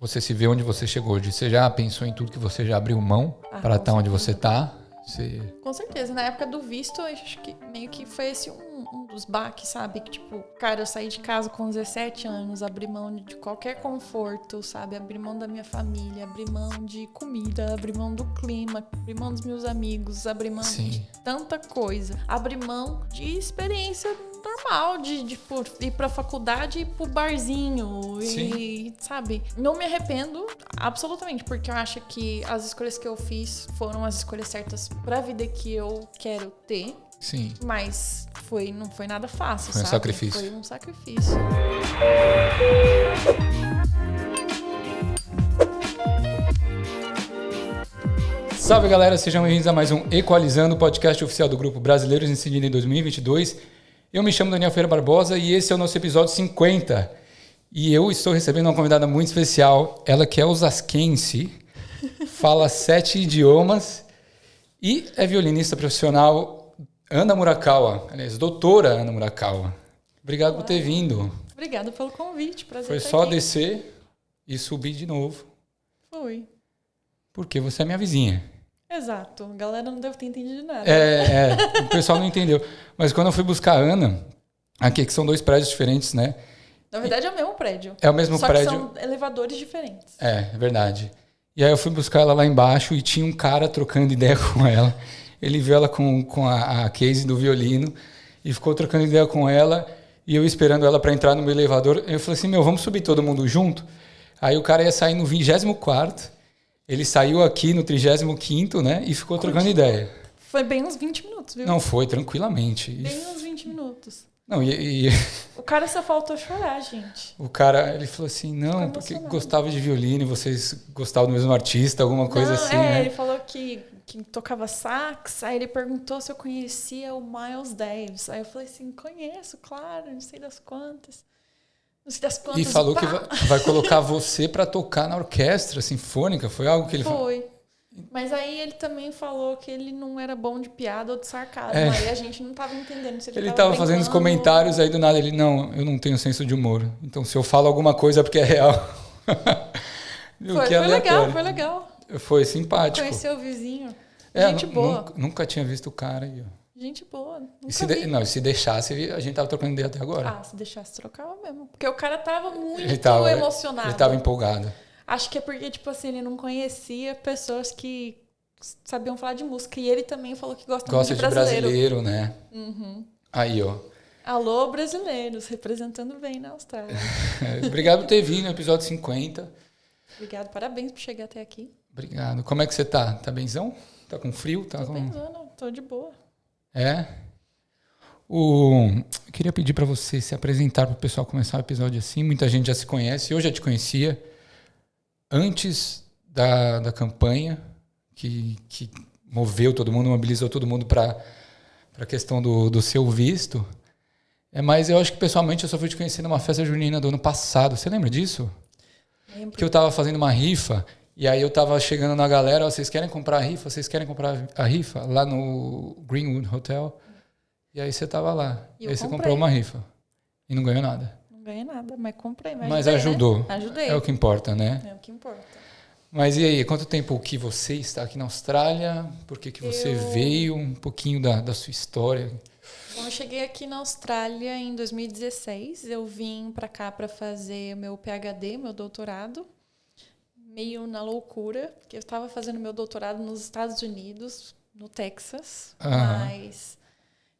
você se vê onde você chegou hoje? Você já pensou em tudo que você já abriu mão para estar onde você está? Com certeza. Na época do visto, eu acho que meio que foi esse um dos baques, sabe? Que tipo, cara, eu saí de casa com 17 anos, abri mão de qualquer conforto, sabe? Abri mão da minha família, abri mão de comida, abri mão do clima, abri mão dos meus amigos, abri mão de tanta coisa. Abri mão de experiência normal, de ir pra faculdade e ir pro barzinho. E, sabe? Não me arrependo absolutamente, porque eu acho que as escolhas que eu fiz foram as escolhas certas pra vida que eu quero ter. Sim. Mas não foi nada fácil, foi sabe? Sacrifício. Foi um sacrifício. Salve, galera, sejam bem-vindos a mais um Equalizando, podcast oficial do Grupo Brasileiros em Sydney 2022. Eu me chamo Daniel Ferreira Barbosa e esse é o nosso episódio 50. E eu estou recebendo uma convidada muito especial, ela que é osasquense, fala 7 idiomas e é violinista profissional, Ana Murakawa, aliás, doutora Ana Murakawa. Obrigado por ter vindo. Obrigada pelo convite, prazer Foi estar só aqui. descer e subir de novo. Foi. Porque você é minha vizinha. Exato, a galera não deve ter entendido nada. O pessoal não entendeu. Mas quando eu fui buscar a Ana, aqui que são 2 prédios diferentes, né? Na verdade é o mesmo prédio. É o mesmo prédio. Só que são elevadores diferentes. É verdade. E aí eu fui buscar ela lá embaixo e tinha um cara trocando ideia com ela. Ele viu ela com a case do violino e ficou trocando ideia com ela e eu esperando ela para entrar no meu elevador. Eu falei assim, vamos subir todo mundo junto? Aí o cara ia sair no 24º, ele saiu aqui no 35º, né? E ficou trocando ideia. Foi bem uns 20 minutos, viu? Não, foi, tranquilamente. Bem uns 20 minutos. Não, O cara só faltou chorar, gente. O cara, ele falou assim, não, porque gostava de violino e vocês gostavam do mesmo artista, alguma coisa assim, né? Ele falou que tocava sax, aí ele perguntou se eu conhecia o Miles Davis. Aí eu falei assim, conheço, claro, não sei das quantas. Não sei das quantas. E falou que vai colocar você para tocar na orquestra sinfônica, foi algo que ele falou? Foi. Mas aí ele também falou que ele não era bom de piada ou de sarcasmo. Aí a gente não estava entendendo se ele tava fazendo os comentários, aí do nada ele, não, eu não tenho senso de humor. Então se eu falo alguma coisa é porque é real. Foi legal. Foi simpático. Conheceu o vizinho. Gente boa. Nunca tinha visto o cara aí, ó. Gente boa. Se deixasse, a gente tava trocando ideia até agora. Se deixasse, trocava mesmo. Porque o cara tava muito emocionado. Ele tava empolgado. Acho que é porque, tipo assim, ele não conhecia pessoas que sabiam falar de música. E ele também falou que gosta muito de brasileiro, né? Uhum. Aí, ó. Alô, brasileiros, representando bem na Austrália. Obrigado por ter vindo no episódio 50. Obrigado, parabéns por chegar até aqui. Obrigado. Como é que você tá? Tá benzão? Tá com frio? Tô benzão, não. Tô de boa. Eu queria pedir para você se apresentar para o pessoal começar o episódio assim. Muita gente já se conhece. Eu já te conhecia antes da campanha que moveu todo mundo, mobilizou todo mundo para a questão do seu visto. Mas eu acho que pessoalmente eu só fui te conhecer numa festa junina do ano passado. Você lembra disso? Lembro. Que eu estava fazendo uma rifa e aí eu estava chegando na galera, vocês querem comprar a rifa? Vocês querem comprar a rifa? Lá no Greenwood Hotel. E aí você estava lá. E aí você comprou uma rifa. E não ganhou nada. Não ganhei nada, mas comprei. Mas ajudou. Né? Ajudei. É o que importa, né? É o que importa. Mas e aí, quanto tempo que você está aqui na Austrália? Por que você veio? Um pouquinho da sua história. Bom, eu cheguei aqui na Austrália em 2016. Eu vim para cá para fazer meu PhD, meu doutorado. Meio na loucura, porque eu estava fazendo meu doutorado nos Estados Unidos, no Texas. Mas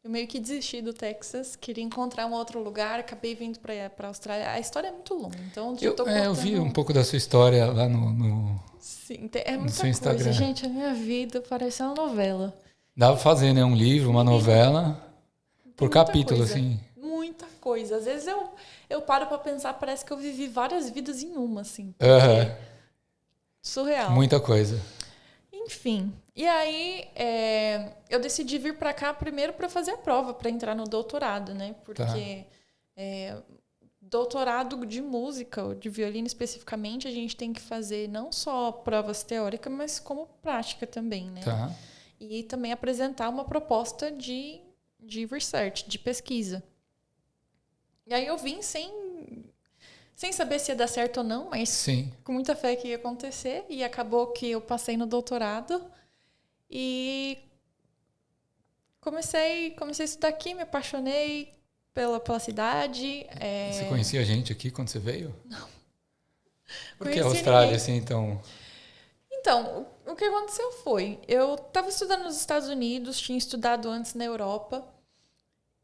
eu meio que desisti do Texas, queria encontrar um outro lugar, acabei vindo para a Austrália. A história é muito longa, então eu vi um pouco da sua história lá no Sim, é muita seu Instagram. coisa. Gente, a minha vida parece uma novela. Dá para fazer, né? Um livro, uma novela, por capítulo, assim. Muita coisa. Às vezes eu paro para pensar, parece que eu vivi várias vidas em uma, assim. Surreal. Muita coisa. Enfim, e aí eu decidi vir para cá primeiro para fazer a prova, para entrar no doutorado, né? Porque doutorado de música, ou de violino especificamente, a gente tem que fazer não só provas teóricas, mas como prática também, né? Tá. E também apresentar uma proposta de research, de pesquisa. E aí eu vim sem sem saber se ia dar certo ou não, mas Sim. com muita fé que ia acontecer. E acabou que eu passei no doutorado e comecei a estudar aqui, me apaixonei pela cidade. Você conhecia a gente aqui quando você veio? Não. Por que a Conheci Austrália, ninguém. assim, então? Então, o que aconteceu foi, eu estava estudando nos Estados Unidos, tinha estudado antes na Europa,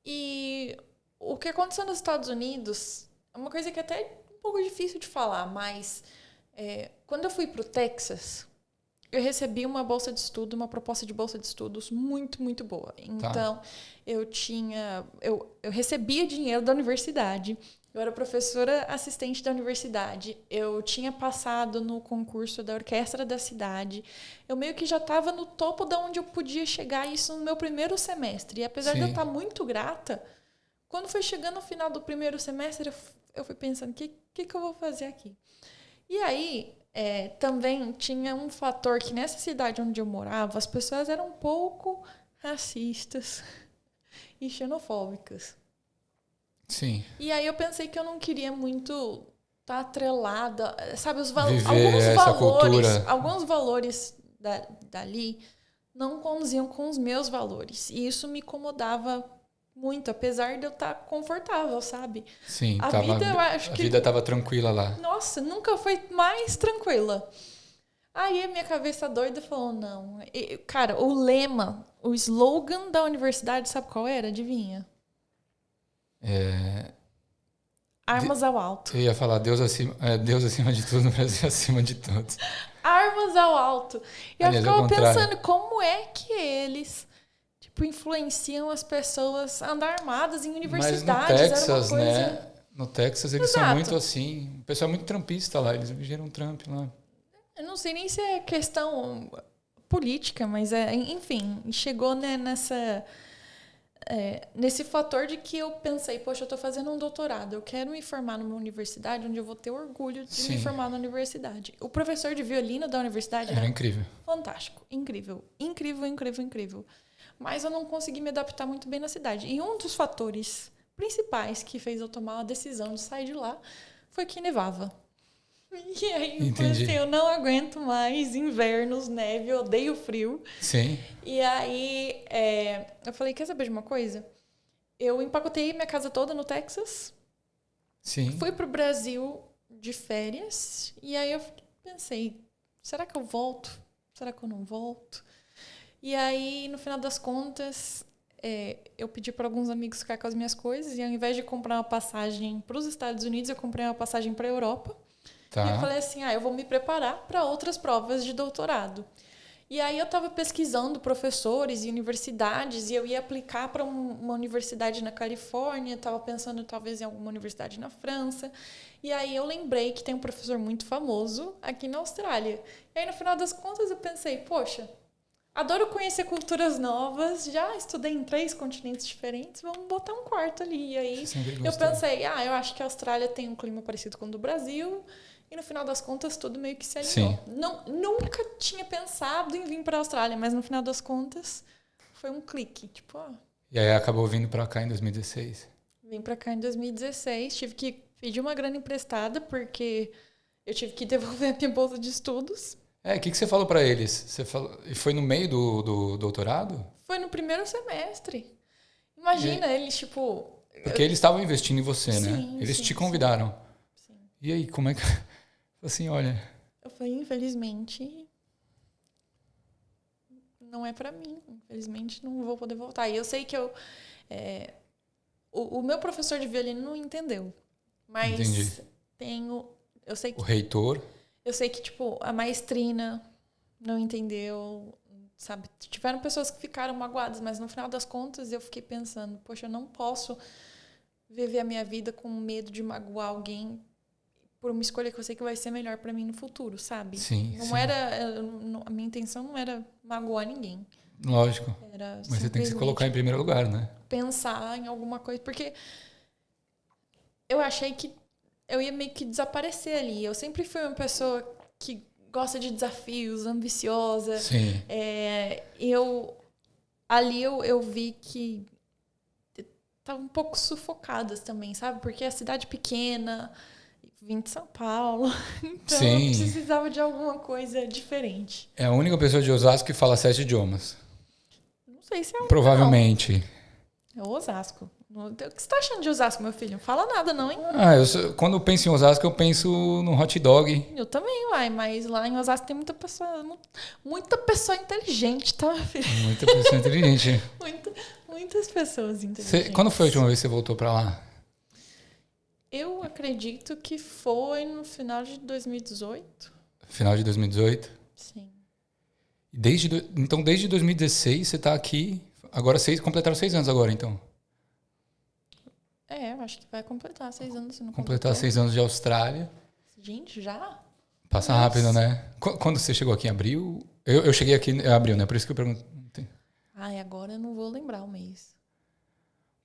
e o que aconteceu nos Estados Unidos é uma coisa que até é um pouco difícil de falar, mas quando eu fui para o Texas, eu recebi uma bolsa de estudo, uma proposta de bolsa de estudos muito, muito boa. Então, eu recebia dinheiro da universidade. Eu era professora assistente da universidade. Eu tinha passado no concurso da orquestra da cidade. Eu meio que já estava no topo de onde eu podia chegar, isso no meu primeiro semestre. E apesar de eu estar muito grata, quando foi chegando no final do primeiro semestre, eu fui pensando, o que eu vou fazer aqui? E aí, também tinha um fator que nessa cidade onde eu morava, as pessoas eram um pouco racistas e xenofóbicas. Sim. E aí eu pensei que eu não queria muito estar atrelada, sabe, alguns valores dali não condiziam com os meus valores. E isso me incomodava muito, apesar de eu estar confortável, sabe? Sim, a vida estava tranquila lá. Nossa, nunca foi mais tranquila. Aí a minha cabeça doida falou, não. Cara, o lema, o slogan da universidade, sabe qual era? Adivinha? Armas ao alto. Eu ia falar Deus acima de tudo, no Brasil acima de todos. Armas ao alto. E eu Aliás, ficava pensando, como é que eles influenciam as pessoas a andar armadas em universidades? Mas no Texas, era uma coisa... né? No Texas eles são muito assim. O pessoal é muito trumpista lá, eles viram Trump lá. Eu não sei nem se é questão política, mas enfim, chegou nesse fator de que eu pensei, poxa, eu estou fazendo um doutorado, eu quero me formar numa universidade onde eu vou ter orgulho de me formar na universidade. O professor de violino da universidade era incrível. Fantástico, incrível, incrível, incrível, incrível. Mas eu não consegui me adaptar muito bem na cidade. E um dos fatores principais que fez eu tomar a decisão de sair de lá foi que nevava. E aí eu falei assim, eu não aguento mais invernos, neve, eu odeio frio. Sim. E aí eu falei, quer saber de uma coisa? Eu empacotei minha casa toda no Texas. Sim. Fui pro Brasil de férias. E aí eu pensei, será que eu volto? Será que eu não volto? E aí, no final das contas, eu pedi para alguns amigos ficar com as minhas coisas. E ao invés de comprar uma passagem para os Estados Unidos, eu comprei uma passagem para a Europa. Tá. E eu falei assim, eu vou me preparar para outras provas de doutorado. E aí eu estava pesquisando professores e universidades e eu ia aplicar para uma universidade na Califórnia, estava pensando talvez em alguma universidade na França. E aí eu lembrei que tem um professor muito famoso aqui na Austrália. E aí no final das contas eu pensei, poxa, adoro conhecer culturas novas, já estudei em 3 continentes diferentes, vamos botar um quarto ali. E aí eu pensei, eu acho que a Austrália tem um clima parecido com o do Brasil. E no final das contas, tudo meio que se alinhou. Nunca tinha pensado em vir para a Austrália, mas no final das contas, foi um clique. E aí acabou vindo para cá em 2016? Vim para cá em 2016. Tive que pedir uma grana emprestada, porque eu tive que devolver a minha bolsa de estudos. O que você falou para eles? Você falou, e foi no meio do doutorado? Foi no primeiro semestre. Imagina, eles, Porque eles estavam investindo em você, né? Eles te convidaram. Sim. E aí, como é que... Assim, olha... Eu falei, infelizmente, não é pra mim. Infelizmente, não vou poder voltar. E eu sei que o meu professor de violino não entendeu. Mas Entendi. Eu sei que... O reitor... Eu sei que, a maestrina não entendeu, sabe? Tiveram pessoas que ficaram magoadas, mas no final das contas eu fiquei pensando, poxa, eu não posso viver a minha vida com medo de magoar alguém por uma escolha que eu sei que vai ser melhor para mim no futuro, sabe? Sim, a minha intenção não era magoar ninguém. Lógico. Era mas você tem que se colocar em primeiro lugar, né? Pensar em alguma coisa, porque eu achei que eu ia meio que desaparecer ali. Eu sempre fui uma pessoa que gosta de desafios, ambiciosa. Sim. Eu vi que estava um pouco sufocadas também, sabe? Porque a cidade pequena, vim de São Paulo, então Sim. eu precisava de alguma coisa diferente. É a única pessoa de Osasco que fala 7 idiomas. Não sei se é um Provavelmente. não. É Osasco. O que você tá achando de Osasco, meu filho? Não fala nada não, hein? Quando eu penso em Osasco, eu penso no hot dog. Eu também, uai, mas lá em Osasco tem muita pessoa inteligente, tá, meu filho? Muita pessoa inteligente. Muitas pessoas inteligentes. Quando foi a última vez que você voltou pra lá? Eu acredito que foi no final de 2018. Final de 2018? Sim. Então, desde 2016, você tá aqui. Agora, completaram 6 anos agora, então. Eu acho que vai completar 6 anos. Se não Completar 6 anos de Austrália. Gente, já? Passa rápido, né? Quando você chegou aqui em abril? Eu cheguei aqui em abril, né? Por isso que eu pergunto. Ai, agora eu não vou lembrar o mês.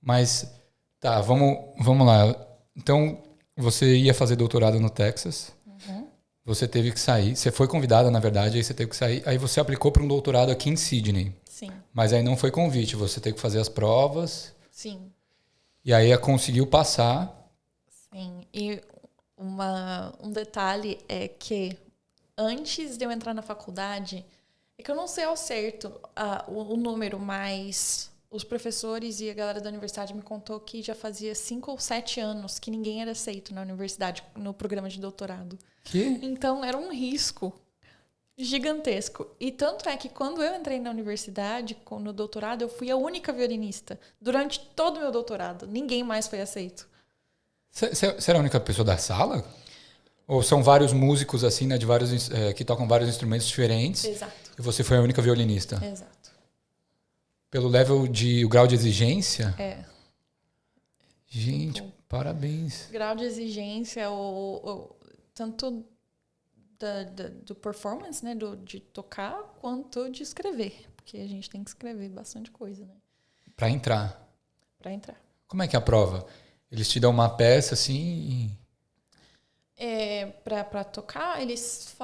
Mas, tá, vamos lá. Então, você ia fazer doutorado no Texas. Uhum. Você teve que sair. Você foi convidada, na verdade, aí você teve que sair. Aí você aplicou para um doutorado aqui em Sydney. Sim. Mas aí não foi convite. Você teve que fazer as provas. Sim. E aí conseguiu passar. Sim. E um detalhe é que antes de eu entrar na faculdade, é que eu não sei ao certo o número, mas os professores e a galera da universidade me contou que já fazia 5 ou 7 anos que ninguém era aceito na universidade, no programa de doutorado. Que? Então, era um risco gigantesco. E tanto é que quando eu entrei na universidade, no doutorado, eu fui a única violinista. Durante todo o meu doutorado. Ninguém mais foi aceito. Você era a única pessoa da sala? Ou são vários músicos, assim, né? Que tocam vários instrumentos diferentes? Exato. E você foi a única violinista? Exato. Pelo o grau de exigência? É. Gente, parabéns. Grau de exigência, tanto do performance, né? De tocar, quanto de escrever. Porque a gente tem que escrever bastante coisa, né? Pra entrar. Pra entrar. Como é que é a prova? Eles te dão uma peça, assim... Para tocar, eles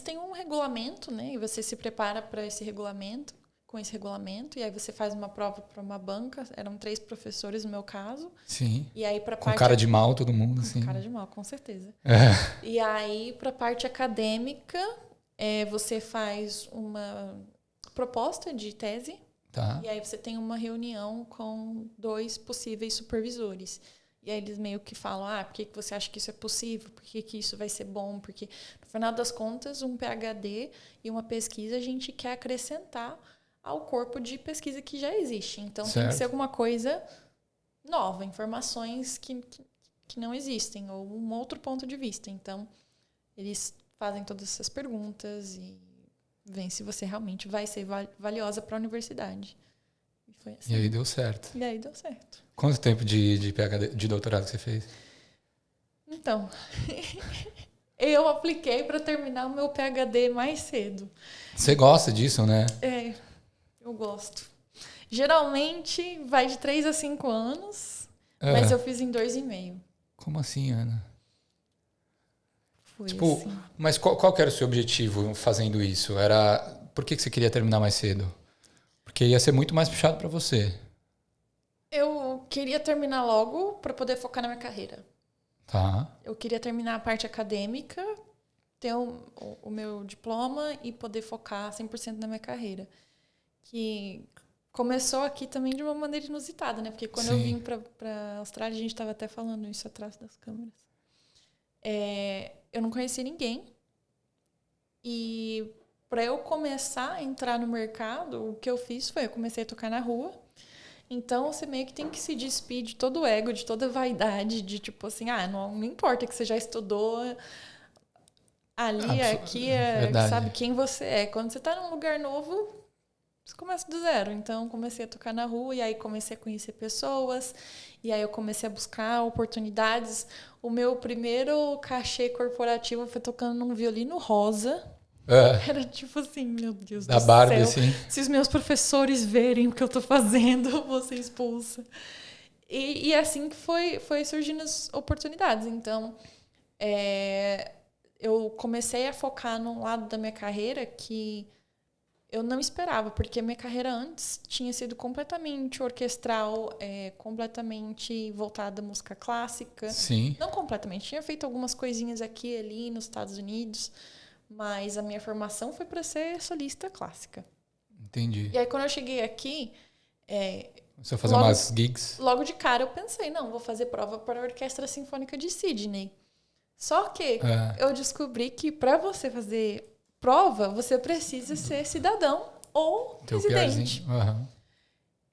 têm um regulamento, né? E você se prepara para esse regulamento, com esse regulamento, e aí você faz uma prova para uma banca. Eram 3 professores no meu caso. Sim. E aí para com cara de mal, todo mundo, assim. Com cara de mal, com certeza. É. E aí para a parte acadêmica, você faz uma proposta de tese. Tá. E aí você tem uma reunião com 2 possíveis supervisores. E aí eles meio que falam, por que você acha que isso é possível? Por que isso vai ser bom? Porque, no final das contas, um PhD e uma pesquisa a gente quer acrescentar ao corpo de pesquisa que já existe. Então, certo. Tem que ser alguma coisa nova, informações que não existem, ou um outro ponto de vista. Então, eles fazem todas essas perguntas e veem se você realmente vai ser valiosa para a universidade. E foi assim. E aí deu certo. E aí deu certo. Quanto tempo de PhD, de doutorado que você fez? Então, eu apliquei para terminar o meu PhD mais cedo. Você gosta disso, né? Eu gosto. Geralmente vai de 3 a 5 anos, mas eu fiz em 2,5. Como assim, Ana? Foi assim. Mas qual que era o seu objetivo fazendo isso? Por que você queria terminar mais cedo? Porque ia ser muito mais puxado para você. Eu queria terminar logo para poder focar na minha carreira. Tá. Eu queria terminar a parte acadêmica, ter o meu diploma e poder focar 100% na minha carreira. Que começou aqui também de uma maneira inusitada, né? Porque quando eu vim para a Austrália, a gente estava até falando isso atrás das câmeras. Eu não conhecia ninguém. E para eu começar a entrar no mercado, o que eu fiz foi, eu comecei a tocar na rua. Então, você meio que tem que se despir de todo o ego, de toda a vaidade, de tipo assim, não importa que você já estudou ali, aqui, sabe quem você é. Quando você está num lugar novo, você começa do zero. Então, comecei a tocar na rua e aí comecei a conhecer pessoas. E aí eu comecei a buscar oportunidades. O meu primeiro cachê corporativo foi tocando num violino rosa. Era tipo assim, meu Deus da do Barbie, céu. assim. Se os meus professores verem o que eu tô fazendo, eu vou ser expulsa. E assim que foi surgindo as oportunidades. Então, eu comecei a focar num lado da minha carreira que eu não esperava, porque a minha carreira antes tinha sido completamente orquestral, completamente voltada à música clássica. Sim. Não completamente, tinha feito algumas coisinhas aqui e ali nos Estados Unidos, mas a minha formação foi para ser solista clássica. Entendi. E aí, quando eu cheguei aqui... Você fazer umas gigs? Logo de cara, eu pensei, não, vou fazer prova para a Orquestra Sinfônica de Sydney. Só que eu descobri que para você fazer prova, você precisa ser cidadão ou residente. Uhum.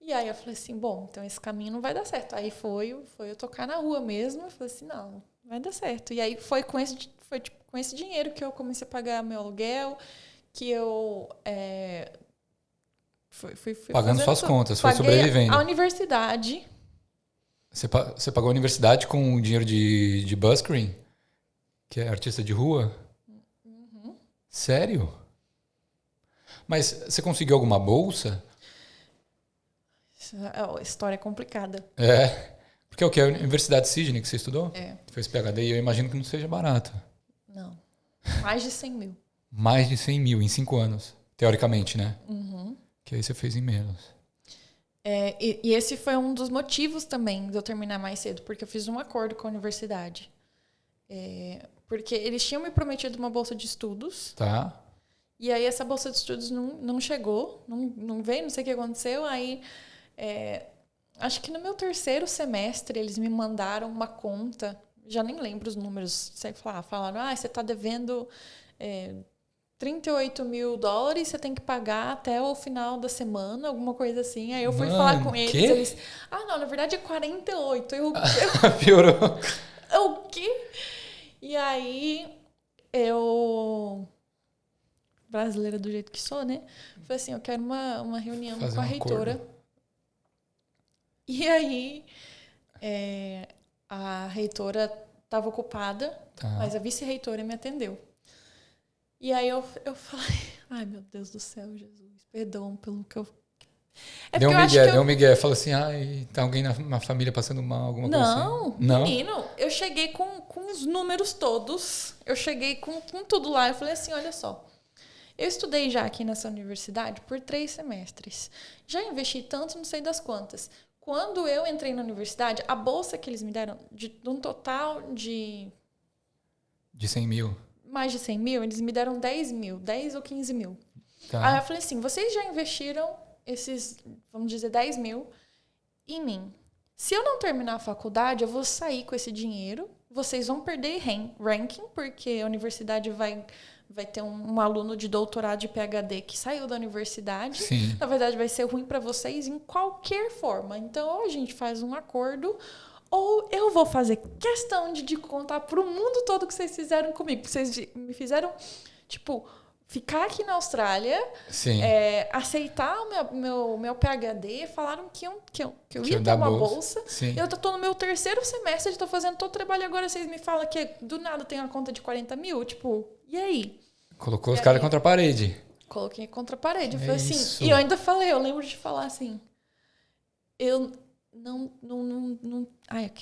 E aí eu falei assim, bom, então esse caminho não vai dar certo. Aí foi eu tocar na rua mesmo. Eu falei assim, não vai dar certo. E aí foi com esse dinheiro que eu comecei a pagar meu aluguel, que eu fui pagando suas contas, foi sobrevivendo. A universidade. Você pagou a universidade com o dinheiro de buskering, que é artista de rua? Uhum. Sério? Mas você conseguiu alguma bolsa? História complicada. Porque é o que? A Universidade de Sydney que você estudou? Fez PhD e eu imagino que não seja barato. Não. Mais de 100 mil. Mais de 100 mil em 5 anos, teoricamente, né? Uhum. Que aí você fez em menos. E esse foi um dos motivos também de eu terminar mais cedo, porque eu fiz um acordo com a universidade. Porque eles tinham me prometido uma bolsa de estudos. Tá. E aí essa bolsa de estudos não chegou, não veio, não sei o que aconteceu. Aí, acho que no meu 3º semestre, eles me mandaram uma conta, já nem lembro os números, falaram, você está devendo $38 mil, você tem que pagar até o final da semana, alguma coisa assim. Aí eu fui falar com eles. Não, na verdade é 48. Piorou. O quê? E aí, brasileira do jeito que sou, né? Falei assim, eu quero uma reunião com a reitora. Acordo. E aí, a reitora estava ocupada, mas a vice-reitora me atendeu. E aí eu falei, ai meu Deus do céu, Jesus, perdão pelo que eu... Deu um migué, falou assim, tá alguém na família passando mal, alguma coisa assim? Não, menino, eu cheguei com os números todos, eu cheguei com tudo lá, eu falei assim, olha só, eu estudei já aqui nessa universidade por 3 semestres, já investi tanto, não sei das quantas. Quando eu entrei na universidade, a bolsa que eles me deram, de um total de 100 mil. Mais de 100 mil, eles me deram 10 mil, 10 ou 15 mil. Tá. Aí eu falei assim, vocês já investiram esses, vamos dizer, 10 mil em mim. Se eu não terminar a faculdade, eu vou sair com esse dinheiro, vocês vão perder ranking, porque a universidade vai ter um aluno de doutorado de PhD que saiu da universidade. Sim. Na verdade, vai ser ruim para vocês em qualquer forma. Então, ou a gente faz um acordo... Ou eu vou fazer questão de contar pro mundo todo o que vocês fizeram comigo. Vocês me fizeram, ficar aqui na Austrália, aceitar o meu PhD, falaram que eu ia ter uma bolsa. Eu tô no meu 3º semestre, estou fazendo todo o trabalho, agora vocês me falam que do nada tem uma conta de 40 mil. E aí? Colocou os caras contra a parede. Coloquei contra a parede. Eu falei assim, e eu ainda falei, eu lembro de falar assim,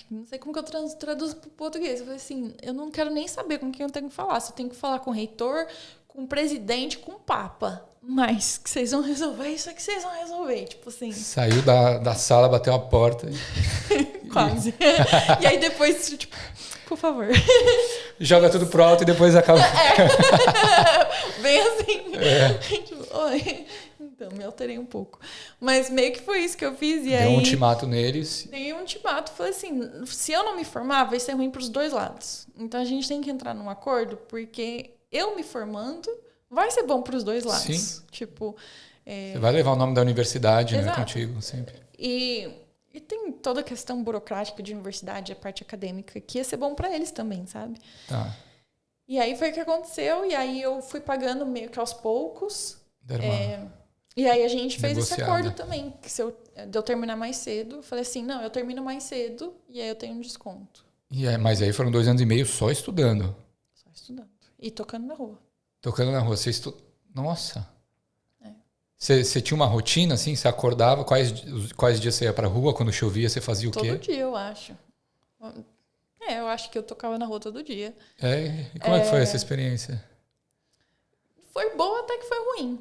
não sei como que eu traduzo para o português. Eu falei assim, eu não quero nem saber com quem eu tenho que falar. Se eu tenho que falar com o reitor, com o presidente, com o papa. Mas que vocês vão resolver, isso é que vocês vão resolver. Saiu da sala, bateu a porta. Quase. E aí depois, por favor. Joga tudo pro alto e depois acaba. Bem assim. Oi. Então, me alterei um pouco. Mas meio que foi isso que eu fiz. E Deu um ultimato neles. Dei um ultimato. Falei assim, se eu não me formar, vai ser ruim pros 2 lados. Então, a gente tem que entrar num acordo, porque eu me formando vai ser bom pros 2 lados. Sim. Você vai levar o nome da universidade, né, contigo sempre. E tem toda a questão burocrática de universidade, a parte acadêmica, que ia ser bom para eles também, sabe? Tá. E aí foi o que aconteceu. E aí eu fui pagando meio que aos poucos. E aí a gente fez esse acordo também, que se eu terminar mais cedo, eu falei assim, não, eu termino mais cedo e aí eu tenho um desconto. Mas aí foram 2 anos e meio só estudando. Só estudando. E tocando na rua. Tocando na rua. Nossa. Você tinha uma rotina, assim? Você acordava? Quais dias você ia pra rua? Quando chovia, você fazia o quê? Todo dia, eu acho. Eu acho que eu tocava na rua todo dia. E como é que foi essa experiência? Foi boa até que foi ruim.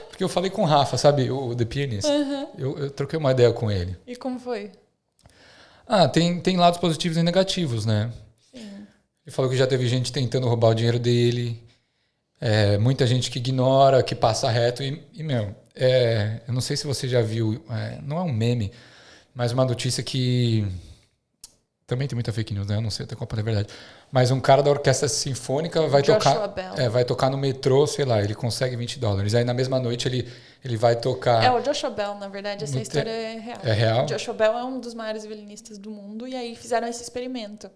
Porque eu falei com o Rafa, sabe? O The Pianist. Eu troquei uma ideia com ele. E como foi? Tem lados positivos e negativos, né? Sim. Ele falou que já teve gente tentando roubar o dinheiro dele. Muita gente que ignora, que passa reto. Eu não sei se você já viu, não é um meme, mas uma notícia que também tem muita fake news, né? Eu não sei até qual é a verdade. Mas um cara da orquestra sinfônica vai Joshua Bell. vai tocar no metrô, sei lá, ele consegue $20. Aí na mesma noite ele vai tocar... O Joshua Bell, na verdade, essa história é real. É real? O Joshua Bell é um dos maiores violinistas do mundo, e aí fizeram esse experimento.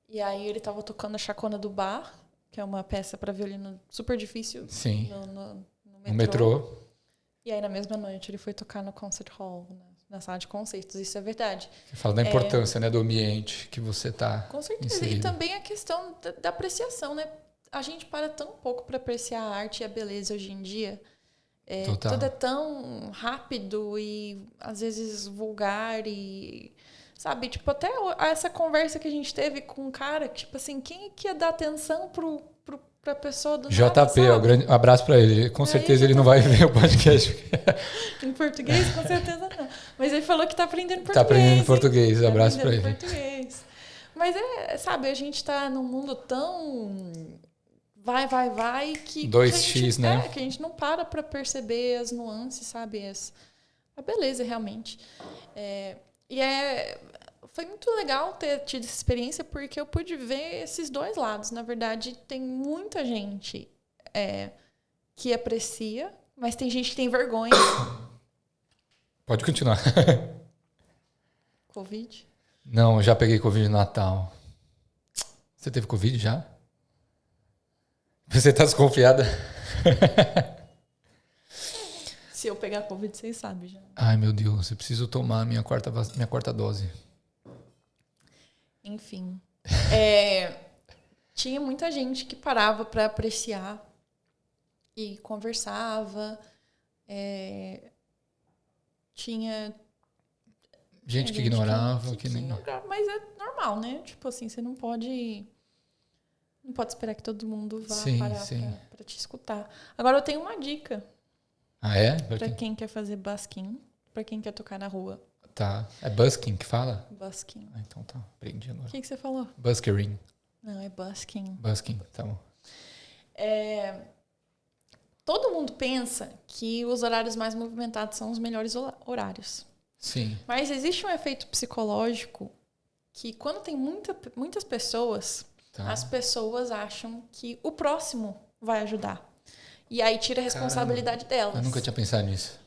E aí ele tava tocando a Chacona do Bar, que é uma peça para violino super difícil. Sim. No metrô. E aí na mesma noite ele foi tocar no Concert Hall, na sala de concertos. Isso é verdade. Você fala da importância, né, do ambiente que você está com certeza. inserido. E também a questão da apreciação, né? A gente para tão pouco para apreciar a arte e a beleza hoje em dia. Tudo é tão rápido e às vezes vulgar e... Sabe, tipo, até essa conversa que a gente teve com um cara, tipo assim, quem é que ia dar atenção pra pessoa do nada, JP, um abraço pra ele. Com certeza ele não vai ver o podcast. Em português, com certeza não. Mas ele falou que tá aprendendo português. Tá aprendendo português, abraço pra ele. Português. Mas sabe, a gente tá num mundo tão... Vai, que... 2x, né? Que a gente não para pra perceber as nuances, sabe? A beleza, realmente. Foi muito legal ter tido essa experiência porque eu pude ver esses dois lados. Na verdade, tem muita gente que aprecia, mas tem gente que tem vergonha. Pode continuar. Covid? Não, eu já peguei Covid no Natal. Você teve Covid já? Você tá desconfiada? Se eu pegar Covid, vocês sabem já. Ai, meu Deus, eu preciso tomar minha quarta dose. Enfim. Tinha muita gente que parava para apreciar e conversava. Tinha gente que ignorava. Mas é normal, né? Tipo assim, você não pode esperar que todo mundo vá parar para te escutar. Agora eu tenho uma dica. Ah, é? Para quem quer fazer busking, para quem quer tocar na rua. Tá. É busking que fala? Busking. Ah, então tá. Aprendi agora. O que você falou? Buskering. Não, é busking. Busking, tá bom. Todo mundo pensa que os horários mais movimentados são os melhores horários. Sim. Mas existe um efeito psicológico que quando tem muitas pessoas, as pessoas acham que o próximo vai ajudar. E aí tira a responsabilidade delas. Eu nunca tinha pensado nisso.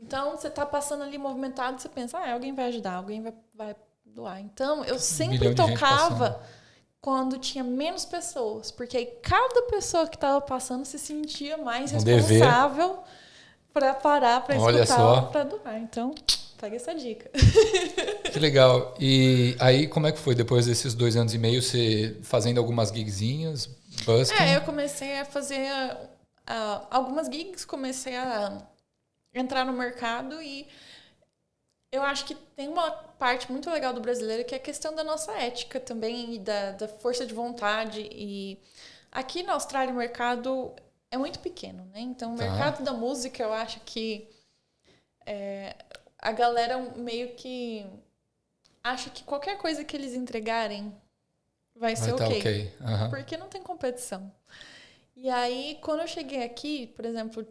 Então, você tá passando ali movimentado, você pensa, alguém vai ajudar, alguém vai doar. Então, eu sempre tocava quando tinha menos pessoas, porque aí cada pessoa que tava passando se sentia mais responsável para parar, para escutar, para doar. Então, pega essa dica. Que legal. E aí, como é que foi depois desses 2 anos e meio, você fazendo algumas gigzinhas, busking? Eu comecei a fazer algumas gigs, comecei a entrar no mercado e eu acho que tem uma parte muito legal do brasileiro que é a questão da nossa ética também e da força de vontade. E aqui na Austrália o mercado é muito pequeno, né? Então o mercado da música eu acho que a galera meio que acha que qualquer coisa que eles entregarem vai ser ok. Porque não tem competição. E aí, quando eu cheguei aqui, por exemplo,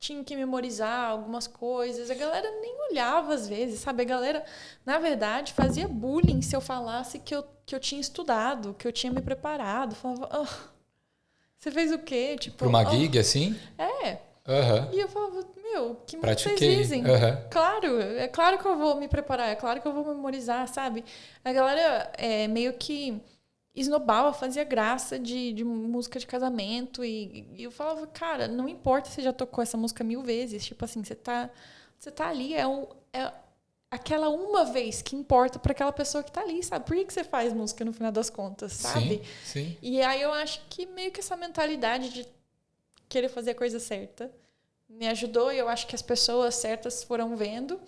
tinha que memorizar algumas coisas, a galera nem olhava às vezes, sabe? A galera, na verdade, fazia bullying se eu falasse que eu tinha estudado, que eu tinha me preparado. Falava, você fez o quê? Tipo, para uma gig, assim? E eu falava, que muito vocês Pratiquei. dizem? Claro, é claro que eu vou me preparar, é claro que eu vou memorizar, sabe? A galera meio que esnobava, fazia graça de música de casamento e eu falava, cara, não importa se já tocou essa música 1000 vezes, tipo assim, você tá ali, é aquela uma vez que importa para aquela pessoa que tá ali, sabe? Por que você faz música no final das contas, sabe? Sim. E aí eu acho que meio que essa mentalidade de querer fazer a coisa certa me ajudou e eu acho que as pessoas certas foram vendo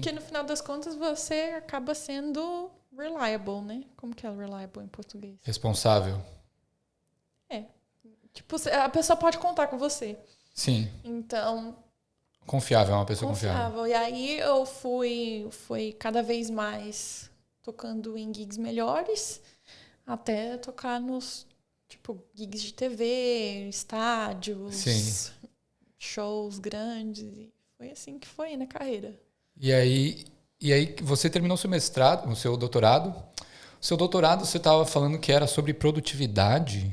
que no final das contas você acaba sendo reliable, né? Como que é reliable em português? Responsável. tipo, a pessoa pode contar com você. Sim. Então... Confiável, é uma pessoa confiável. E aí eu fui cada vez mais tocando em gigs melhores, até tocar nos, tipo, gigs de TV, estádios, Sim. shows grandes. E foi assim que foi na carreira. E aí você terminou seu mestrado, o seu doutorado. O seu doutorado, você estava falando que era sobre produtividade.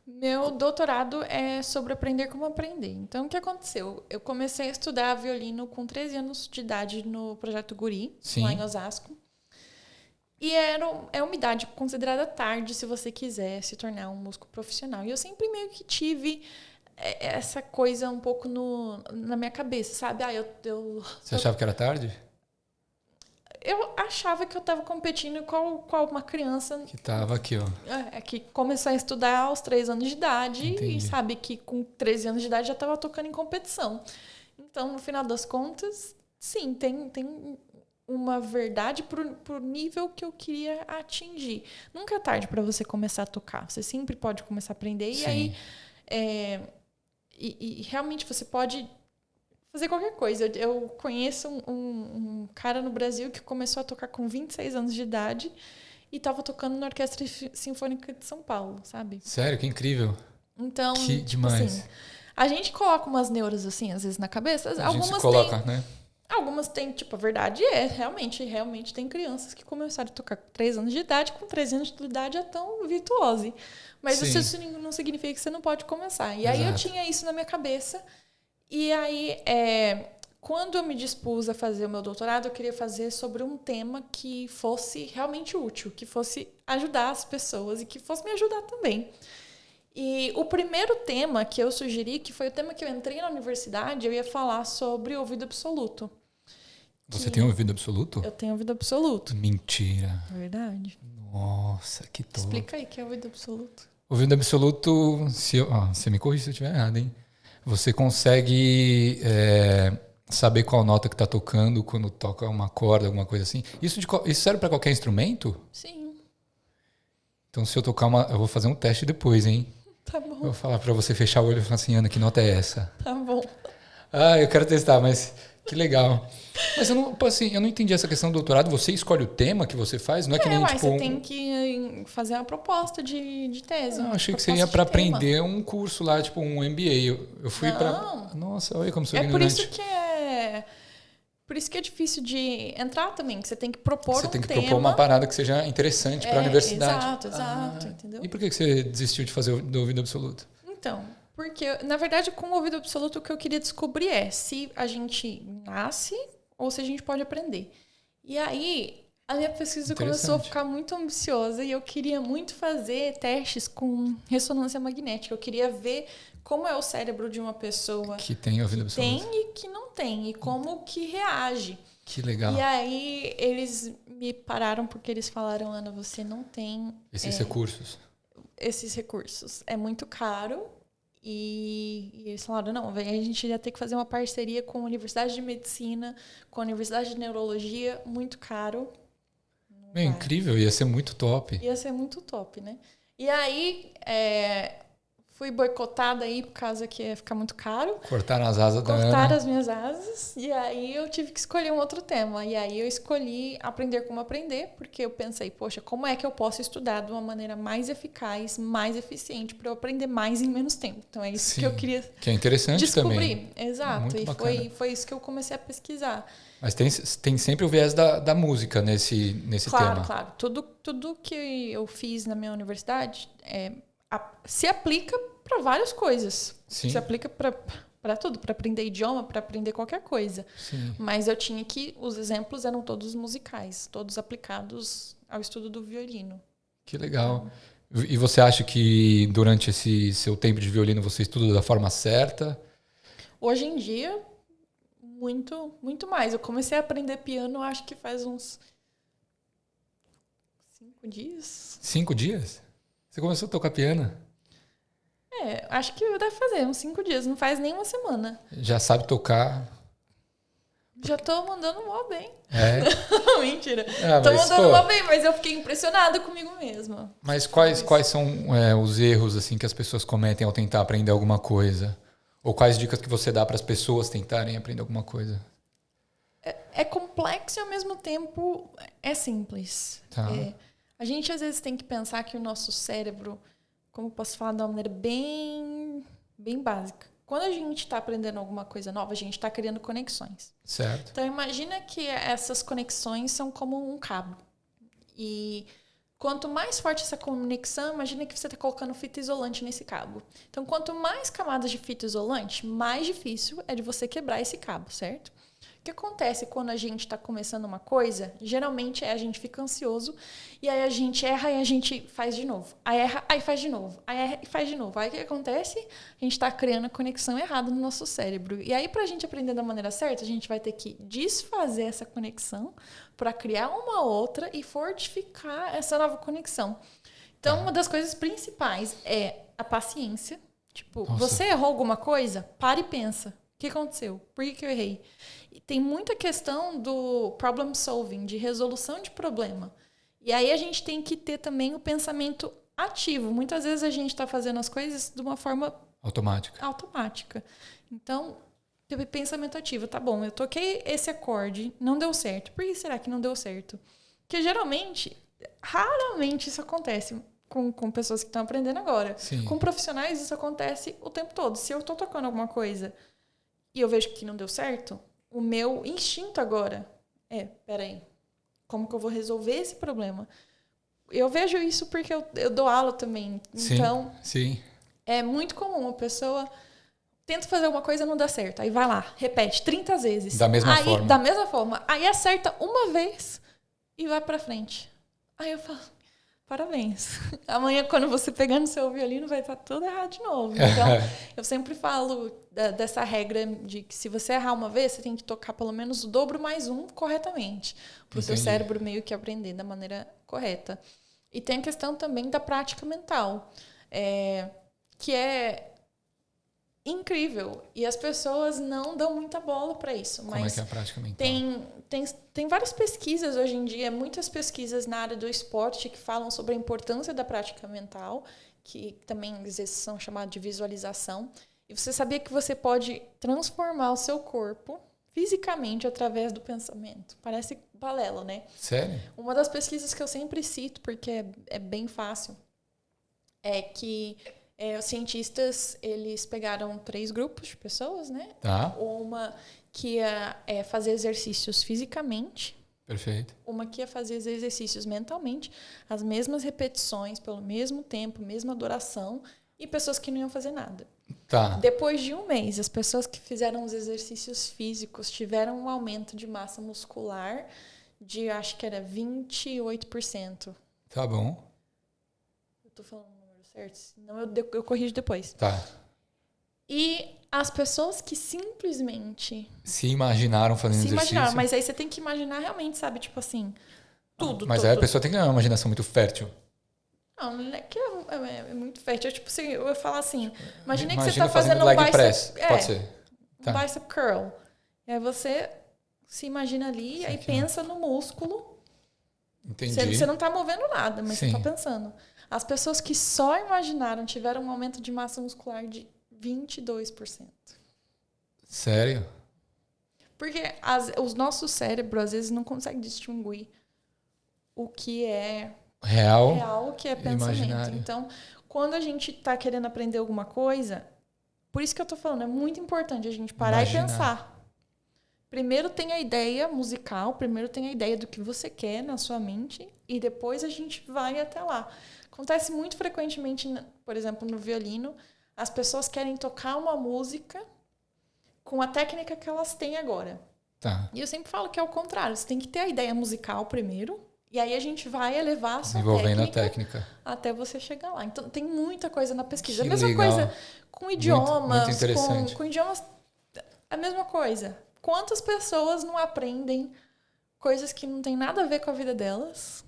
Meu doutorado é sobre aprender como aprender. Então, o que aconteceu? Eu comecei a estudar violino com 13 anos de idade no Projeto Guri, lá em Osasco. E é uma idade considerada tarde se você quiser se tornar um músico profissional. E eu sempre meio que tive essa coisa um pouco na minha cabeça, sabe? Você achava que era tarde? Eu achava que eu estava competindo com uma criança... Que estava aqui, ó. Que começou a estudar aos 3 anos de idade. Entendi. E sabe que com 13 anos de idade já estava tocando em competição. Então, no final das contas, sim, tem uma verdade pro nível que eu queria atingir. Nunca é tarde para você começar a tocar. Você sempre pode começar a aprender. Sim. E aí, e realmente você pode fazer qualquer coisa. Eu conheço um cara no Brasil que começou a tocar com 26 anos de idade e estava tocando na Orquestra Sinfônica de São Paulo, sabe? Sério? Que incrível. Então, que demais. Assim, a gente coloca umas neuras assim, às vezes, na cabeça. Algumas gente se coloca, né? Algumas têm, tipo, a verdade realmente tem crianças que começaram a tocar com 3 anos de idade, com 13 anos de idade já tão virtuose. Mas isso não significa que você não pode começar. E aí eu tinha isso na minha cabeça. E aí, quando eu me dispus a fazer o meu doutorado, eu queria fazer sobre um tema que fosse realmente útil, que fosse ajudar as pessoas e que fosse me ajudar também. E o primeiro tema que eu sugeri, que foi o tema que eu entrei na universidade, eu ia falar sobre ouvido absoluto. Você tem ouvido absoluto? Eu tenho ouvido absoluto. Mentira. É verdade. Nossa, que top. Explica aí o que é ouvido absoluto. Ouvido absoluto, você me corrige se eu estiver errado, hein? Você consegue saber qual nota que está tocando quando toca uma corda, alguma coisa assim. Isso serve para qualquer instrumento? Sim. Então, se eu tocar eu vou fazer um teste depois, hein? Tá bom. Eu vou falar para você fechar o olho e falar assim, Ana, que nota é essa? Tá bom. Eu quero testar, mas que legal. Mas eu não entendi essa questão do doutorado. Você escolhe o tema que você faz? Não é que nem, tipo... você tem que fazer uma proposta de tese. Eu achei que você ia para aprender um curso lá, tipo um MBA. Eu fui para... Nossa, olha como sou ignorante. Por isso que é difícil de entrar também, que você tem que propor Você tem que propor uma parada que seja interessante para a universidade. Exato, entendeu? E por que você desistiu de fazer do ouvido absoluto? Então, porque, na verdade, com o ouvido absoluto, o que eu queria descobrir é se a gente nasce ou se a gente pode aprender. E aí, a minha pesquisa começou a ficar muito ambiciosa e eu queria muito fazer testes com ressonância magnética. Eu queria ver como é o cérebro de uma pessoa que tem ouvido absoluto. Tem e que não tem, e como que reage. Que legal. E aí, eles me pararam porque eles falaram, Ana, você não tem... Esses recursos. Esses recursos. É muito caro. E eles falaram, não, a gente ia ter que fazer uma parceria com a Universidade de Medicina, com a Universidade de Neurologia, muito caro. Incrível, ia ser muito top. Ia ser muito top, né? E aí, fui boicotada aí por causa que ia ficar muito caro. Cortaram as asas da Ana. Cortaram as minhas asas. E aí eu tive que escolher um outro tema. E aí eu escolhi aprender como aprender, porque eu pensei, poxa, como é que eu posso estudar de uma maneira mais eficaz, mais eficiente, para eu aprender mais em menos tempo? Então é isso que eu queria que é interessante descobrir. Também. Exato. Muito e bacana. foi isso que eu comecei a pesquisar. Mas tem sempre o viés da música nesse tema. Claro. Tudo que eu fiz na minha universidade se aplica para várias coisas. Sim. Se aplica para tudo, para aprender idioma, para aprender qualquer coisa. Sim. Mas eu tinha os exemplos eram todos musicais, todos aplicados ao estudo do violino. Que legal. E você acha que durante esse seu tempo de violino você estuda da forma certa? Hoje em dia, muito, muito mais. Eu comecei a aprender piano, acho que faz uns 5 dias. 5 dias? Você começou a tocar piano? Acho que deve fazer uns 5 dias. Não faz nem uma semana. Já sabe tocar Já tô mandando mó bem. É? Mentira. Ah, Tô mas, mandando pô, mó bem, mas eu fiquei impressionada comigo mesma. mas quais são os erros assim que as pessoas cometem ao tentar aprender alguma coisa? Ou quais dicas que você dá para as pessoas tentarem aprender alguma coisa? É complexo e ao mesmo tempo é simples. Tá. A gente às vezes tem que pensar que o nosso cérebro, como eu posso falar de uma maneira bem, bem básica, quando a gente está aprendendo alguma coisa nova, a gente está criando conexões. Certo. Então imagina que essas conexões são como um cabo. E quanto mais forte essa conexão, imagina que você está colocando fita isolante nesse cabo. Então quanto mais camadas de fita isolante, mais difícil é de você quebrar esse cabo, certo? O que acontece quando a gente está começando uma coisa? Geralmente a gente fica ansioso e aí a gente erra e a gente faz de novo. Aí erra, aí faz de novo. Aí erra e faz de novo. Aí o que acontece? A gente está criando a conexão errada no nosso cérebro. E aí, para a gente aprender da maneira certa, a gente vai ter que desfazer essa conexão para criar uma outra e fortificar essa nova conexão. Então, uma das coisas principais é a paciência. Tipo, Nossa. você errou alguma coisa? Para e pensa. O que aconteceu? Por que eu errei? E tem muita questão do problem solving, de resolução de problema. E aí a gente tem que ter também o pensamento ativo. Muitas vezes a gente está fazendo as coisas de uma forma automática. Então, pensamento ativo. Tá bom, eu toquei esse acorde, não deu certo. Por que será que não deu certo? Porque geralmente, raramente isso acontece com pessoas que estão aprendendo agora. Sim. Com profissionais, isso acontece o tempo todo. Se eu estou tocando alguma coisa e eu vejo que não deu certo, o meu instinto agora peraí, como que eu vou resolver esse problema? Eu vejo isso porque eu dou aula também. Sim, então, sim. é muito comum uma pessoa tenta fazer alguma coisa e não dá certo. Aí vai lá, repete 30 vezes. Da mesma forma. Da mesma forma. Aí acerta uma vez e vai pra frente. Aí eu falo, parabéns. Amanhã, quando você pegar no seu violino, vai estar tudo errado de novo. Então, eu sempre falo dessa regra de que se você errar uma vez, você tem que tocar pelo menos o dobro mais um corretamente. Para o seu cérebro meio que aprender da maneira correta. E tem a questão também da prática mental, que é incrível. E as pessoas não dão muita bola para isso. Como é que é a prática mental? Tem várias pesquisas hoje em dia, muitas pesquisas na área do esporte que falam sobre a importância da prática mental, que também às vezes são chamadas de visualização. E você sabia que você pode transformar o seu corpo fisicamente através do pensamento? Parece balela, né? Sério? Uma das pesquisas que eu sempre cito, porque é bem fácil, é que os cientistas, eles pegaram 3 grupos de pessoas, né? Tá. Uma que ia fazer exercícios fisicamente. Perfeito. Uma que ia fazer exercícios mentalmente, as mesmas repetições, pelo mesmo tempo, mesma duração, e pessoas que não iam fazer nada. Tá. Depois de 1 mês, as pessoas que fizeram os exercícios físicos tiveram um aumento de massa muscular de, acho que era 28%. Tá bom. Eu tô falando o número certo? Senão eu corrijo depois. Tá. E as pessoas que simplesmente Se imaginaram fazendo exercício. imaginaram, mas aí você tem que imaginar realmente, sabe? Tipo assim, tudo. Mas tudo, aí a pessoa tem que ter uma imaginação muito fértil. Não é que é muito fértil. Tipo assim, eu ia falar assim, imagina que você Imagina tá fazendo um leg bicep, press. Pode ser. Tá. um bicep curl. E aí você se imagina ali e aí pensa no músculo. Entendi. Você não tá movendo nada, mas Sim. você tá pensando. As pessoas que só imaginaram tiveram um aumento de massa muscular de 22%. Sério? Porque os nossos cérebros, às vezes, não conseguem distinguir o que é real, o que é pensamento. Imaginário. Então, quando a gente está querendo aprender alguma coisa, por isso que eu tô falando, é muito importante a gente parar e pensar. Primeiro tem a ideia musical, primeiro tem a ideia do que você quer na sua mente e depois a gente vai até lá. Acontece muito frequentemente, por exemplo, no violino, as pessoas querem tocar uma música com a técnica que elas têm agora. Tá. E eu sempre falo que é o contrário. Você tem que ter a ideia musical primeiro, e aí a gente vai elevar a sua Desenvolvendo a técnica até você chegar lá. Então, tem muita coisa na pesquisa. Que A mesma legal. coisa com idiomas. Muito interessante. Com idiomas, a mesma coisa. Quantas pessoas não aprendem coisas que não tem nada a ver com a vida delas?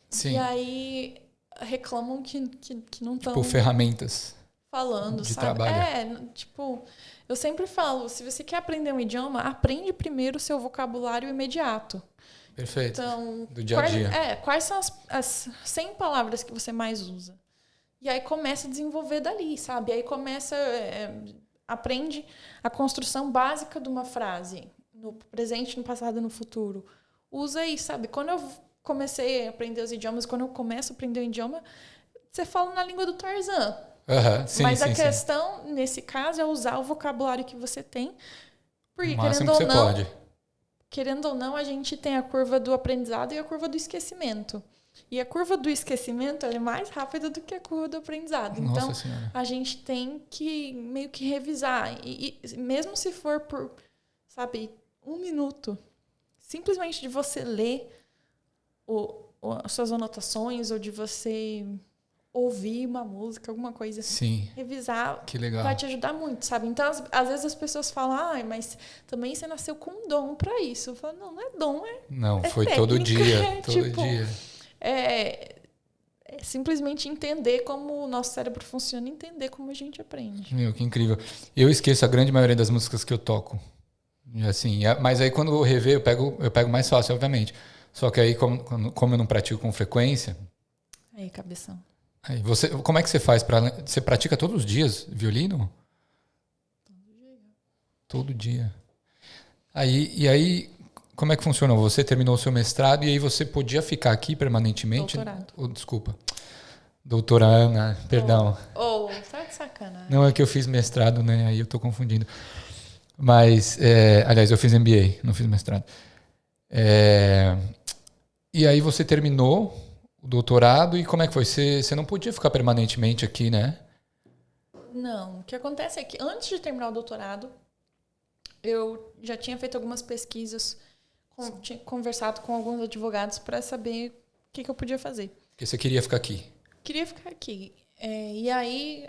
Sim. E aí reclamam que não estão... Tipo, ferramentas. falando, de sabe? trabalho. Tipo, eu sempre falo, se você quer aprender um idioma, aprende primeiro o seu vocabulário imediato. Perfeito. Então, do dia a dia. quais são as 100 palavras que você mais usa? E aí começa a desenvolver dali, sabe? Aí começa, aprende a construção básica de uma frase, no presente, no passado e no futuro. Usa aí, sabe? Quando eu comecei a aprender os idiomas, quando eu começo a aprender o idioma, você fala na língua do Tarzan. Sim, Mas sim, a questão, nesse caso, é usar o vocabulário que você tem. Porque, o máximo que você pode. Querendo ou não, a gente tem a curva do aprendizado e a curva do esquecimento. E a curva do esquecimento ela é mais rápida do que a curva do aprendizado. Nossa então, Senhora. a gente tem que meio que revisar. E mesmo se for por, sabe, 1 minuto, simplesmente de você ler as suas anotações ou de você ouvir uma música, alguma coisa assim. Sim. Revisar Que legal. vai te ajudar muito, sabe? Então, às vezes as pessoas falam, mas também você nasceu com um dom pra isso. Eu falo, não é dom, Não, foi técnica, todo dia. Todo tipo, dia. É simplesmente entender como o nosso cérebro funciona e entender como a gente aprende. Meu, que incrível. Eu esqueço a grande maioria das músicas que eu toco. Assim, mas aí quando eu rever, eu pego mais fácil, obviamente. Só que aí, como eu não pratico com frequência... Aí, cabeção. Aí como é que você faz? Você pratica todos os dias violino? Todo dia. Todo dia. E aí, como é que funcionou? Você terminou o seu mestrado e aí você podia ficar aqui permanentemente? Doutorado. Desculpa. Doutora Ana, perdão. Tá de sacanagem. Não, é que eu fiz mestrado, né? Aí eu tô confundindo. Mas, aliás, eu fiz MBA, não fiz mestrado. E aí você terminou o doutorado e como é que foi? Você não podia ficar permanentemente aqui, né? Não. O que acontece é que antes de terminar o doutorado, eu já tinha feito algumas pesquisas, tinha conversado com alguns advogados para saber o que eu podia fazer. Porque você queria ficar aqui. Queria ficar aqui. E aí,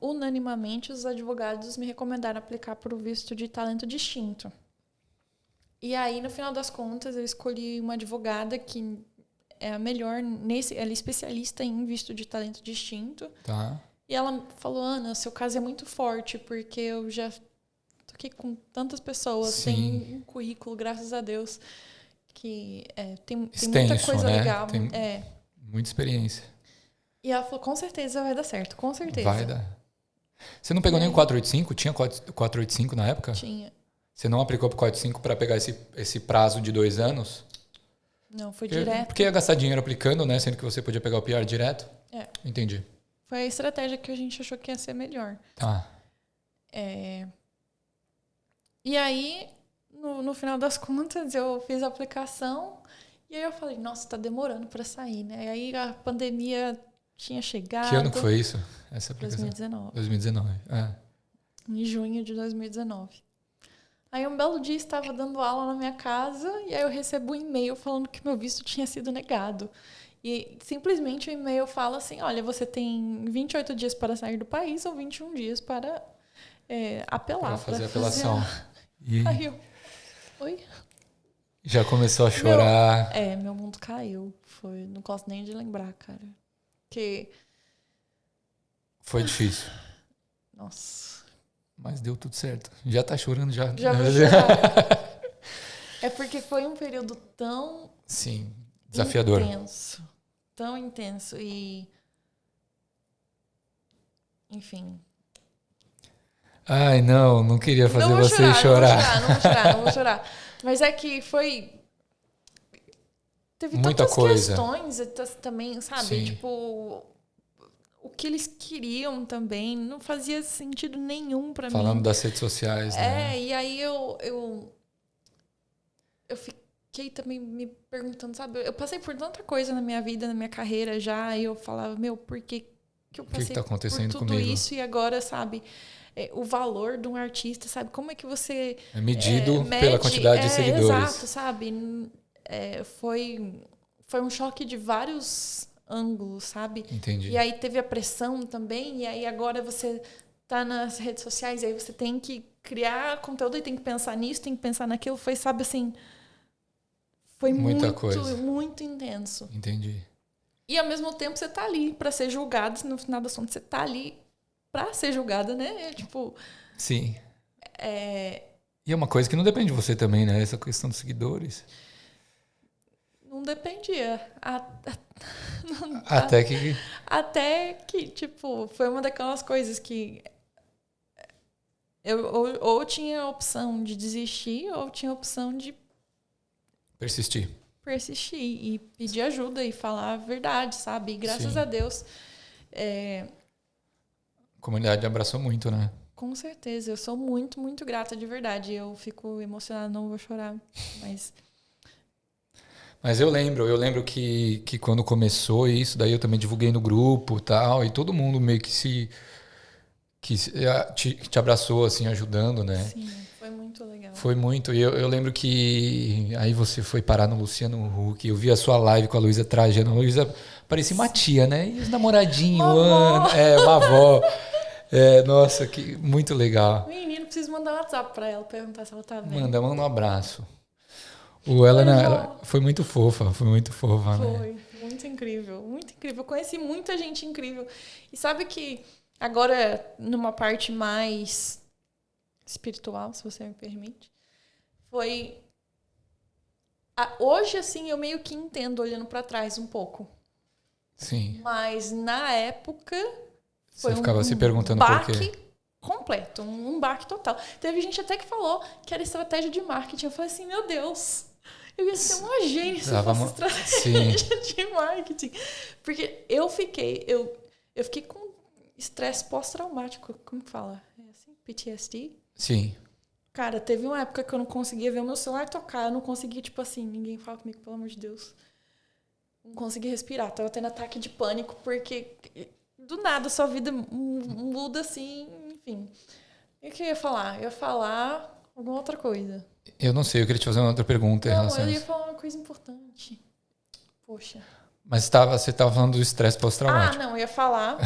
unanimamente, os advogados me recomendaram aplicar para o visto de talento distinto. E aí, no final das contas, eu escolhi uma advogada que é a melhor ela é especialista em visto de talento distinto. Tá. E ela falou, Ana, seu caso é muito forte, porque eu já tô aqui com tantas pessoas, Sim. tem um currículo, graças a Deus, que tem Extenso, muita coisa né? legal. Tem muita experiência. E ela falou, com certeza vai dar certo, com certeza. Vai dar. Você não pegou nem o 485? Tinha 485 na época? Tinha. Você não aplicou pro 485 para pegar esse prazo de 2 anos? Não, foi direto. Porque ia gastar dinheiro aplicando, né? Sendo que você podia pegar o PR direto. Entendi. Foi a estratégia que a gente achou que ia ser melhor. Tá. E aí, no final das contas, eu fiz a aplicação e aí eu falei, nossa, tá demorando para sair, né? E aí a pandemia tinha chegado. Que ano que foi isso? Essa aplicação? 2019. 2019. Em junho de 2019. Aí um belo dia estava dando aula na minha casa e aí eu recebo um e-mail falando que meu visto tinha sido negado. E simplesmente o e-mail fala assim, olha, você tem 28 dias para sair do país ou 21 dias para apelar. Para fazer a apelação. Aí eu, oi? Já começou a chorar. Meu mundo caiu. Não gosto nem de lembrar, cara. Foi difícil. Nossa. Mas deu tudo certo. Já tá chorando, já. Já vou chorar. É porque foi um período tão... Sim, desafiador. Intenso. Tão intenso. E... Enfim. Ai, não queria fazer você chorar. Não vou chorar. Mas é que foi... Teve muita tantas coisa. questões também, sabe? Sim. Tipo... O que eles queriam também não fazia sentido nenhum pra mim. Falando das redes sociais, né? E aí eu fiquei também me perguntando, sabe? Eu passei por tanta coisa na minha vida, na minha carreira já, e eu falava, por que eu passei tá acontecendo por tudo comigo? isso e agora, sabe? O valor de um artista, sabe? Como é que você... É medido pela quantidade de seguidores. Exato, sabe? Foi um choque de vários ângulos, sabe? Entendi. E aí teve a pressão também, e aí agora você tá nas redes sociais, e aí você tem que criar conteúdo e tem que pensar nisso, tem que pensar naquilo. Foi, sabe, assim... Foi muita coisa. Muito intenso. Entendi. E ao mesmo tempo você tá ali para ser julgado, no final das contas você tá ali pra ser julgada, né? Tipo... Sim. E é uma coisa que não depende de você também, né? Essa questão dos seguidores. Não dependia. Até que, tipo, foi uma daquelas coisas que eu ou tinha a opção de desistir ou tinha a opção de persistir e pedir ajuda e falar a verdade, sabe? E graças Sim. a Deus... A comunidade abraçou muito, né? Com certeza. Eu sou muito, muito grata, de verdade. Eu fico emocionada, não vou chorar, Mas eu lembro que quando começou isso, daí eu também divulguei no grupo tal, e todo mundo meio que te abraçou, assim, ajudando, né? Sim, foi muito legal. Foi muito. E eu lembro que aí você foi parar no Luciano Huck, eu vi a sua live com a Luísa Trajano. A Luísa parecia uma tia, né? E os namoradinhos, uma avó. Nossa, que muito legal. Menino, preciso mandar um WhatsApp pra ela, perguntar se ela tá bem. Manda um abraço. Ela foi muito fofa, né? Foi, muito incrível, muito incrível. Eu conheci muita gente incrível. E sabe que agora, numa parte mais espiritual, se você me permite, foi... Hoje, assim, eu meio que entendo olhando pra trás um pouco. Sim. Mas na época... Você ficava se perguntando por quê? Completo, um baque total. Teve gente até que falou que era estratégia de marketing. Eu falei assim, meu Deus... Eu ia ser uma gênia se fosse estratégia de marketing. Porque eu fiquei com estresse pós-traumático. Como que fala? É assim? PTSD? Sim. Cara, teve uma época que eu não conseguia ver o meu celular tocar. Eu não conseguia, tipo assim, ninguém fala comigo, pelo amor de Deus. Não conseguia respirar. Tava tendo ataque de pânico, porque do nada sua vida muda assim, enfim. E o que eu ia falar? Eu ia falar alguma outra coisa. Eu não sei, eu queria te fazer uma outra pergunta em relação a isso. Eu ia falar uma coisa importante. Poxa. Mas você estava falando do estresse pós-traumático. Não, eu ia falar...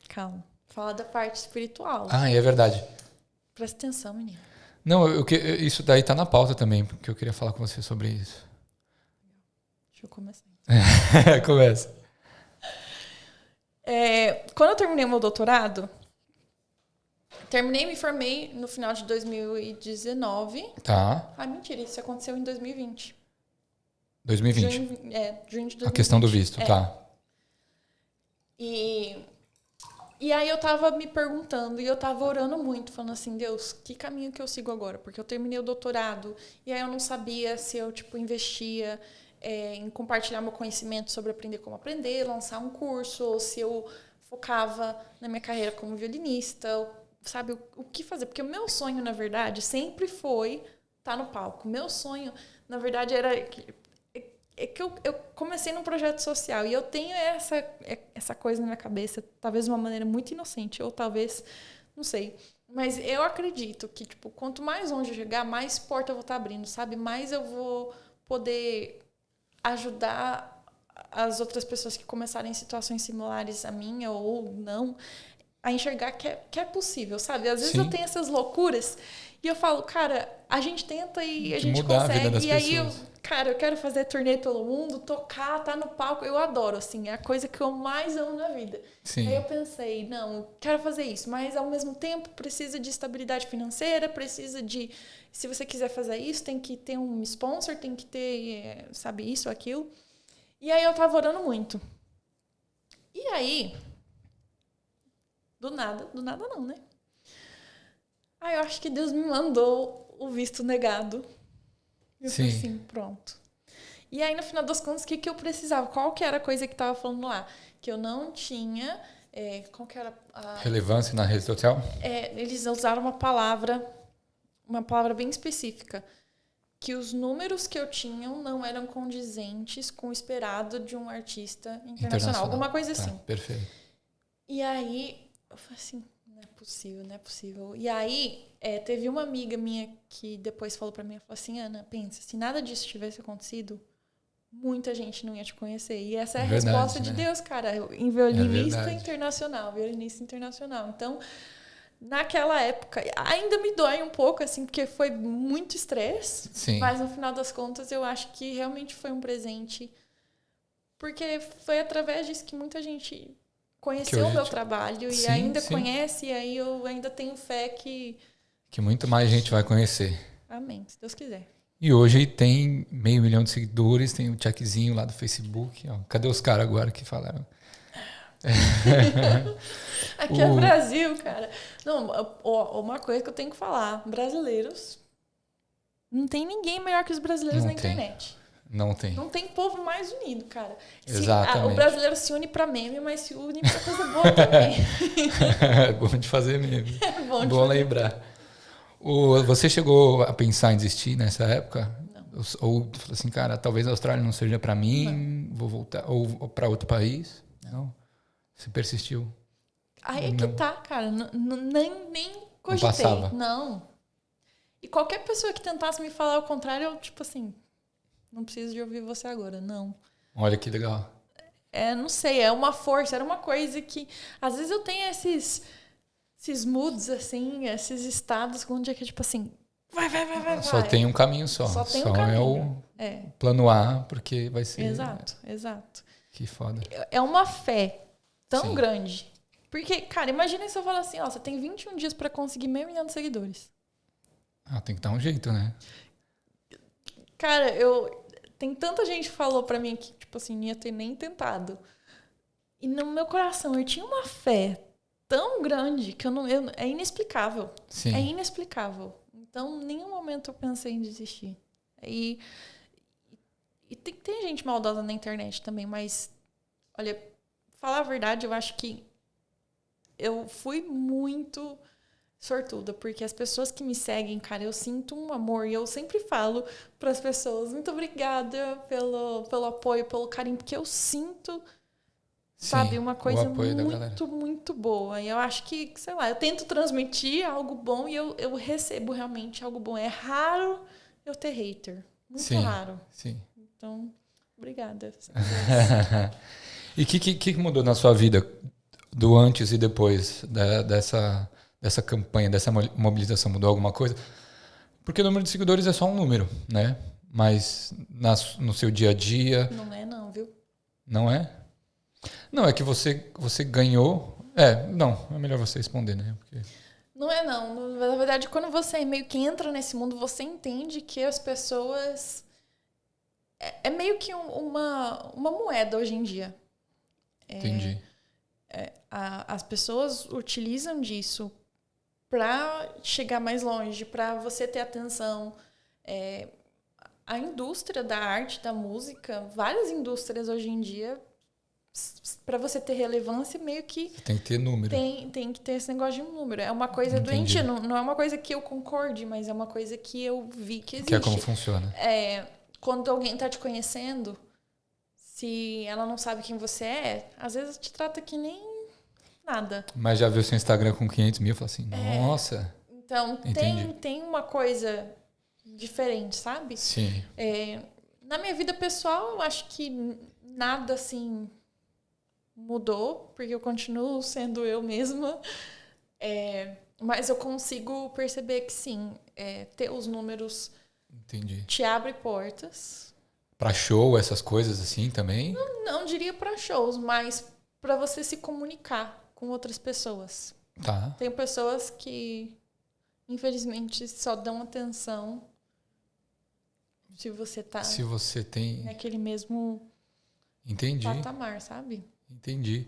Calma. Falar da parte espiritual. É verdade. Presta atenção, menino. Não, isso daí tá na pauta também, porque eu queria falar com você sobre isso. Deixa eu começar. Começa. Quando eu terminei meu doutorado... me formei no final de 2019. Tá. Mentira, isso aconteceu em 2020. 2020. Junho de 2020. A questão do visto, tá. E aí eu tava me perguntando, e eu tava orando muito, falando assim, Deus, que caminho que eu sigo agora? Porque eu terminei o doutorado, e aí eu não sabia se eu, investia em compartilhar meu conhecimento sobre aprender como aprender, lançar um curso, ou se eu focava na minha carreira como violinista, sabe, o que fazer? Porque o meu sonho, na verdade, sempre foi estar no palco. O meu sonho, na verdade, era que eu comecei num projeto social e eu tenho essa coisa na minha cabeça, talvez de uma maneira muito inocente, ou talvez, não sei. Mas eu acredito que, quanto mais longe eu chegar, mais porta eu vou estar abrindo, sabe? Mais eu vou poder ajudar as outras pessoas que começarem em situações similares à minha ou não, a enxergar que é possível, sabe? Às vezes eu tenho essas loucuras e eu falo, cara, a gente tenta e a gente consegue. A vida das e aí pessoas. eu quero fazer turnê pelo mundo, tocar, tá no palco. Eu adoro, assim, é a coisa que eu mais amo na vida. Sim. Aí eu pensei, não, quero fazer isso, mas ao mesmo tempo precisa de estabilidade financeira, precisa de... Se você quiser fazer isso, tem que ter um sponsor, tem que ter, sabe, isso, aquilo. E aí eu tava orando muito. E aí... Do nada não, né? Eu acho que Deus me mandou o visto negado. Eu falei assim, pronto. E aí, no final das contas, o que eu precisava? Qual que era a coisa que tava falando lá? Que eu não tinha... qual que era a... Relevância na rede social? Eles usaram uma palavra bem específica. Que os números que eu tinha não eram condizentes com o esperado de um artista internacional. Alguma coisa assim. Perfeito. E aí... Eu falei assim, não é possível. E aí, teve uma amiga minha que depois falou pra mim, falou assim, Ana, pensa, se nada disso tivesse acontecido, muita gente não ia te conhecer. E essa é a resposta de Deus, cara, em violinista internacional. Então, naquela época, ainda me dói um pouco, assim, porque foi muito estresse. Sim. Mas, no final das contas, eu acho que realmente foi um presente. Porque foi através disso que muita gente... conheceu o meu trabalho e sim, ainda sim. conhece, e aí eu ainda tenho fé que muito mais gente vai conhecer. amém, se Deus quiser. E hoje tem 500 mil de seguidores, tem o checkzinho lá do Facebook. Ó. Cadê os caras agora que falaram? Aqui é Brasil, cara. Não, uma coisa que eu tenho que falar. Brasileiros, não tem ninguém melhor que os brasileiros Não na tem. internet. Não tem. Não tem povo mais unido, cara. Exatamente. O brasileiro se une pra meme, mas se une pra coisa boa também. É bom de fazer mesmo. É bom de Bom lembrar. Você chegou a pensar em desistir nessa época? Não. Ou falou assim, cara, talvez a Austrália não seja para mim, vou voltar. Ou para outro país? Não. Você persistiu? Aí é que tá, cara. Nem cogitei. Não passava? Não. E qualquer pessoa que tentasse me falar o contrário, eu, tipo assim, não preciso de ouvir você agora, não. Olha que legal. Não sei, é uma força, era uma coisa que... Às vezes eu tenho esses moods, assim, esses estados onde é que, tipo assim, vai. Só tem um caminho só. Só tem um caminho. É o plano A, porque vai ser... Exato. Que foda. É uma fé tão Sim. grande. Porque, cara, imagina se eu falar assim, ó, você tem 21 dias pra conseguir 500 mil de seguidores. Tem que dar um jeito, né? Cara, tem tanta gente que falou pra mim que, tipo assim, não ia ter nem tentado. E no meu coração, eu tinha uma fé tão grande que é inexplicável. Sim. É inexplicável. Então, em nenhum momento eu pensei em desistir. E tem gente maldosa na internet também, mas, olha, falar a verdade, eu acho que eu fui muito sortuda, porque as pessoas que me seguem, cara, eu sinto um amor, e eu sempre falo para as pessoas, muito obrigada pelo apoio, pelo carinho, porque eu sinto, sabe, uma coisa muito boa. E eu acho que, sei lá, eu tento transmitir algo bom e eu recebo realmente algo bom. É raro eu ter hater. Muito raro. Sim. Então, obrigada. E o que mudou na sua vida do antes e depois dessa campanha, dessa mobilização? Mudou alguma coisa? Porque o número de seguidores é só um número, né? Mas no seu dia a dia... Não é não, viu? Não é? Não, é que você ganhou... Não, é melhor você responder, né? Porque... Não é não. Na verdade, quando você meio que entra nesse mundo, você entende que as pessoas... É meio que uma moeda hoje em dia. Entendi. As pessoas utilizam disso para chegar mais longe, para você ter atenção. A indústria da arte, da música, várias indústrias hoje em dia, para você ter relevância, meio que... Tem que ter número. Tem que ter esse negócio de um número. É uma coisa doentia, não é uma coisa que eu concorde, mas é uma coisa que eu vi que existe. Que é como funciona. Quando alguém tá te conhecendo, se ela não sabe quem você é, às vezes te trata que nem nada. Mas já viu seu Instagram com 500 mil e fala assim, nossa... Então, tem uma coisa diferente, sabe? Sim. Na minha vida pessoal, eu acho que nada, assim, mudou, porque eu continuo sendo eu mesma. Mas eu consigo perceber que, sim, ter os números... Entendi. Te abre portas. Pra show, essas coisas assim também? Não diria pra shows, mas pra você se comunicar com outras pessoas. Tá. Tem pessoas que, infelizmente, só dão atenção se você tá... Se você tem... naquele mesmo patamar, sabe? Entendi.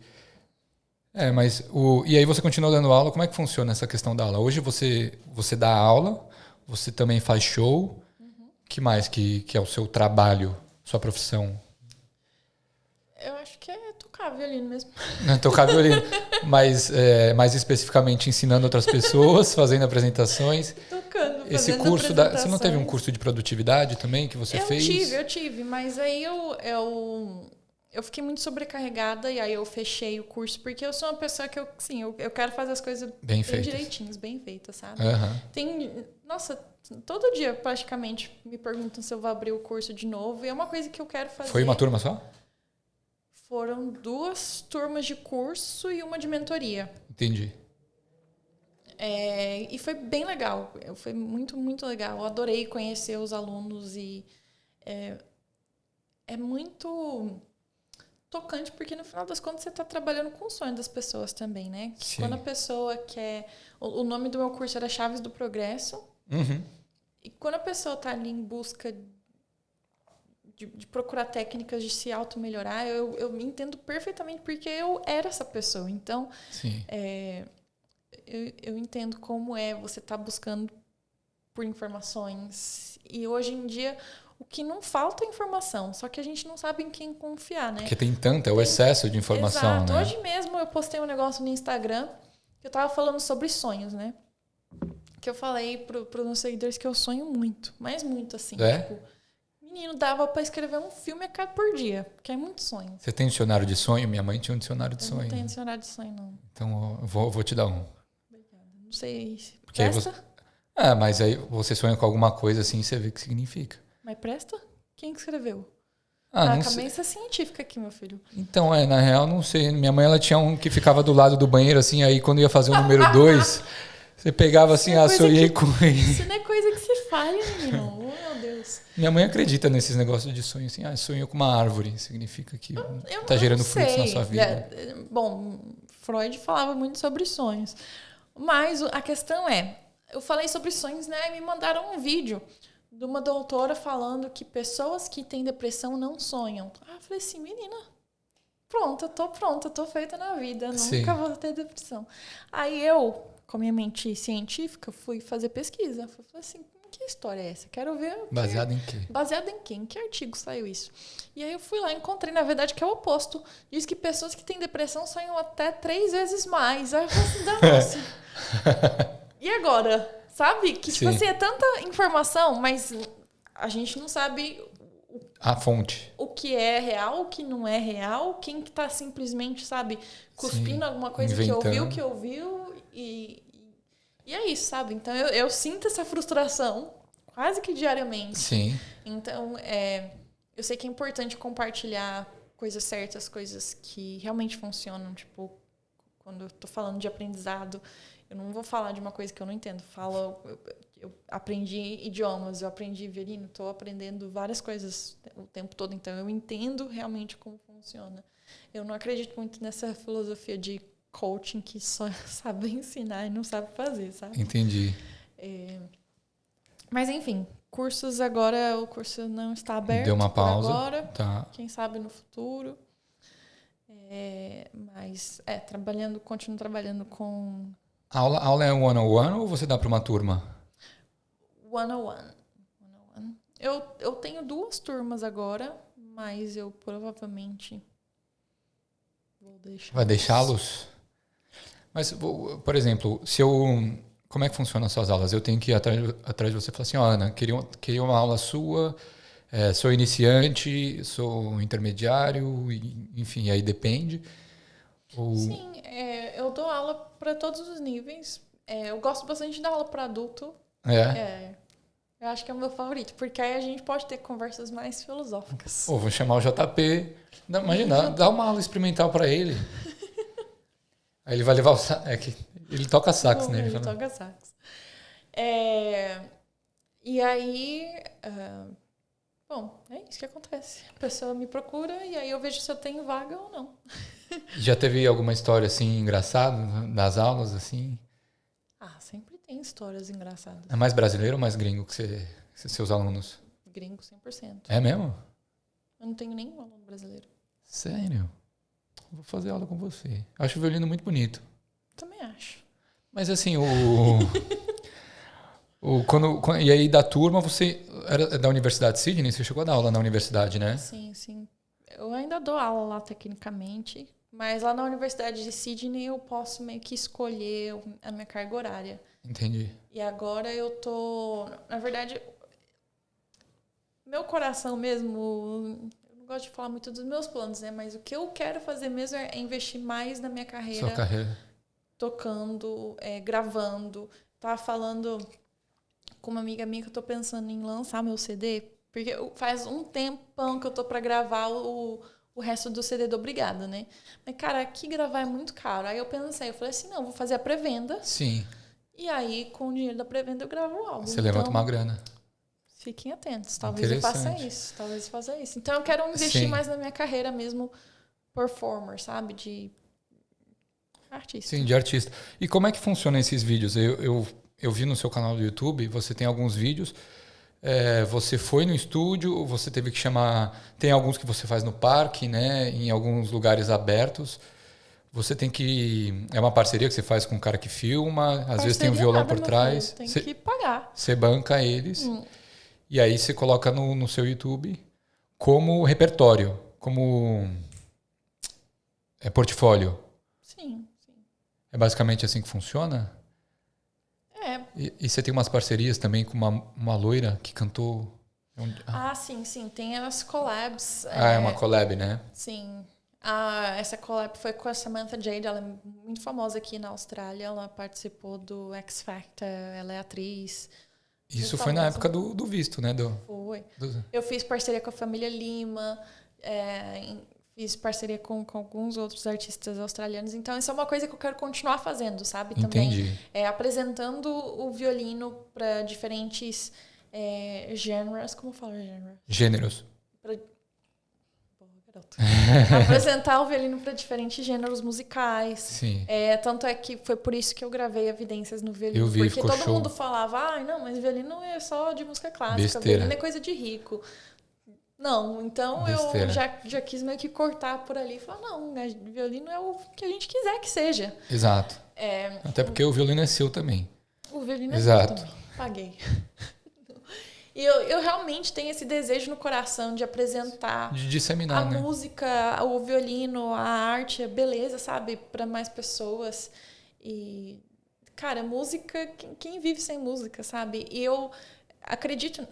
Mas... E aí você continua dando aula. Como é que funciona essa questão da aula? Hoje você dá aula, você também faz show... O que mais que é o seu trabalho, sua profissão? Eu acho que é tocar violino mesmo. Tocar violino. Mas mais especificamente ensinando outras pessoas, fazendo apresentações. Tocando, esse curso você não teve um curso de produtividade também que você fez? Eu tive, mas aí eu fiquei muito sobrecarregada e aí eu fechei o curso, porque eu sou uma pessoa que eu quero fazer as coisas bem direitinhas, bem feitas, sabe? Nossa, todo dia praticamente me perguntam se eu vou abrir o curso de novo e é uma coisa que eu quero fazer. Foi uma turma só? Foram 2 turmas de curso e uma de mentoria. Entendi. E foi bem legal, foi muito, muito legal. Eu adorei conhecer os alunos e é muito... tocante, porque no final das contas você está trabalhando com o sonho das pessoas também, né? Sim. Quando a pessoa quer... O nome do meu curso era Chaves do Progresso. Uhum. E quando a pessoa está ali em busca de procurar técnicas de se auto-melhorar, eu me entendo perfeitamente, porque eu era essa pessoa. Então, Sim. Eu entendo como você tá buscando por informações. E hoje em dia, o que não falta é informação. Só que a gente não sabe em quem confiar, né? Porque tem tanta, é o excesso de informação, Exato. né? Hoje mesmo eu postei um negócio no Instagram que eu tava falando sobre sonhos, né? Que eu falei pros meus seguidores que eu sonho muito. Mas muito, assim. É? Tipo, menino, dava pra escrever um filme a cada por dia. Porque é muito sonho. Você tem dicionário de sonho? Minha mãe tinha um dicionário de Eu sonho. não tenho dicionário de sonho, não. Então eu vou te dar um. Não sei se Porque aí presta. mas aí você sonha com alguma coisa assim, você vê o que significa. Mas presta? Quem que escreveu? Ah, A não sei. cabeça científica aqui, meu filho. Então, na real, não sei. Minha mãe, ela tinha um que ficava do lado do banheiro, assim, aí quando ia fazer o número 2, você pegava assim, sonhei com ele. Isso não é coisa que se falha, menino. Oh, meu Deus. Minha mãe acredita nesses negócios de sonho, assim, sonhou com uma árvore, significa que tá gerando frutos na sua vida. Bom, Freud falava muito sobre sonhos. Mas a questão eu falei sobre sonhos, né? E me mandaram um vídeo de uma doutora falando que pessoas que têm depressão não sonham. Eu falei assim, menina, pronta, tô feita na vida, nunca vou ter depressão. Aí eu, com a minha mente científica, fui fazer pesquisa. Falei assim, que história é essa? Quero ver. Baseado em quê? Baseado em quê? Em que artigo saiu isso? E aí eu fui lá e encontrei, na verdade, que é o oposto. Diz que pessoas que têm depressão sonham até 3 vezes mais. Aí eu falei assim, nossa. E agora? Sabe? Que, tipo assim, é tanta informação, mas a gente não sabe a fonte. O que é real, o que não é real, quem que tá simplesmente, sabe, cuspindo alguma coisa inventando. que ouviu e é isso, sabe? Então eu sinto essa frustração quase que diariamente. Sim. Então, eu sei que é importante compartilhar coisas certas, coisas que realmente funcionam, tipo, quando eu tô falando de aprendizado, eu não vou falar de uma coisa que eu não entendo. Eu aprendi idiomas, eu aprendi violino, estou aprendendo várias coisas o tempo todo. Então, eu entendo realmente como funciona. Eu não acredito muito nessa filosofia de coaching que só sabe ensinar e não sabe fazer, sabe? Entendi. Mas, enfim, cursos agora, o curso não está aberto. Deu uma pausa. Agora, tá. Quem sabe no futuro. Mas, continuo trabalhando com... A aula é one-on-one ou você dá para uma turma? One-on-one. Eu tenho 2 turmas agora, mas eu provavelmente vou deixar. Vai deixá-los? Mas, por exemplo, como é que funcionam as suas aulas? Eu tenho que ir atrás de você e falar assim, Ana, queria uma aula sua, sou iniciante, sou intermediário, enfim, aí depende. Sim, eu dou aula para todos os níveis. Eu gosto bastante de dar aula para adulto. Eu acho que é o meu favorito, porque aí a gente pode ter conversas mais filosóficas. Vou chamar o JP. Imagina, dá uma aula experimental para ele. Aí ele vai levar o sax. Ele toca sax, né? Ele toca sax. E aí... bom, é isso que acontece. A pessoa me procura e aí eu vejo se eu tenho vaga ou não. Já teve alguma história assim engraçada nas aulas, assim? Sempre tem histórias engraçadas. É mais brasileiro ou mais gringo que seus alunos? Gringo 100%. É mesmo? Eu não tenho nenhum aluno brasileiro. Sério? Vou fazer aula com você. Acho o violino muito bonito. Também acho. Mas assim, e aí da turma, você era da Universidade de Sydney? Você chegou a dar aula na universidade, né? Sim. Eu ainda dou aula lá tecnicamente, mas lá na Universidade de Sydney eu posso meio que escolher a minha carga horária. Entendi. E agora eu tô... Na verdade, meu coração mesmo... Eu não gosto de falar muito dos meus planos, né? Mas o que eu quero fazer mesmo é investir mais na minha carreira. Sua carreira. Tocando, gravando. Tava falando com uma amiga minha que eu tô pensando em lançar meu CD, porque faz um tempão que eu tô pra gravar o resto do CD do Obrigada, né? Mas, cara, aqui gravar é muito caro. Aí eu falei assim, não, vou fazer a pré-venda. Sim. E aí, com o dinheiro da pré-venda, eu gravo o álbum. Você levanta uma grana. Fiquem atentos. Talvez eu faça isso. Então, eu quero investir mais na minha carreira mesmo performer, sabe? De artista. Sim, de artista. E como é que funcionam esses vídeos? Eu vi no seu canal do YouTube, você tem alguns vídeos. Você foi no estúdio, você teve que chamar... Tem alguns que você faz no parque, né? Em alguns lugares abertos. Você tem que... É uma parceria que você faz com um cara que filma. Às vezes tem um violão nada, por trás. Tem que pagar. Você banca eles. E aí você coloca no seu YouTube como repertório. Como portfólio. Sim. É basicamente assim que funciona? E você tem umas parcerias também com uma loira que cantou... Sim. Tem as collabs. É uma collab, né? Sim. Essa collab foi com a Samantha Jade. Ela é muito famosa aqui na Austrália. Ela participou do X Factor. Ela é atriz. Isso foi na época do visto, né? Foi. Eu fiz parceria com a família Lima. Fiz parceria com alguns outros artistas australianos. Então, isso é uma coisa que eu quero continuar fazendo, sabe? Entendi. Também apresentando o violino para diferentes gêneros. Como fala gênero? Gêneros. Boa, garoto. Apresentar o violino para diferentes gêneros musicais. Sim. Tanto é que foi por isso que eu gravei Evidências no Violino. Eu vi, porque todo show. mundo falava, não, mas violino é só de música clássica. Besteira. Violino é coisa de rico. Não, então Besteira. eu já quis meio que cortar por ali e falar, não, né, violino é o que a gente quiser que seja. Exato. Até porque o violino é seu também. O violino Exato. é meu também. Paguei. E eu realmente tenho esse desejo no coração de apresentar de disseminar, a música, o violino, a arte, a beleza, sabe? Para mais pessoas. E, cara, música, quem vive sem música, sabe? E eu acredito,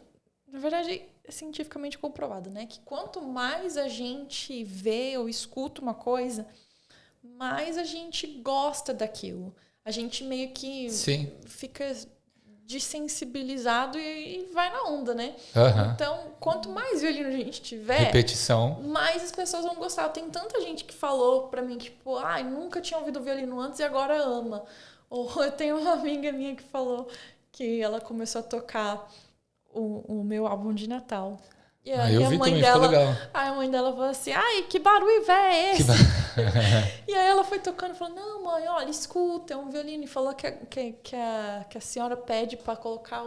na verdade... É cientificamente comprovado, né? Que quanto mais a gente vê ou escuta uma coisa, mais a gente gosta daquilo. A gente meio que fica desensibilizado e vai na onda, né? Então, quanto mais violino a gente tiver... Repetição. Mais as pessoas vão gostar. Tem tanta gente que falou pra mim que, tipo, nunca tinha ouvido violino antes e agora ama. Ou eu tenho uma amiga minha que falou que ela começou a tocar... O meu álbum de Natal. E eu vi também, ficou legal. Aí a mãe dela falou assim, que barulho velho é esse? E aí ela foi tocando e falou, não, mãe, olha, escuta, é um violino. E falou que a senhora pede para colocar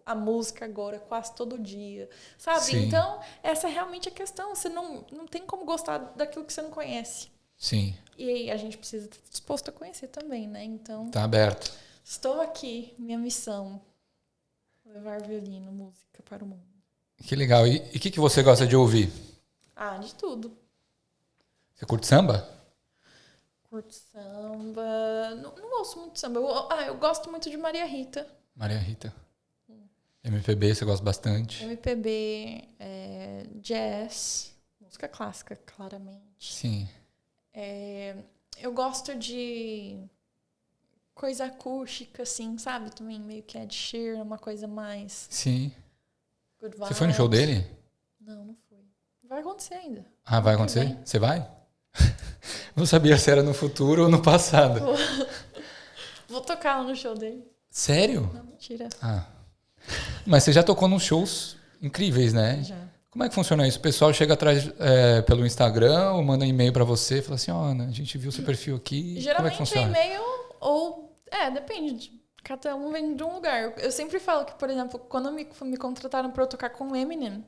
a música agora, quase todo dia. Sabe? Sim. Então, essa é realmente a questão. Você não tem como gostar daquilo que você não conhece. Sim. E a gente precisa estar disposto a conhecer também, né? Então... Tá aberto. Estou aqui, minha missão. Levar violino, música para o mundo. Que legal. E o que você gosta de ouvir? De tudo. Você curte samba? Curto samba. Não ouço muito samba. Eu gosto muito de Maria Rita. Maria Rita. MPB, você gosta bastante? MPB, jazz, música clássica, claramente. Sim. Eu gosto de... coisa acústica, assim, sabe? Também meio que Ed Sheeran, uma coisa mais... Sim. Good vibes. Você foi no show dele? Não fui. Vai acontecer ainda. Vai acontecer? Você vai? Não sabia se era no futuro ou no passado. Vou tocar lá no show dele. Sério? Não, mentira. Mas você já tocou nos shows incríveis, né? Já. Como é que funciona isso? O pessoal chega atrás pelo Instagram ou manda e-mail pra você e fala assim, Ana, a gente viu seu perfil aqui. Geralmente Como é que funciona? e-mail ou... depende. Cada um vem de um lugar. Eu sempre falo que, por exemplo, quando me contrataram para eu tocar com o Eminem,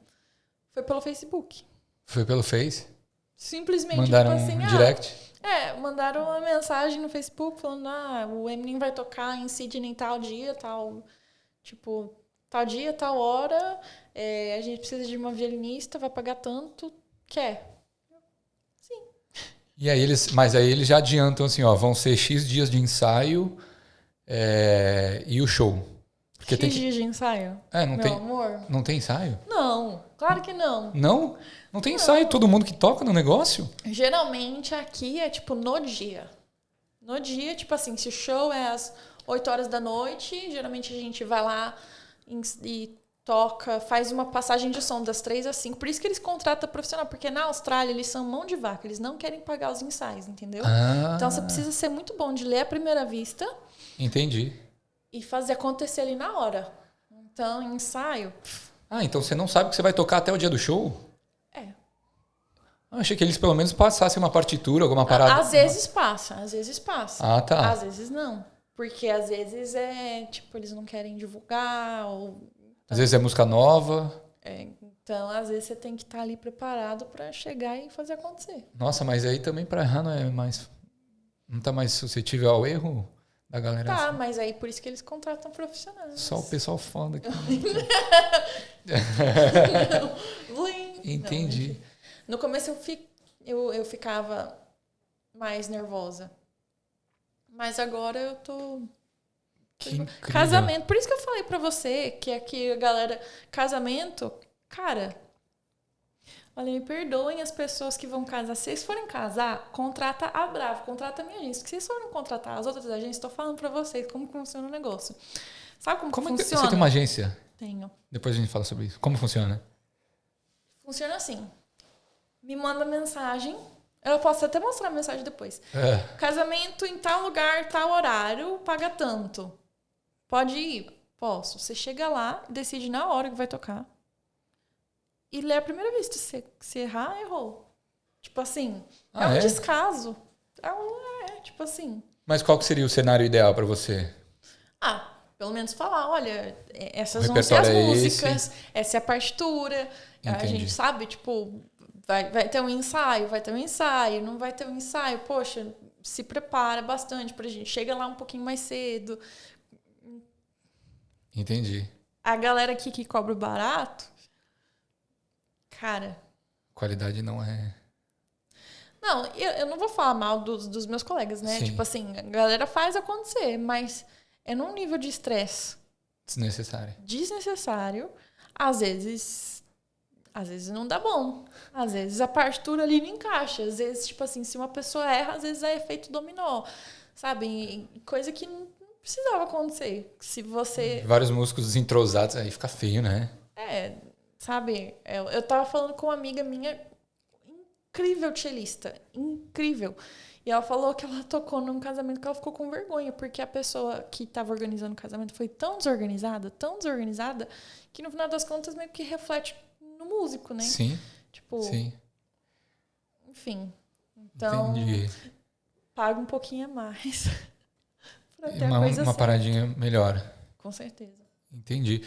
foi pelo Facebook. Foi pelo Face? Simplesmente, mandaram tipo assim... direct? Mandaram uma mensagem no Facebook falando, o Eminem vai tocar em Sydney tal dia, tal... Tipo, tal dia, tal hora, a gente precisa de uma violinista, vai pagar tanto, quer? Sim. E aí mas aí eles já adiantam assim, vão ser X dias de ensaio e o show. Porque X dias de ensaio? Amor? Não tem ensaio? Não, claro que não. Não? Não tem ensaio? Todo mundo que toca no negócio? Geralmente aqui é tipo no dia. No dia, tipo assim, se o show é às 8 horas da noite, geralmente a gente vai lá e toca, faz uma passagem de som das 3 às 5. Por isso que eles contratam profissional, porque na Austrália eles são mão de vaca, eles não querem pagar os ensaios, entendeu? Então você precisa ser muito bom de ler à primeira vista. Entendi. E fazer acontecer ali na hora. Então, ensaio... Então você não sabe que você vai tocar até o dia do show? Eu achei que eles pelo menos passassem uma partitura, alguma parada. Às vezes passa. Ah, tá. Às vezes não. Porque às vezes eles não querem divulgar, ou... Às vezes é música nova. Então, às vezes você tem que estar ali preparado para chegar e fazer acontecer. Nossa, mas aí também pra errar não tá mais suscetível ao erro da galera? Tá, assim? mas aí por isso que eles contratam profissionais. Só o pessoal foda aqui. Entendi. No começo eu ficava mais nervosa. Mas agora eu tô... Que incrível. Casamento. Por isso que eu falei pra você que aqui a galera... Casamento, cara... Olha, me perdoem as pessoas que vão casar. Se vocês forem casar, contrata a Bravo, contrata a minha agência. Se vocês forem contratar as outras agências, estou falando pra vocês como funciona o negócio. Sabe como funciona? Você tem uma agência? Tenho. Depois a gente fala sobre isso. Como funciona? Funciona assim. Me manda mensagem. Eu posso até mostrar a mensagem depois. Casamento em tal lugar, tal horário, paga tanto. Pode ir? Posso. Você chega lá, decide na hora que vai tocar. E lê a primeira vista. Se errar, errou. Tipo assim, é um descaso. Tipo assim. Mas qual que seria o cenário ideal pra você? Pelo menos falar, olha, essas vão ser as músicas, essa é a partitura. Entendi. A gente sabe, tipo, vai ter um ensaio, não vai ter um ensaio. Poxa, se prepara bastante pra gente. Chega lá um pouquinho mais cedo. Entendi. A galera aqui que cobra barato, cara... Qualidade não é... Não, eu não vou falar mal dos meus colegas, né? Sim. Tipo assim, a galera faz acontecer, mas é num nível de estresse desnecessário. Às vezes não dá bom. Às vezes a partitura ali não encaixa. Às vezes, tipo assim, se uma pessoa erra, às vezes é efeito dominó. Sabe? Coisa que não precisava acontecer. Se você... Vários músicos desentrosados, aí fica feio, né? Sabe? Eu tava falando com uma amiga minha, incrível cellista, incrível. E ela falou que ela tocou num casamento que ela ficou com vergonha, porque a pessoa que tava organizando o casamento foi tão desorganizada, que no final das contas meio que reflete no músico, né? Sim. Tipo, sim. Enfim. Então, entendi. paga um pouquinho a mais pra ter a coisa uma paradinha melhor. Com certeza. Entendi.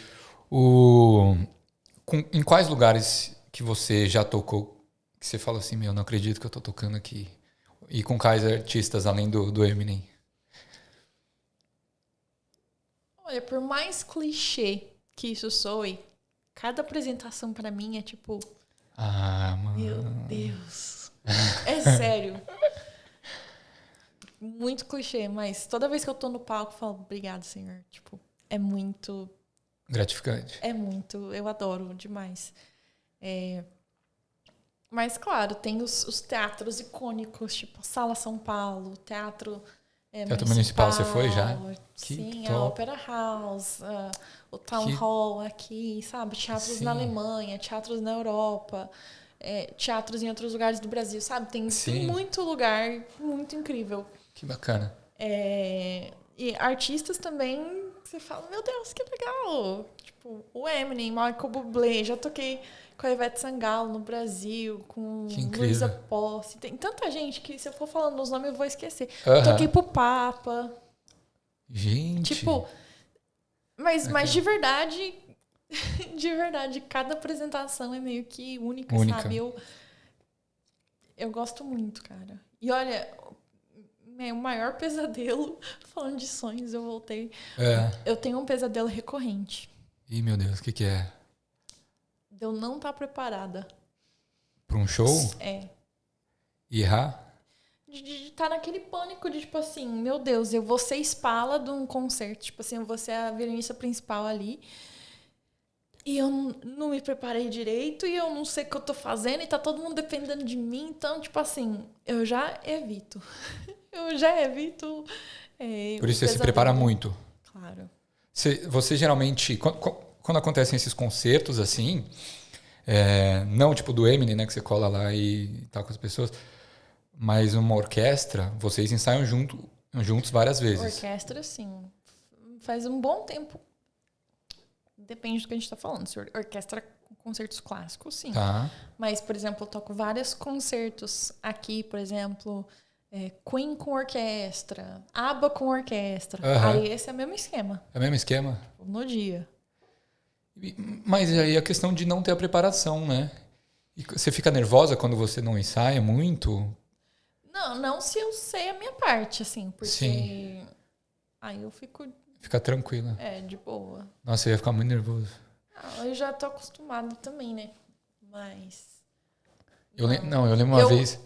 Em quais lugares que você já tocou que você fala assim, não acredito que eu tô tocando aqui? E com quais artistas além do Eminem? Olha, por mais clichê que isso soe, cada apresentação pra mim é tipo... Mano. Meu Deus. É sério. Muito clichê, mas toda vez que eu tô no palco eu falo, obrigado, Senhor. Tipo, é muito... Gratificante. É muito, eu adoro demais. Mas, claro, tem os teatros icônicos, tipo Sala São Paulo, Teatro Municipal, você foi já? Sim, a Opera House, o Town Hall aqui, sabe? Teatros na Alemanha, teatros na Europa, teatros em outros lugares do Brasil, sabe? Tem muito lugar muito incrível. Que bacana. E artistas também... Você fala, meu Deus, que legal! Tipo, o Eminem, Michael Bublé, já toquei com a Ivete Sangalo no Brasil, com Luísa Posse. Tem tanta gente que se eu for falando os nomes eu vou esquecer. Toquei pro Papa. Gente! Tipo, mas de verdade, cada apresentação é meio que única. Sabe? Eu gosto muito, cara. E olha... o maior pesadelo, falando de sonhos, eu voltei. Eu tenho um pesadelo recorrente. Ih, meu Deus, o que é? De eu não estar preparada. Pra um show? E errar? De estar naquele pânico de, tipo assim, meu Deus, eu vou ser espala de um concerto. Tipo assim, eu vou ser a violinista principal ali. E eu não me preparei direito e eu não sei o que eu tô fazendo e tá todo mundo dependendo de mim. Então, tipo assim, eu já evito. Por isso você se prepara muito. Claro. Você geralmente, quando acontecem esses concertos assim, não tipo do Eminem, né, que você cola lá e tal com as pessoas, mas uma orquestra, vocês ensaiam juntos várias vezes. Orquestra, sim. Faz um bom tempo. Depende do que a gente tá falando. Se orquestra concertos clássicos, sim. Tá. Mas, por exemplo, eu toco vários concertos aqui, por exemplo, Queen com orquestra, ABBA com orquestra. Aí esse é o mesmo esquema. É o mesmo esquema? No dia. Mas aí a questão de não ter a preparação, né? E você fica nervosa quando você não ensaia muito? Não se eu sei a minha parte, assim, porque... Sim. Aí eu fico... Fica tranquila. De boa. Nossa, eu ia ficar muito nervoso. Eu já tô acostumada também, né? Mas... Eu lembro uma vez...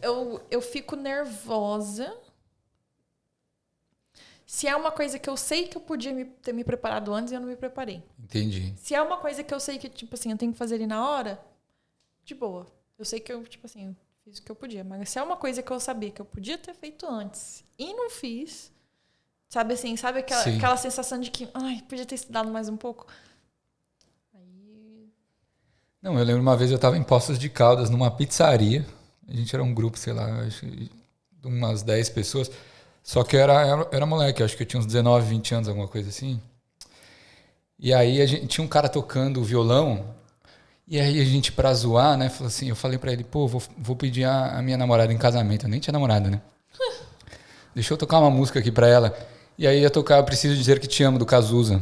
Eu fico nervosa se é uma coisa que eu sei que eu podia ter me preparado antes e eu não me preparei. Entendi. Se é uma coisa que eu sei que, tipo assim, eu tenho que fazer ali na hora, de boa. Eu sei que eu, tipo assim, eu fiz o que eu podia. Mas se é uma coisa que eu sabia que eu podia ter feito antes e não fiz, sabe assim, sabe aquela sensação de que, podia ter estudado mais um pouco? Aí... Não, eu lembro uma vez eu tava em Poços de Caldas, numa pizzaria. A gente era um grupo, sei lá, acho que de umas 10 pessoas. Só que eu era moleque, acho que eu tinha uns 19, 20 anos, alguma coisa assim. E aí tinha um cara tocando violão. E aí a gente, pra zoar, né, falou assim, eu falei pra ele, pô, vou pedir a minha namorada em casamento. Eu nem tinha namorada, né? Deixa eu tocar uma música aqui pra ela. E aí ia tocar Preciso Dizer Que Te Amo, do Cazuza.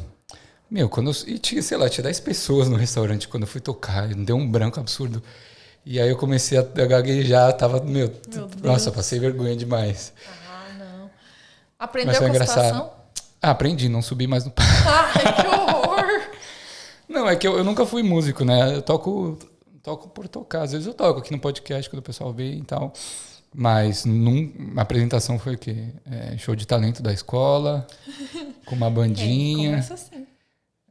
Meu, e tinha, sei lá, tinha 10 pessoas no restaurante quando eu fui tocar. Deu um branco absurdo. E aí eu comecei a gaguejar, tava, nossa, passei vergonha demais. Não. Aprendeu com a situação? Aprendi, não subi mais no palco. Ai, que horror! Não, é que eu nunca fui músico, né? Eu toco por tocar. Às vezes eu toco aqui no podcast quando o pessoal vê e tal. Mas a apresentação foi o quê? Show de talento da escola, com uma bandinha. Começa assim.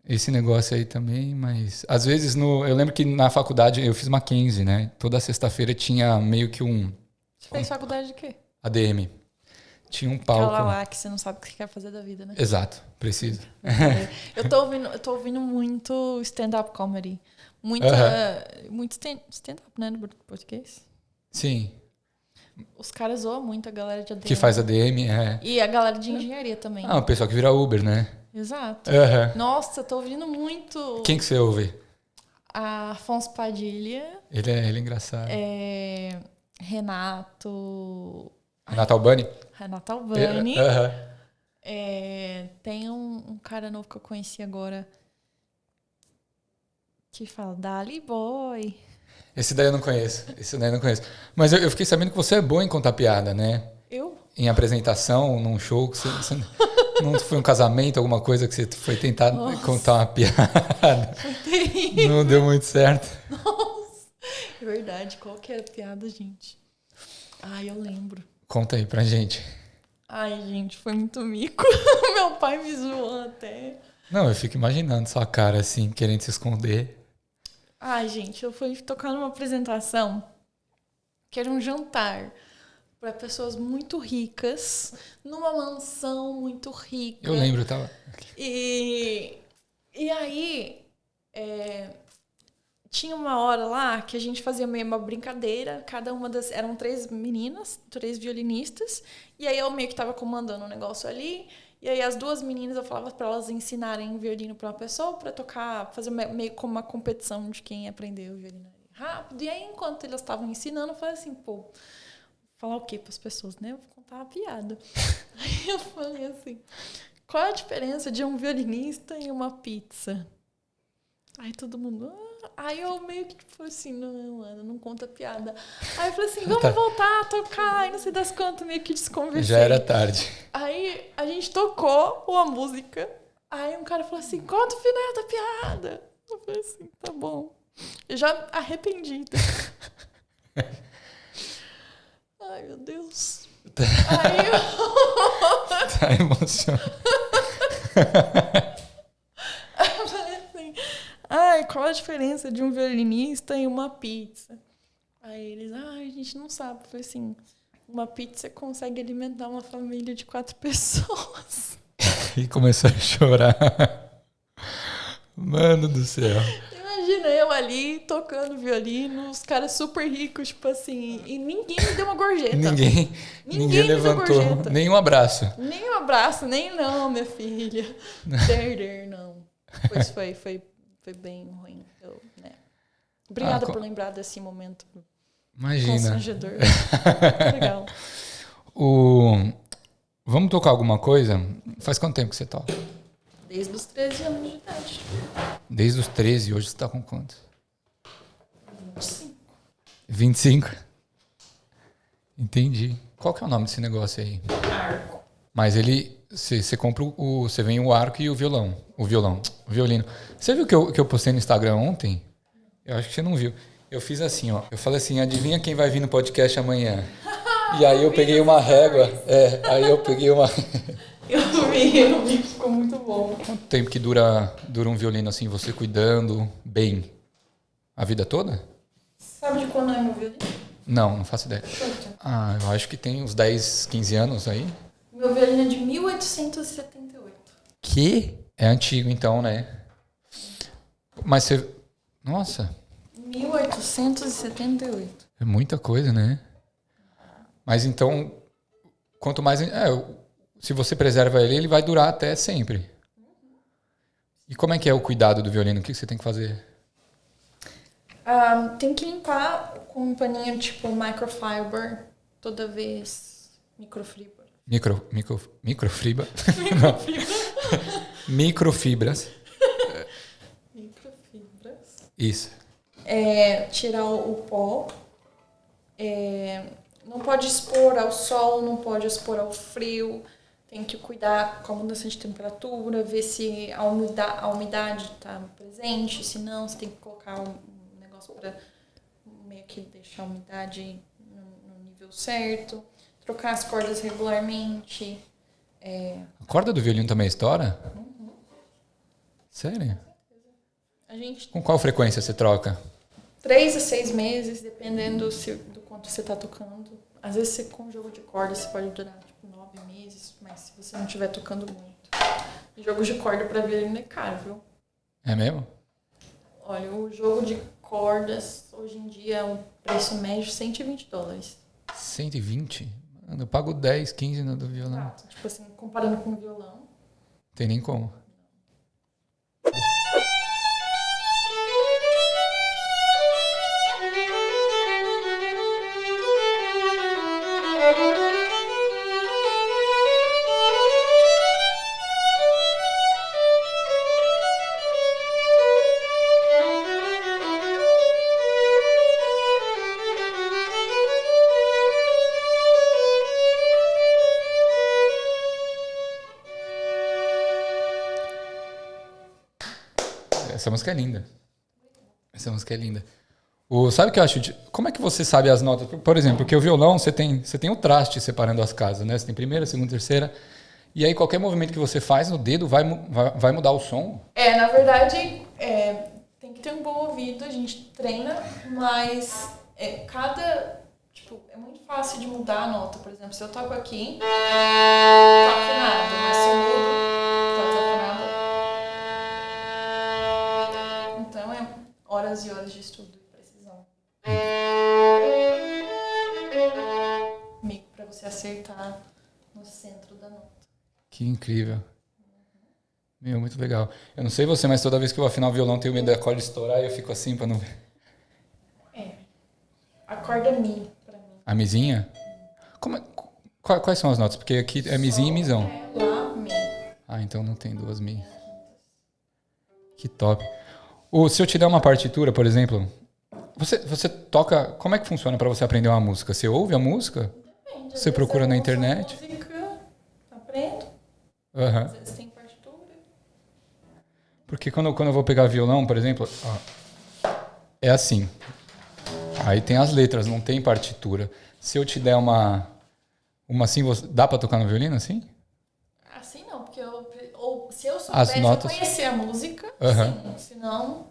Esse negócio aí também, mas... Às vezes, eu lembro que na faculdade eu fiz Mackenzie, né? Toda sexta-feira tinha meio que Você fez faculdade de quê? ADM. Tinha um palco. Aquela lá que você não sabe o que você quer fazer da vida, né? Exato, preciso. Eu tô ouvindo muito stand-up comedy. Muito stand-up, né, no português? Sim. Os caras zoam muito a galera de ADM. Que faz ADM, E a galera de engenharia também. O pessoal que vira Uber, né? Exato. Uhum. Nossa, eu tô ouvindo muito. Quem que você ouve? A Afonso Padilha. Ele é engraçado. Renato Albani? Renato Albani. Uhum. Tem um cara novo que eu conheci agora que fala Dali Boy. Esse daí eu não conheço. Mas eu fiquei sabendo que você é bom em contar piada, né? Eu? Em apresentação, num show, que você não foi um casamento, alguma coisa que você foi tentar contar uma piada. Foi terrível. Não deu muito certo. Nossa, é verdade. Qual que era a piada, gente? Eu lembro. Conta aí pra gente. Gente, foi muito mico. Meu pai me zoou até. Não, eu fico imaginando sua cara assim, querendo se esconder. Gente, eu fui tocar numa apresentação que era um jantar para pessoas muito ricas, numa mansão muito rica. Eu lembro, tava. E aí, tinha uma hora lá que a gente fazia meio uma brincadeira, cada uma eram 3 meninas, 3 violinistas, e aí eu meio que tava comandando um negócio ali, e aí as 2 meninas eu falava para elas ensinarem violino para uma pessoa, para tocar, fazer meio como uma competição de quem aprendeu violino rápido, e aí enquanto elas estavam ensinando, eu falei assim, falar o quê para as pessoas, né? Eu vou contar uma piada. Aí eu falei assim, qual é a diferença de um violinista e uma pizza? Aí todo mundo... Aí eu meio que falei assim, não, Ana, não conta piada. Aí eu falei assim, vamos voltar a tocar. E não sei das quantas, meio que desconversei. Já era tarde. Aí a gente tocou uma música. Aí um cara falou assim, conta o final da piada. Eu falei assim, tá bom. Eu já arrependi. Ai, meu Deus. Aí eu... Tá emocionado. Eu falei assim, qual a diferença de um violinista e uma pizza? Aí eles, a gente não sabe. Eu falei assim, uma pizza consegue alimentar uma família de 4 pessoas. E começou a chorar. Mano do céu. Imagina eu ali tocando violino, os caras super ricos, tipo assim, e ninguém me deu uma gorjeta. Ninguém levantou. Nem um abraço. Nem um abraço, nem não, minha filha. Não. Pois foi bem ruim. Obrigada por lembrar desse momento Imagina. constrangedor. Legal. Vamos tocar alguma coisa? Faz quanto tempo que você toca? Desde os 13 anos de idade. Desde os 13, hoje você tá com quantos? 25. 25? Entendi. Qual que é o nome desse negócio aí? Arco. Mas você compra você vem o arco e o violão. O violino. Você viu que eu postei no Instagram ontem? Eu acho que você não viu. Eu fiz assim, ó. Eu falei assim, adivinha quem vai vir no podcast amanhã? E aí eu peguei uma régua. Aí eu peguei uma... Eu vi, ficou muito bom. Quanto tempo que dura um violino assim, você cuidando bem? A vida toda? Sabe de quando é meu violino? Não faço ideia. Chuta. Eu acho que tem uns 10, 15 anos aí. Meu violino é de 1878. Que? É antigo então, né? Mas você... Nossa, 1878. é muita coisa, né? Mas então, quanto mais... se você preserva ele, ele vai durar até sempre. E como é que é o cuidado do violino? O que você tem que fazer? Tem que limpar com um paninho tipo microfiber toda vez. Microfibra. Microfibra? Microfibras. Microfibras. Isso. Tirar o pó. Não pode expor ao sol, não pode expor ao frio. Tem que cuidar com a mudança de temperatura, ver se a umidade está presente. Se não, você tem que colocar um negócio para meio que deixar a umidade no nível certo. Trocar as cordas regularmente. A corda do violino também estoura? Uhum. Sério? A gente... Com qual frequência você troca? 3 a 6 meses, dependendo do quanto você está tocando. Às vezes, com jogo de corda, você pode durar tipo 9 meses, mas se você não estiver tocando muito. Jogo de corda para violino é caro, viu? É mesmo? Olha, o jogo de cordas, hoje em dia, é um preço médio de $120. 120? Mano, eu pago 10, 15 no do violão. Exato. Tipo assim, comparando com o violão. Tem nem como. Essa música é linda. Essa música é linda. Sabe o que eu acho? Como é que você sabe as notas? Por exemplo, porque o violão, você tem o traste separando as casas, né? Você tem primeira, segunda, terceira. E aí qualquer movimento que você faz no dedo vai mudar o som? Na verdade, tem que ter um bom ouvido, a gente treina, mas Tipo, é muito fácil de mudar a nota. Por exemplo, se eu toco aqui, tá afinado, mas se eu mudo, tá desafinado. Então é horas e horas de estudo e precisão. Meio que pra você acertar no centro da nota. Que incrível. Meu, muito legal. Eu não sei você, mas toda vez que eu vou afinar o violão, tenho medo da corda estourar e eu fico assim pra não ver. A corda é Mi pra mim. A mizinha? Quais são as notas? Porque aqui é mizinha e misão. Lá, Mi. Então não tem duas mi. Que top. Se eu te der uma partitura, por exemplo, você toca... Como é que funciona pra você aprender uma música? Você ouve a música? Depende. Você procura na internet? Música, aprendo. Aham. Às vezes tem partitura. Porque quando eu vou pegar violão, por exemplo, é assim. Aí tem as letras, não tem partitura. Se eu te der uma assim, dá pra tocar no violino assim? Assim não, porque se eu As soubesse, notas... eu conhecer a música, sim. Senão...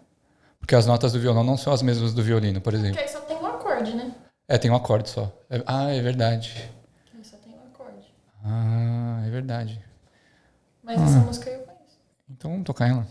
Porque as notas do violão não são as mesmas do violino, por exemplo. Porque aí só tem um acorde, né? Tem um acorde só. É verdade. Aí só tem um acorde. É verdade. Mas essa música eu conheço. Então vamos tocar ela.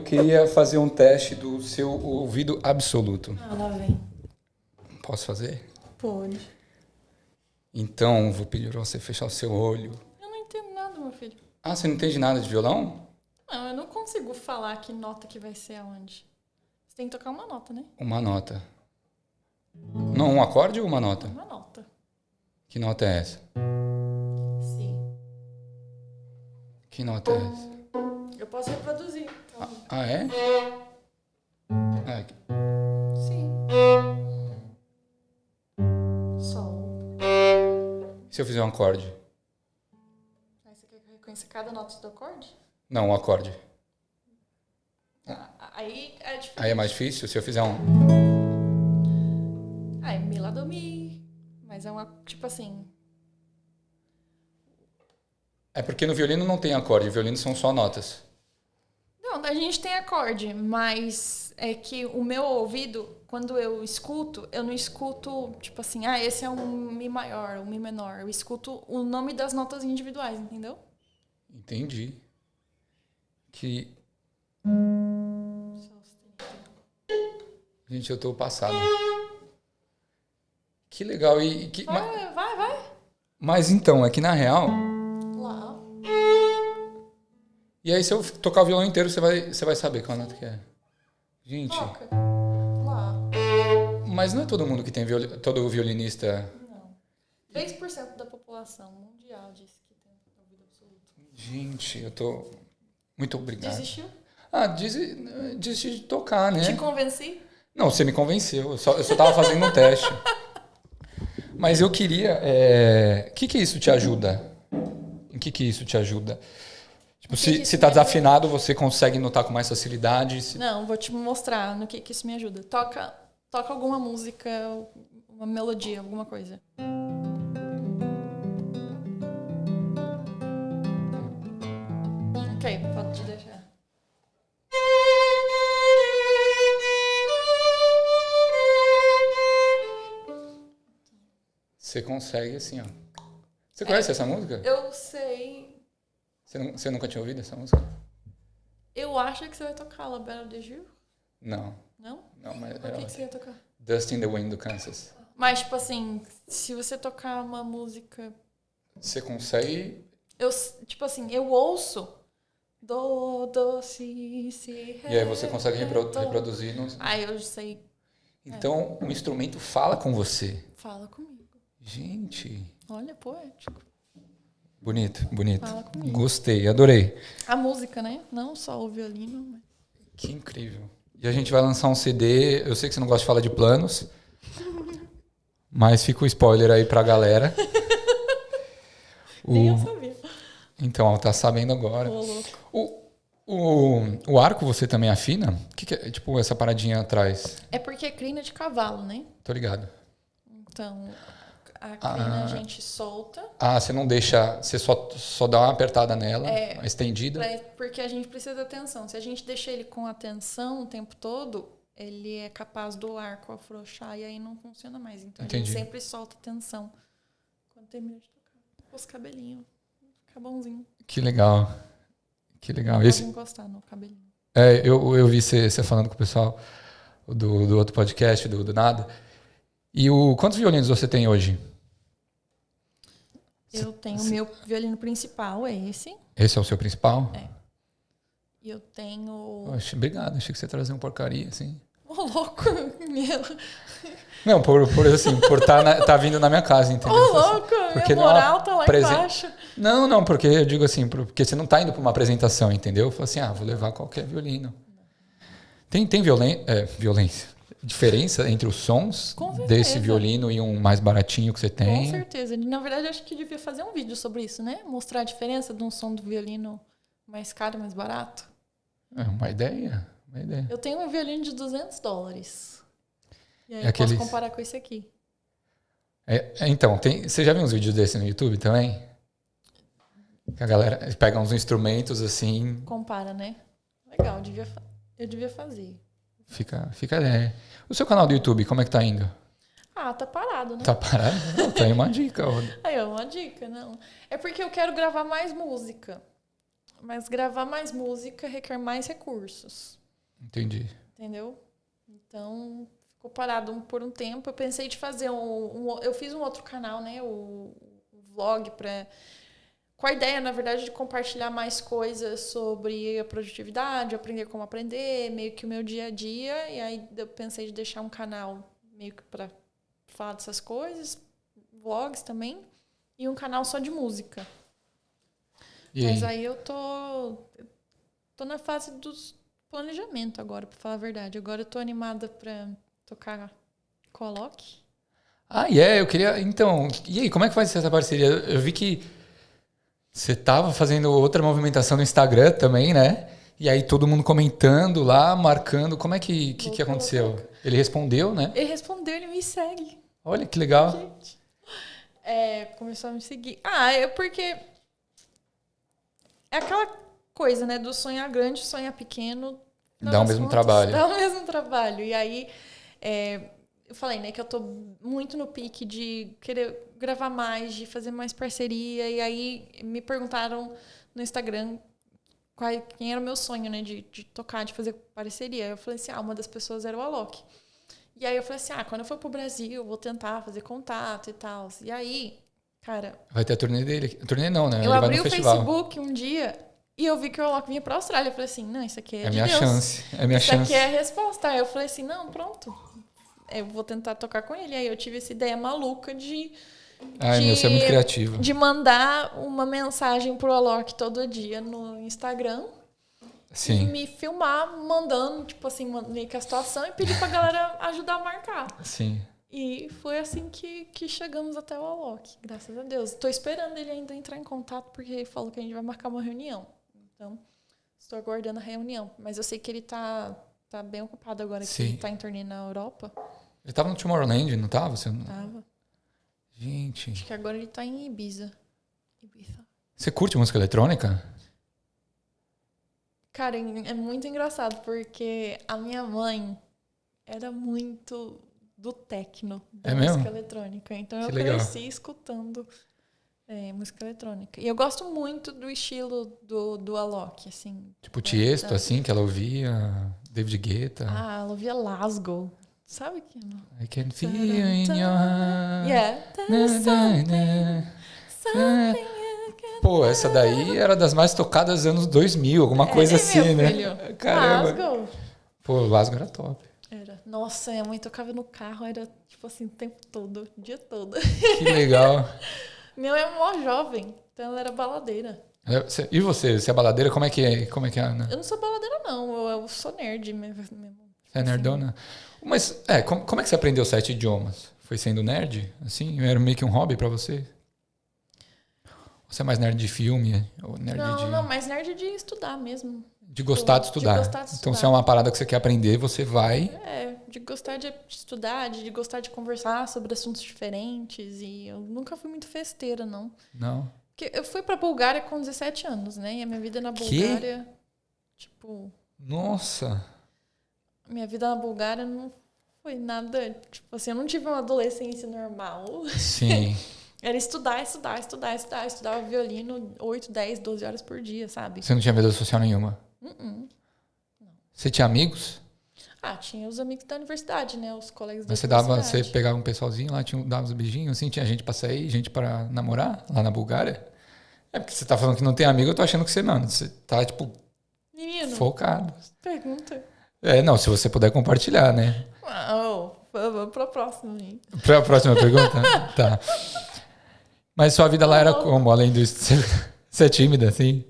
queria fazer um teste do seu ouvido absoluto. Ah, lá vem. Posso fazer? Pode. Então, vou pedir pra você fechar o seu olho. Eu não entendo nada, meu filho. Ah, você não entende nada de violão? Não, eu não consigo falar que nota que vai ser aonde. Você tem que tocar uma nota, né? Uma nota. Não, um acorde ou uma nota? Uma nota. Que nota é essa? Sim. Que nota é essa? Eu posso reproduzir. Então. Ah, é? Ah, Sim. Sol. se eu fizer um acorde? Aí você quer que eu reconheça cada nota do acorde? Não, um acorde. Aí é difícil. Aí é mais difícil se eu fizer um. Aí mi, lá, do, mi. Mas é uma, tipo assim... É porque no violino não tem acorde, o violino são só notas. Não, a gente tem acorde, mas é que o meu ouvido, quando eu escuto, eu não escuto, tipo assim, esse é um mi maior, um mi menor. Eu escuto o nome das notas individuais, entendeu? Entendi. Que. Gente, eu tô passado. Que legal. Vai. Mas então, é que na real. Lá. E aí, se eu tocar o violão inteiro, você vai saber qual nota que é. Gente. Toca. Lá. Mas não é todo mundo que tem todo violinista. Não. 3% da população mundial diz que tem ouvido absoluto. Gente, eu tô. Muito obrigado. Desistiu? Ah, desisti de tocar, né? Te convenci? Não, você me convenceu. Eu só tava fazendo um teste. Mas eu queria... O que isso te ajuda? Em que isso te ajuda? Tipo, se tá desafinado, você consegue notar com mais facilidade? Não, vou te mostrar no que isso me ajuda. Toca alguma música, uma melodia, alguma coisa. Ok, pode deixar. Você consegue assim, ó. Você conhece essa música? Eu sei. Você nunca tinha ouvido essa música? Eu acho que você vai tocar La Belle de Jour. Não. Não? Não, mas O que você ia tocar? Dust in the Wind do Kansas. Mas, tipo assim, se você tocar uma música... Você consegue... Tipo assim, eu ouço... Do, si, E aí você consegue reproduzir. Aí eu sei. Então, o instrumento fala com você. Fala comigo. Gente... Olha, poético. Bonito. Fala comigo. Gostei, adorei. A música, né? Não só o violino. Mas... Que incrível. E a gente vai lançar um CD. Eu sei que você não gosta de falar de planos, mas fica o spoiler aí pra galera. Nem eu sabia. Então, tá sabendo agora. Ô, louco. O arco você também afina? O que é, tipo, essa paradinha atrás? É porque é crina de cavalo, né? Tô ligado. Então, a crina a gente solta. Ah, você não deixa... Você só dá uma apertada nela, uma estendida? Porque a gente precisa da tensão. Se a gente deixar ele com a tensão o tempo todo, ele é capaz do arco afrouxar e aí não funciona mais. Então, a gente sempre solta a tensão quando termina de tocar. Os cabelinhos. Fica bonzinho. Que legal. Que legal. Pode encostar no cabelinho. Eu vi você falando com o pessoal do outro podcast, do Nada. E quantos violinos você tem hoje? Eu tenho o meu violino principal, é esse. Esse é o seu principal? É. E eu tenho... Obrigado, achei que você ia trazer uma porcaria, assim. Ô, louco! Meu. Não, por tá vindo na minha casa, entendeu? Ô, louco! Porque minha moral tá lá embaixo. Não, porque eu digo assim, porque você não tá indo pra uma apresentação, entendeu? Eu falo assim, vou levar qualquer violino. Tem violência? Diferença entre os sons desse violino e um mais baratinho que você tem? Com certeza. Na verdade, eu acho que devia fazer um vídeo sobre isso, né? Mostrar a diferença de um som do violino mais caro e mais barato. É uma ideia. Eu tenho um violino de $200. E aí eu posso comparar com esse aqui. Então, você já viu uns vídeos desse no YouTube também? Que a galera pega uns instrumentos assim... Compara, né? Legal, eu devia fazer. Fica a ideia. O seu canal do YouTube, como é que tá indo? Tá parado, né? Tá parado? Não, tá aí uma dica. Aí, uma dica, não. É porque eu quero gravar mais música. Mas gravar mais música requer mais recursos. Entendi. Entendeu? Então, ficou parado por um tempo. Eu pensei de fazer eu fiz um outro canal, né? O vlog com a ideia, na verdade, de compartilhar mais coisas sobre a produtividade, aprender como aprender, meio que o meu dia a dia. E aí eu pensei de deixar um canal meio que para falar dessas coisas, vlogs também, e um canal só de música. Mas aí eu tô na fase dos planejamento agora, pra falar a verdade. Agora eu tô animada pra tocar com a Alok. Eu queria... Então, e aí, como é que faz essa parceria? Eu vi que você tava fazendo outra movimentação no Instagram também, né? E aí todo mundo comentando lá, marcando. Como é que aconteceu? Ele respondeu, né? Ele respondeu, ele me segue. Olha, que legal. Gente. Começou a me seguir. É porque... É aquela coisa, né? Do sonhar grande, sonhar pequeno. Dá o mesmo trabalho. Dá o mesmo trabalho. E aí, eu falei, né, que eu tô muito no pique de querer gravar mais, de fazer mais parceria. E aí, me perguntaram no Instagram quem era o meu sonho, né, de tocar, de fazer parceria. Eu falei assim, uma das pessoas era o Alok. E aí, eu falei assim, quando eu for pro Brasil, eu vou tentar fazer contato e tal. E aí, cara... Vai ter a turnê dele. Turnê não, né? Eu abri o Facebook um dia... E eu vi que o Alok vinha pra Austrália. Eu falei assim, não, isso aqui é de minha Deus. chance. É minha chance. Isso aqui é a resposta. Aí eu falei assim, não, pronto. Eu vou tentar tocar com ele. Aí eu tive essa ideia maluca você é muito criativo. De mandar uma mensagem pro Alok todo dia no Instagram. Sim. E me filmar mandando, tipo assim, meio que a situação e pedir pra galera ajudar a marcar. Sim. E foi assim que chegamos até o Alok, graças a Deus. Tô esperando ele ainda entrar em contato, porque ele falou que a gente vai marcar uma reunião. Então, estou aguardando a reunião. Mas eu sei que ele tá bem ocupado agora, que ele tá em turnê na Europa. Ele tava no Tomorrowland, não tava? Tava. Gente. Acho que agora ele tá em Ibiza. Você curte música eletrônica? Cara, é muito engraçado, porque a minha mãe era muito do techno, da música eletrônica. Então eu cresci escutando música eletrônica. E eu gosto muito do estilo do Alok, assim. Tipo Tiesto, assim, que ela ouvia, David Guetta. Ela ouvia Lasgo. Sabe que não? I can feel in your heart. Yeah. Pô, essa daí era das mais tocadas dos anos 2000, alguma coisa assim, né? Filho. Caramba. Lasgo. Pô, o Lasgo era top. Era. Nossa, minha mãe tocava no carro, era tipo assim, o tempo todo, o dia todo. Que legal. Minha mãe é mó jovem, então ela era baladeira. E você? Você é baladeira? Como é que é, Ana? Eu não sou baladeira, não. Eu sou nerd mesmo. Você é nerdona? Mas, como é que você aprendeu 7 idiomas? Foi sendo nerd? Assim? Era meio que um hobby pra você? Você é mais nerd de filme? Ou nerd não, mais nerd de estudar mesmo. De gostar de estudar. Então, se é uma parada que você quer aprender, você vai... De gostar de estudar, de gostar de conversar sobre assuntos diferentes. E eu nunca fui muito festeira, não. Não? Porque eu fui pra Bulgária com 17 anos, né? E a minha vida na Bulgária... Tipo... Nossa! Minha vida na Bulgária não foi nada... Tipo assim, eu não tive uma adolescência normal. Sim. Era estudar. Estudava violino 8, 10, 12 horas por dia, sabe? Você não tinha vida social nenhuma? Não. Você tinha amigos? Tinha os amigos da universidade, né? Os colegas da Mas universidade. você pegava um pessoalzinho lá, dava uns beijinhos, assim? Tinha gente pra sair, gente pra namorar lá na Bulgária? É porque você tá falando que não tem amigo, eu tô achando que você tá, tipo... Menino, focado. Pergunta. Não, se você puder compartilhar, né? Vamos pra próxima, hein? Pra próxima pergunta? Tá. Mas sua vida lá era como, além disso? Você é tímida, assim?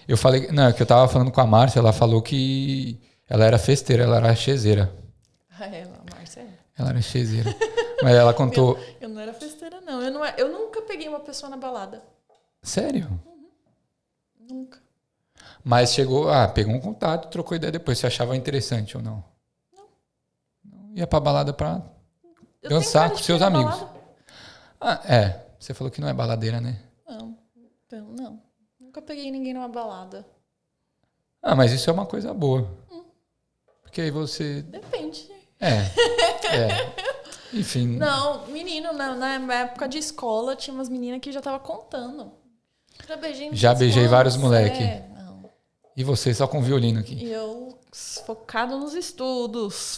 Eu falei... Não, é que eu tava falando com a Márcia, ela falou que ela era festeira, ela era chezeira. A Márcia é. Ela era chezeira. Mas ela contou... Eu não era festeira, não. Eu nunca peguei uma pessoa na balada. Sério? Uhum. Nunca. Mas pegou um contato, trocou ideia depois. Você achava interessante ou não? Não. Ia pra balada pra dançar com seus amigos. Você falou que não é baladeira, né? Não. Nunca peguei ninguém numa balada. Mas isso é uma coisa boa. Porque aí você... Depende. Enfim. Não, menino, na época de escola, tinha umas meninas que já estavam contando. Já beijei vários moleque. Não. E você só com violino aqui? E eu focada nos estudos.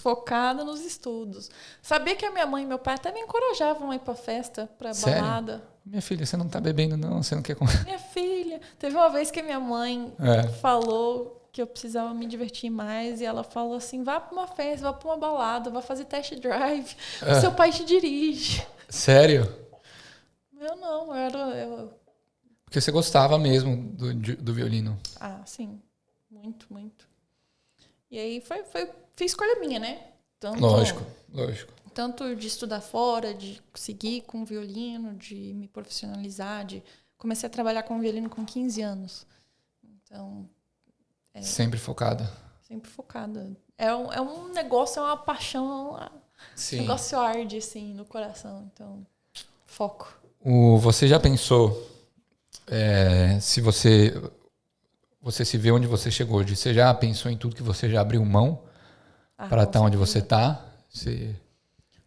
Sabia que a minha mãe e meu pai até me encorajavam a ir pra festa, pra Sério? balada. Minha filha, você não tá bebendo não, você não quer... Minha filha. Teve uma vez que a minha mãe falou que eu precisava me divertir mais e ela falou assim, vá pra uma festa, vá pra uma balada, vá fazer test drive. O seu pai te dirige. Sério? Eu não, Porque você gostava mesmo do violino. Ah, sim. Muito, muito. E aí foi escolha minha, né? Lógico. Tanto de estudar fora, de seguir com violino, de me profissionalizar, comecei a trabalhar com violino com 15 anos. Então... Sempre focada. Sempre focada. É um negócio, é uma paixão, um negócio arde, assim, no coração. Então, foco. Você já pensou se você se vê onde você chegou hoje? Você já pensou em tudo que você já abriu mão para estar onde você está?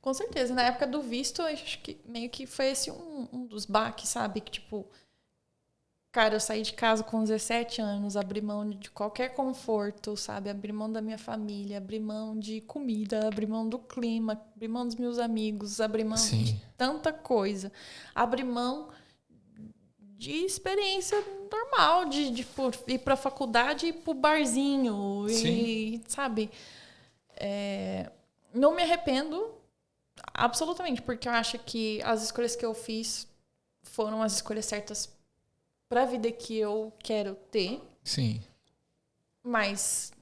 Com certeza. Na época do visto, eu acho que meio que foi esse um dos baques, sabe? Que, tipo, cara, eu saí de casa com 17 anos, abri mão de qualquer conforto, sabe? Abri mão da minha família, abri mão de comida, abri mão do clima, abri mão dos meus amigos, abri mão de tanta coisa. Abri mão de experiência normal, de ir pra faculdade e ir pro barzinho, e, sabe? Não me arrependo absolutamente, porque eu acho que as escolhas que eu fiz foram as escolhas certas para a vida que eu quero ter. Sim. Mas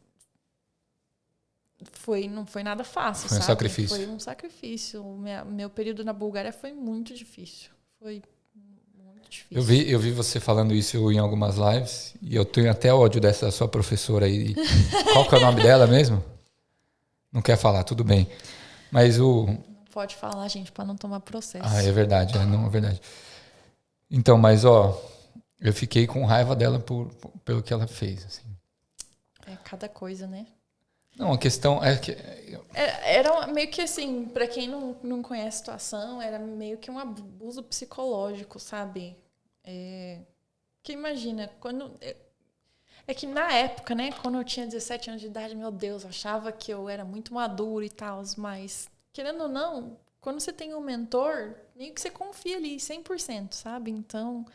não foi nada fácil, foi sabe? Um sacrifício. Foi um sacrifício. Meu período na Bulgária foi muito difícil. Foi muito difícil. Eu vi você falando isso em algumas lives e eu tenho até ódio dessa sua professora aí. Qual que é o nome dela mesmo? Não quer falar, tudo bem. Mas Não pode falar, gente, para não tomar processo. Ah, é verdade. Não, é verdade. Então, mas eu fiquei com raiva dela pelo que ela fez. Assim. Cada coisa, né? Não, a questão é que... Era meio que assim, pra quem não conhece a situação, era meio que um abuso psicológico, sabe? Que imagina, é que na época, né, quando eu tinha 17 anos de idade, meu Deus, eu achava que eu era muito maduro e tal, mas, querendo ou não, quando você tem um mentor, meio que você confia ali 100%, sabe? Então...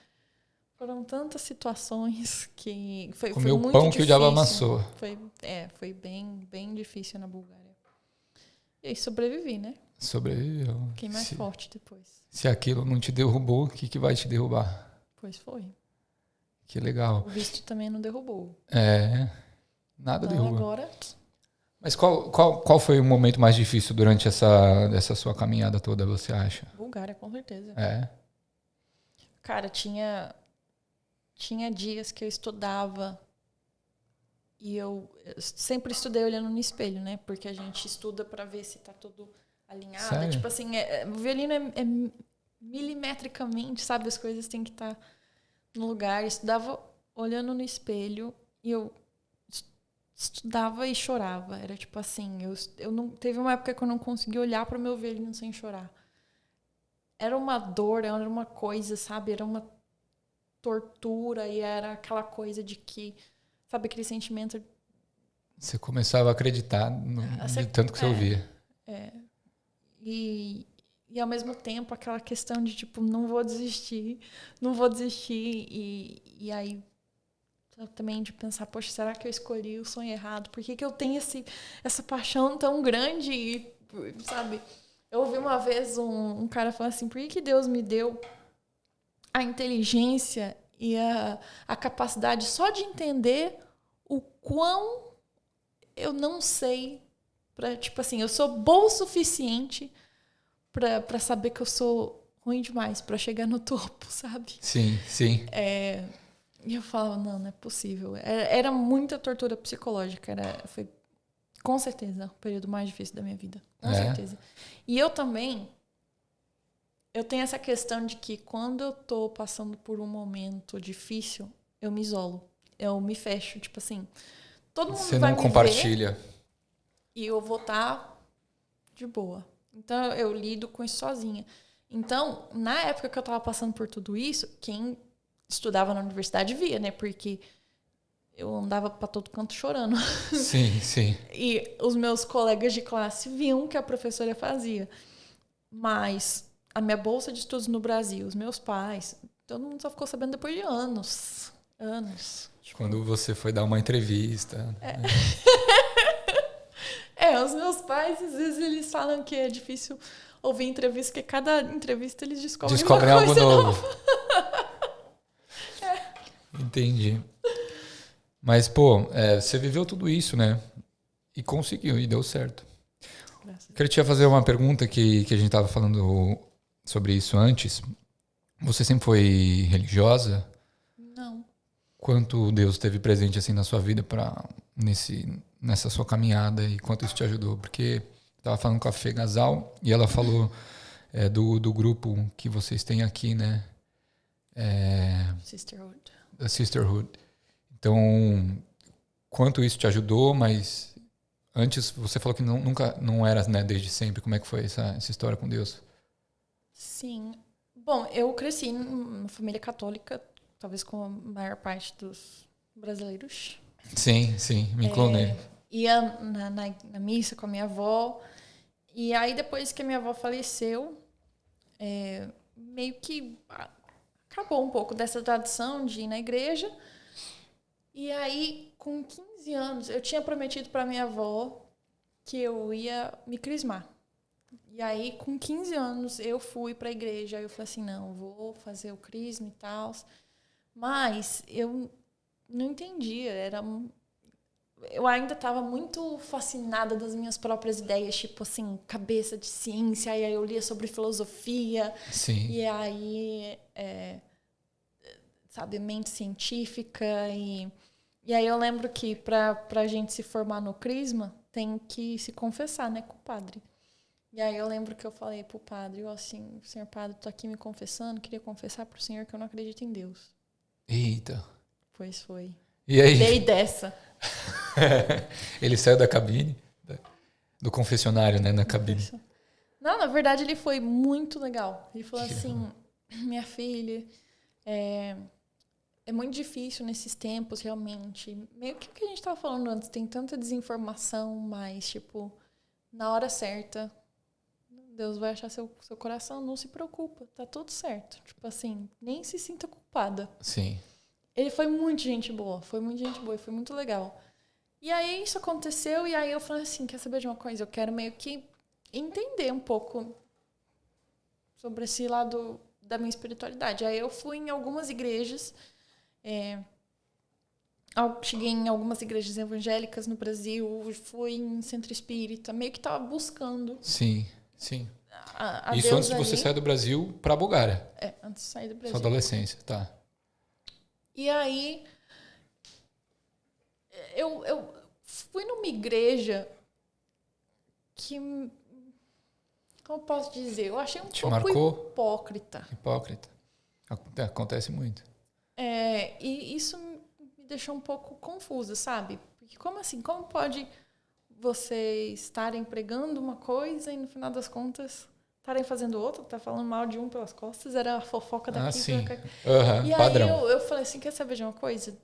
foram tantas situações que foi muito difícil. Comeu pão que o diabo amassou. Foi bem, bem difícil na Bulgária. E aí sobrevivi, né? Sobreviveu. Fiquei mais forte depois. Se aquilo não te derrubou, o que vai te derrubar? Pois foi. Que legal. O visto também não derrubou. Nada então, derruba. Agora... Mas qual foi o momento mais difícil durante essa sua caminhada toda, você acha? Bulgária, com certeza. Cara, tinha dias que eu estudava e eu sempre estudei olhando no espelho, né? Porque a gente estuda pra ver se tá tudo alinhado. Sério? Tipo assim, o violino é milimetricamente, sabe? As coisas têm que estar no lugar. Eu estudava olhando no espelho e eu estudava e chorava. Era tipo assim, eu não teve uma época que eu não conseguia olhar pro meu violino sem chorar. Era uma dor, era uma coisa, sabe? Era uma tortura e era aquela coisa de que, sabe, aquele sentimento... Você começava a acreditar de tanto que você ouvia. E ao mesmo tempo aquela questão de tipo, não vou desistir e aí também de pensar, poxa, será que eu escolhi o sonho errado? Por que eu tenho essa paixão tão grande? E, sabe, eu ouvi uma vez um cara falar assim, por que Deus me deu a inteligência e a capacidade só de entender o quão eu não sei pra, tipo assim, eu sou boa o suficiente pra saber que eu sou ruim demais pra chegar no topo, sabe? Sim. E eu falava, não é possível. Era muita tortura psicológica. Foi, com certeza, o período mais difícil da minha vida. Com certeza. E eu também... eu tenho essa questão de que quando eu tô passando por um momento difícil, eu me isolo. Eu me fecho. Tipo assim, todo mundo Você vai não me compartilha. ver e eu vou estar de boa. Então, eu lido com isso sozinha. Então, na época que eu tava passando por tudo isso, quem estudava na universidade via, né? Porque eu andava para todo canto chorando. Sim, sim. E os meus colegas de classe viam o que a professora fazia. Mas a minha bolsa de estudos no Brasil, os meus pais, todo mundo só ficou sabendo depois de anos. Anos. Quando você foi dar uma entrevista. Né? Os meus pais, às vezes, eles falam que é difícil ouvir entrevista, porque cada entrevista eles descobrem algo novo. nova. Entendi. Mas, pô, você viveu tudo isso, né? E conseguiu, e deu certo. Queria te fazer uma pergunta que a gente estava falando sobre isso antes. Você sempre foi religiosa? Não. Quanto Deus esteve presente assim na sua vida nessa sua caminhada e quanto isso te ajudou? Porque estava falando com a Fê Gasal e ela falou do grupo que vocês têm aqui, né? Sisterhood. Da Sisterhood. Então, quanto isso te ajudou, mas antes você falou que nunca não era, né, desde sempre. Como é que foi essa história com Deus? Sim. Bom, eu cresci numa família católica, talvez como a maior parte dos brasileiros. Sim, me inclui. Ia na missa com a minha avó. E aí, depois que a minha avó faleceu, meio que acabou um pouco dessa tradição de ir na igreja. E aí, com 15 anos, eu tinha prometido para minha avó que eu ia me crismar. E aí, com 15 anos, eu fui para a igreja. Aí eu falei assim, não, eu vou fazer o crisma e tal. Mas eu não entendia. Eu ainda estava muito fascinada das minhas próprias ideias, tipo assim, cabeça de ciência. E aí eu lia sobre filosofia. Sim. E aí, sabe, mente científica. E aí eu lembro que para a gente se formar no crisma, tem que se confessar, né, com o padre. E aí eu lembro que eu falei pro padre, assim, senhor padre, tô aqui me confessando, queria confessar pro senhor que eu não acredito em Deus. Eita. Pois foi. E aí? Dei dessa. Ele saiu da cabine? Do confessionário, né, na cabine. Não, na verdade ele foi muito legal. Ele falou assim, minha filha, é muito difícil nesses tempos, realmente. Meio que o que a gente tava falando antes, tem tanta desinformação, mas, tipo, na hora certa, Deus vai achar seu coração, não se preocupa, tá tudo certo. Tipo assim, nem se sinta culpada. Sim. Ele foi muito gente boa, e foi muito legal. E aí isso aconteceu, e aí eu falei assim, quer saber de uma coisa? Eu quero meio que entender um pouco sobre esse lado da minha espiritualidade. Aí eu fui em algumas igrejas, cheguei em algumas igrejas evangélicas no Brasil, fui em centro espírita, meio que tava buscando. Sim. A Isso Deus antes de você sair do Brasil para Bulgária. Antes de sair do Brasil. Sua adolescência, tá. E aí, eu fui numa igreja que, como eu posso dizer, eu achei um pouco hipócrita. Hipócrita. Acontece muito. E isso me deixou um pouco confusa, sabe? Porque como assim? Como pode vocês estarem pregando uma coisa e no final das contas estarem fazendo outra? Tá falando mal de um pelas costas, era a fofoca daqui. Sim. E padrão. Aí eu falei assim, quer saber de uma coisa?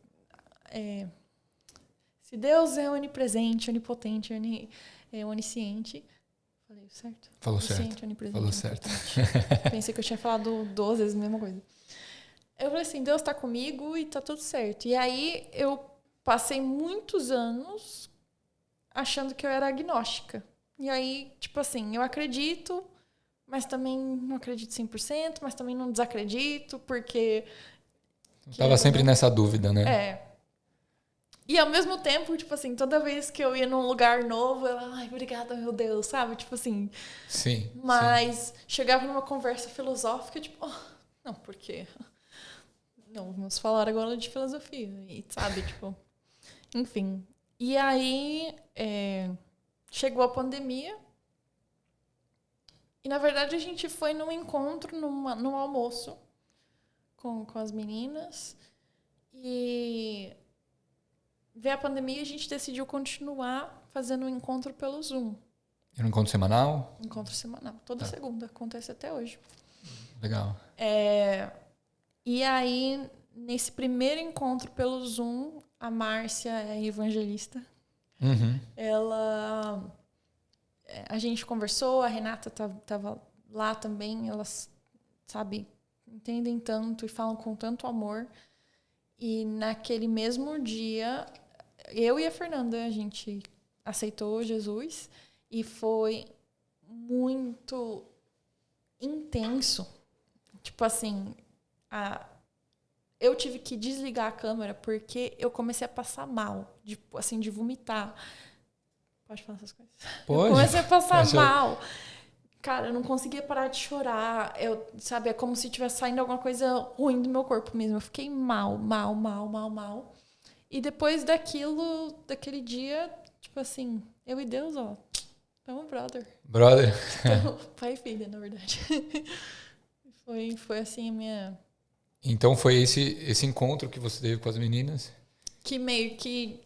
Se Deus é onipresente, onipotente, onisciente... Falei certo? Falou certo. Falou certo. Pensei que eu tinha falado 12 vezes a mesma coisa. Eu falei assim, Deus tá comigo e tá tudo certo. E aí eu passei muitos anos achando que eu era agnóstica. E aí, tipo assim, eu acredito, mas também não acredito 100%, mas também não desacredito, porque... Tava sempre nessa dúvida, né? E ao mesmo tempo, tipo assim, toda vez que eu ia num lugar novo, eu, ai, obrigada, meu Deus, sabe? Tipo assim... Sim. Mas chegava numa conversa filosófica, tipo, não, por quê? Não, vamos falar agora de filosofia, e sabe, tipo... Enfim. E aí, chegou a pandemia. E, na verdade, a gente foi num encontro, num almoço com as meninas. E veio a pandemia e a gente decidiu continuar fazendo um encontro pelo Zoom. Era um encontro semanal? Encontro semanal. Toda segunda. Acontece até hoje. Legal. E aí, nesse primeiro encontro pelo Zoom, a Márcia é evangelista. A gente conversou, a Renata tava lá também, elas, sabe, entendem tanto e falam com tanto amor. E naquele mesmo dia, eu e a Fernanda, a gente aceitou Jesus e foi muito intenso. Tipo assim, eu tive que desligar a câmera porque eu comecei a passar mal, de vomitar. Pode falar essas coisas? Pode. Eu comecei a passar mal. Cara, eu não conseguia parar de chorar. É como se tivesse saindo alguma coisa ruim do meu corpo mesmo. Eu fiquei mal. E depois daquele dia, tipo assim, eu e Deus, ó, estamos brother. Então, pai e filha, na verdade. Foi assim a minha... Então foi esse encontro que você teve com as meninas? Que meio que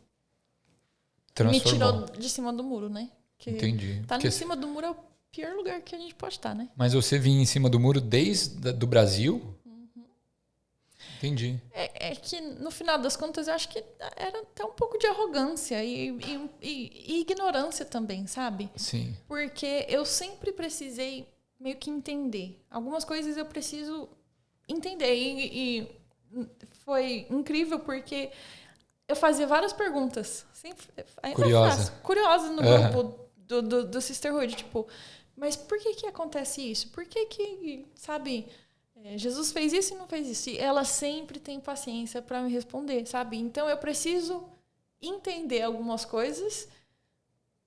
transformou. Me tirou de cima do muro, né? Entendi. Tá em cima do muro é o pior lugar que a gente pode estar, né? Mas você vinha em cima do muro desde do Brasil? Entendi. É que, no final das contas, eu acho que era até um pouco de arrogância e ignorância também, sabe? Sim. Porque eu sempre precisei meio que entender. Algumas coisas eu preciso entender. E foi incrível porque eu fazia várias perguntas. Curiosas no grupo do Sisterhood. Tipo, mas por que acontece isso? Por que sabe... Jesus fez isso e não fez isso. E ela sempre tem paciência para me responder, sabe? Então eu preciso entender algumas coisas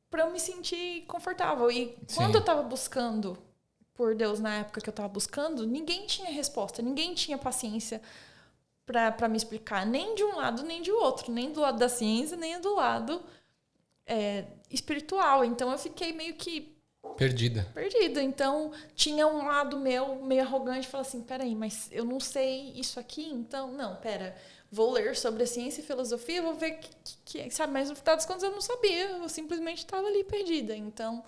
para eu me sentir confortável. E quando eu estava buscando por Deus, na época que eu estava buscando, ninguém tinha resposta, ninguém tinha paciência para me explicar, nem de um lado nem de outro, nem do lado da ciência, nem do lado espiritual. Então eu fiquei meio que Perdida. Então, tinha um lado meu meio arrogante, falar assim, peraí, mas eu não sei isso aqui, então, não, vou ler sobre a ciência e filosofia, vou ver que sabe, mas no final das contas eu não sabia, eu simplesmente estava ali perdida. Então,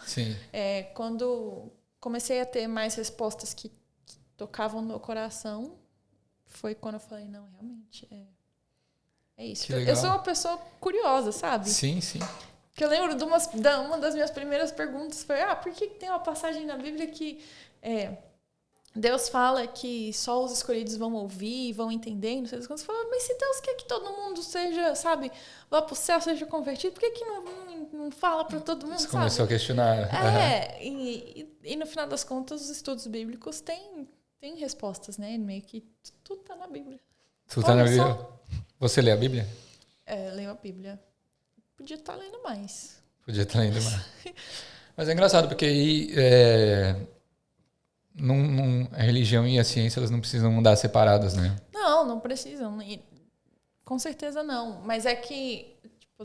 quando comecei a ter mais respostas que tocavam no meu coração, foi quando eu falei, não, realmente, é isso. Eu sou uma pessoa curiosa, sabe? Sim, sim. Que eu lembro de uma das minhas primeiras perguntas foi, por que tem uma passagem na Bíblia que Deus fala que só os escolhidos vão ouvir, vão entender, não sei quando você fala, mas se Deus quer que todo mundo seja, sabe, vá pro céu, seja convertido, por que não fala para todo mundo, você começou a questionar. E no final das contas, os estudos bíblicos têm respostas, né? Meio que tudo tá na Bíblia. Tudo tá na Bíblia? Você lê a Bíblia? Leio a Bíblia. Podia estar lendo mais. Mas é engraçado, porque aí a religião e a ciência elas não precisam andar separadas, né? Não precisam. Com certeza não. Mas é que, tipo,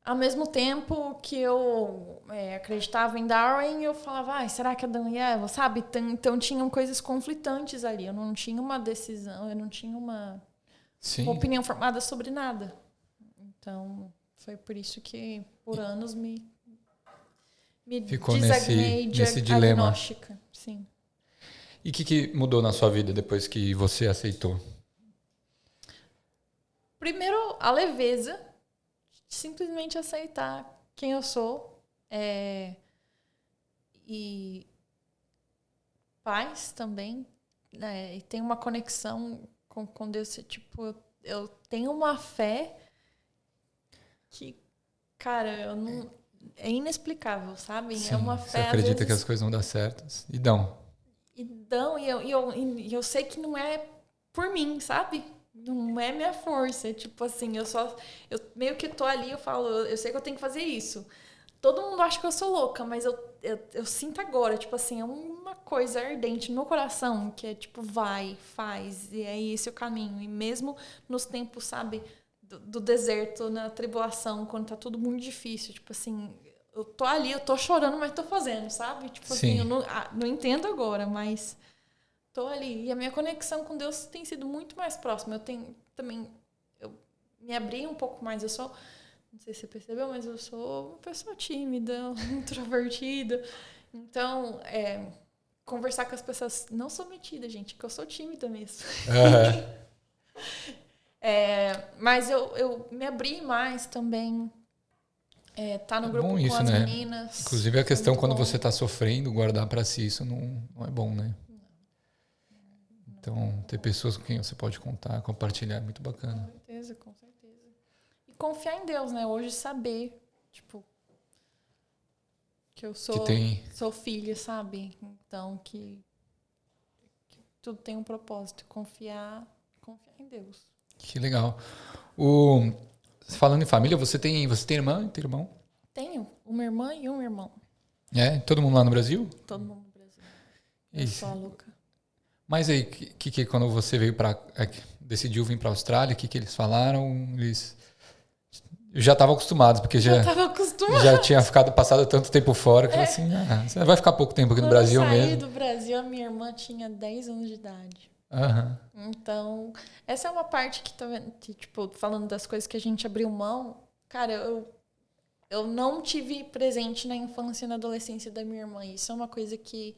ao mesmo tempo que eu acreditava em Darwin, eu falava, será que Adão e Eva, sabe? Então tinham coisas conflitantes ali. Eu não tinha uma decisão, eu não tinha uma opinião formada sobre nada. Então, foi por isso que, por anos, me ficou desagnei nesse dilema. Agnóstica. Sim. E o que mudou na sua vida depois que você aceitou? Primeiro, a leveza. Simplesmente aceitar quem eu sou. E paz também. E tem uma conexão com Deus. Tipo, eu tenho uma fé que, cara, é inexplicável, sabe? Sim, é uma fé. Você acredita que as coisas vão dar certas e dão. E eu sei que não é por mim, sabe? Não é minha força. Tipo assim, eu meio que tô ali, eu falo, eu sei que eu tenho que fazer isso. Todo mundo acha que eu sou louca, mas eu sinto agora, tipo assim, é uma coisa ardente no meu coração, que é tipo, vai, faz, e é esse o caminho. E mesmo nos tempos, sabe, do deserto, na tribulação, quando tá tudo muito difícil, tipo assim, eu tô ali, eu tô chorando, mas tô fazendo, sabe? Tipo assim, eu não entendo agora, mas tô ali. E a minha conexão com Deus tem sido muito mais próxima. Eu me abri um pouco mais. Eu sou, não sei se você percebeu, mas eu sou uma pessoa tímida, introvertida. Então, conversar com as pessoas. Não sou metida, gente, que eu sou tímida mesmo. Mas eu me abri mais também. Tá no grupo bom com isso, as né? meninas. Inclusive a questão quando bom. você tá sofrendo, guardar pra si, isso não é bom, né? Então, ter pessoas com quem você pode contar, compartilhar, é muito bacana. Com certeza, com certeza. E confiar em Deus, né? Hoje saber, tipo, que eu sou filha, sabe? Então, que tudo tem um propósito. Confiar em Deus. Que legal. Falando em família, você tem irmã? Tem irmão? Tenho uma irmã e um irmão. Todo mundo lá no Brasil? Todo mundo no Brasil. Eu sou a Luca. Mas aí, que quando você veio decidiu vir para a Austrália, o que eles falaram? Eles já estavam acostumados, porque já tinha passado tanto tempo fora, que assim, você vai ficar pouco tempo aqui no Brasil mesmo. Quando eu saí do Brasil, a minha irmã tinha 10 anos de idade. Então, essa é uma parte que, tá vendo, tipo, falando das coisas que a gente abriu mão, cara, eu não tive presente na infância e na adolescência da minha irmã. Isso é uma coisa que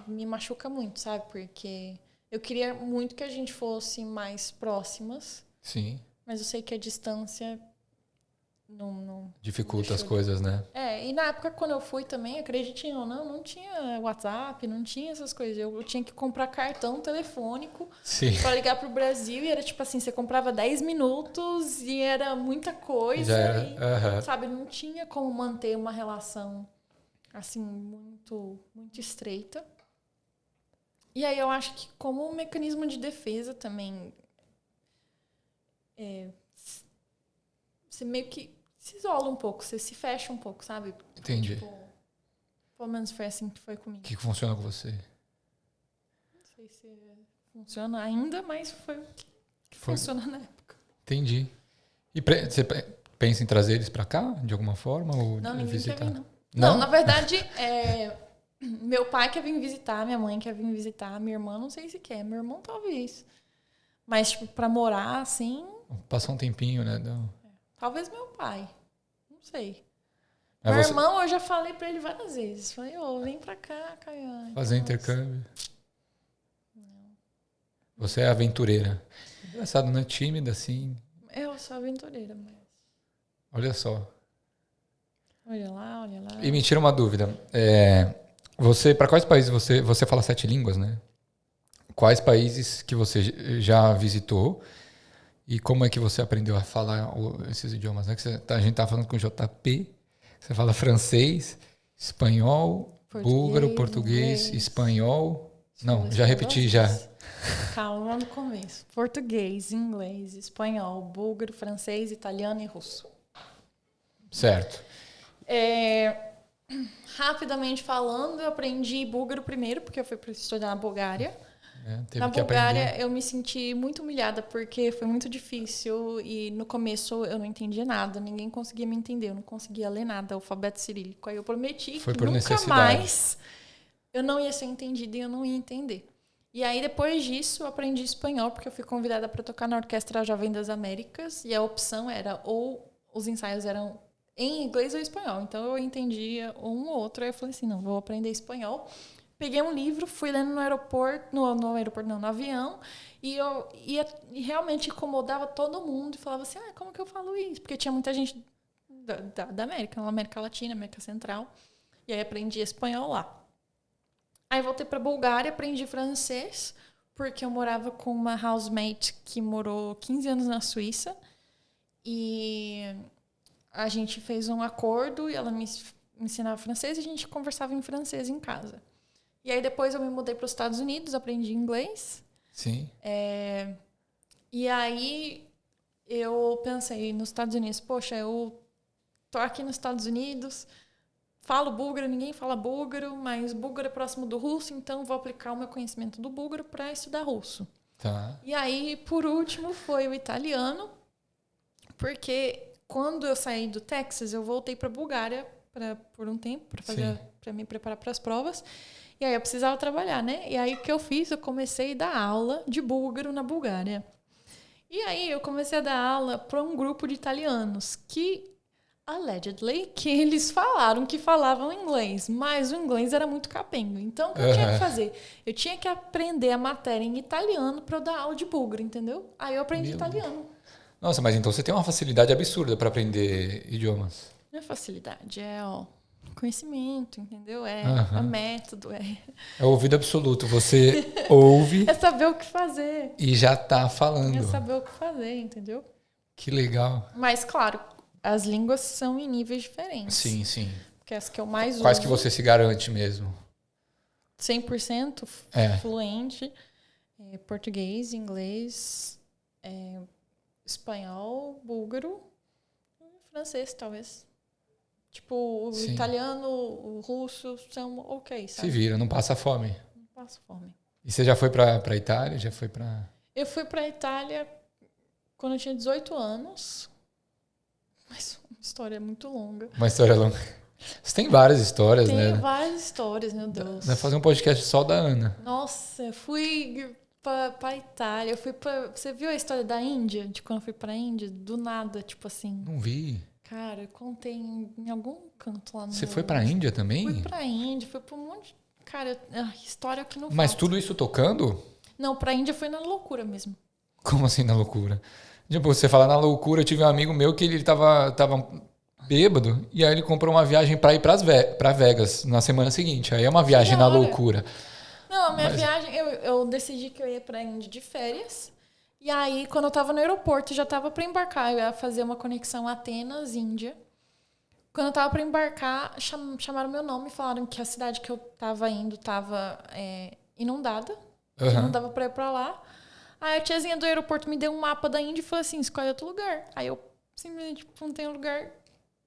me machuca muito, sabe? Porque eu queria muito que a gente fosse mais próximas. Sim. Mas eu sei que a distância não dificulta as coisas, né? E na época quando eu fui também, acredite ou não tinha WhatsApp, não tinha essas coisas. Eu tinha que comprar cartão telefônico para ligar pro Brasil e era tipo assim, você comprava 10 minutos e era muita coisa. Sabe, não tinha como manter uma relação assim, muito, muito estreita. E aí eu acho que como um mecanismo de defesa também, você meio que se isola um pouco, você se fecha um pouco, sabe? Entendi. Tipo, pelo menos foi assim que foi comigo. O que funciona com você? Não sei se funciona ainda, mas foi o que funciona na época. Entendi. E você pensa em trazer eles pra cá, de alguma forma? Ou não, ninguém visitar? quer vir, não, na verdade, meu pai quer vir visitar, minha mãe quer vir visitar, minha irmã não sei se quer, meu irmão talvez. Mas, tipo, pra morar, assim... Passar um tempinho, né? Talvez meu pai, não sei. Meu irmão, eu já falei pra ele várias vezes. Falei, vem pra cá, Caiane. Fazer intercâmbio. Não. Você é aventureira. Engraçado, né? Tímida, assim. Eu sou aventureira, mas... Olha só. Olha lá. E me tira uma dúvida. Para quais países você fala 7 línguas, né? Quais países que você já visitou e como é que você aprendeu a falar esses idiomas? Né? A gente tá falando com o JP, você fala francês, espanhol, búlgaro, português, inglês, espanhol. Não, já repeti já. Calma no começo. Português, inglês, espanhol, búlgaro, francês, italiano e russo. Certo. Rapidamente falando, eu aprendi búlgaro primeiro, porque eu fui para estudar na Bulgária. Na Bulgária, eu me senti muito humilhada, porque foi muito difícil e no começo eu não entendia nada, ninguém conseguia me entender, eu não conseguia ler nada, alfabeto cirílico. Aí eu prometi que nunca mais eu não ia ser entendida e eu não ia entender. E aí, depois disso, eu aprendi espanhol, porque eu fui convidada para tocar na Orquestra Jovem das Américas, e a opção era, ou os ensaios eram em inglês ou espanhol. Então, eu entendia um ou outro, aí eu falei assim, não, vou aprender espanhol. Peguei um livro, fui lendo no avião, e realmente incomodava todo mundo, e falava assim, como que eu falo isso? Porque tinha muita gente da América Latina, América Central, e aí aprendi espanhol lá. Aí voltei para Bulgária, aprendi francês, porque eu morava com uma housemate que morou 15 anos na Suíça. E a gente fez um acordo e ela me ensinava francês e a gente conversava em francês em casa. E aí depois eu me mudei para os Estados Unidos, aprendi inglês. Sim. E aí eu pensei nos Estados Unidos, poxa, eu tô aqui nos Estados Unidos... Falo búlgaro, ninguém fala búlgaro, mas búlgaro é próximo do russo, então vou aplicar o meu conhecimento do búlgaro para estudar russo. Tá. E aí, por último, foi o italiano, porque quando eu saí do Texas, eu voltei para a Bulgária por um tempo, para me preparar para as provas. E aí eu precisava trabalhar, né? E aí o que eu fiz? Eu comecei a dar aula de búlgaro na Bulgária. E aí eu comecei a dar aula para um grupo de italianos que... Allegedly, que eles falaram que falavam inglês, mas o inglês era muito capenga. Então, o que eu tinha que fazer? Eu tinha que aprender a matéria em italiano para eu dar aula de búlgaro, entendeu? Aí eu aprendi italiano. Nossa, mas então você tem uma facilidade absurda para aprender idiomas. Não é facilidade, é conhecimento, entendeu? É método, É ouvido absoluto. Você ouve é saber o que fazer. e já tá falando. É saber o que fazer, entendeu? Que legal. Mas, claro, as línguas são em níveis diferentes. Sim, sim. Porque as que eu mais Quais uso... que você se garante mesmo? 100% fluente. Português, inglês, espanhol, búlgaro, francês, talvez. Tipo, o italiano, o russo são ok, sabe? Se vira, não passa fome. Não passo fome. E você já foi pra Itália? Já foi pra... Eu fui pra Itália quando eu tinha 18 anos. Mas uma história muito longa. Uma história longa. Você tem várias histórias, né? Tem várias histórias, meu Deus. Vai fazer um podcast só da Ana. Nossa, eu fui pra Itália. Eu fui pra... Você viu a história da Índia? De quando eu fui pra Índia? Do nada, tipo assim. Não vi. Cara, eu contei em algum canto lá no Você foi pra Índia também? Fui pra Índia, fui pra um monte... Cara, história que não Mas falta. tudo isso tocando? Não, pra Índia foi na loucura mesmo. Como assim na loucura? Tipo, você falar na loucura, eu tive um amigo meu que ele tava bêbado e aí ele comprou uma viagem pra ir pra Vegas na semana seguinte. Aí é uma viagem na loucura. Não, a minha viagem, eu decidi que eu ia pra Índia de férias. E aí, quando eu tava no aeroporto, já tava pra embarcar. Eu ia fazer uma conexão Atenas, Índia. Quando eu tava pra embarcar, chamaram meu nome e falaram que a cidade que eu tava indo tava inundada. Que não dava pra ir pra lá. Aí a tiazinha do aeroporto me deu um mapa da Índia e falou assim, escolhe outro lugar. Aí eu simplesmente apontei um lugar...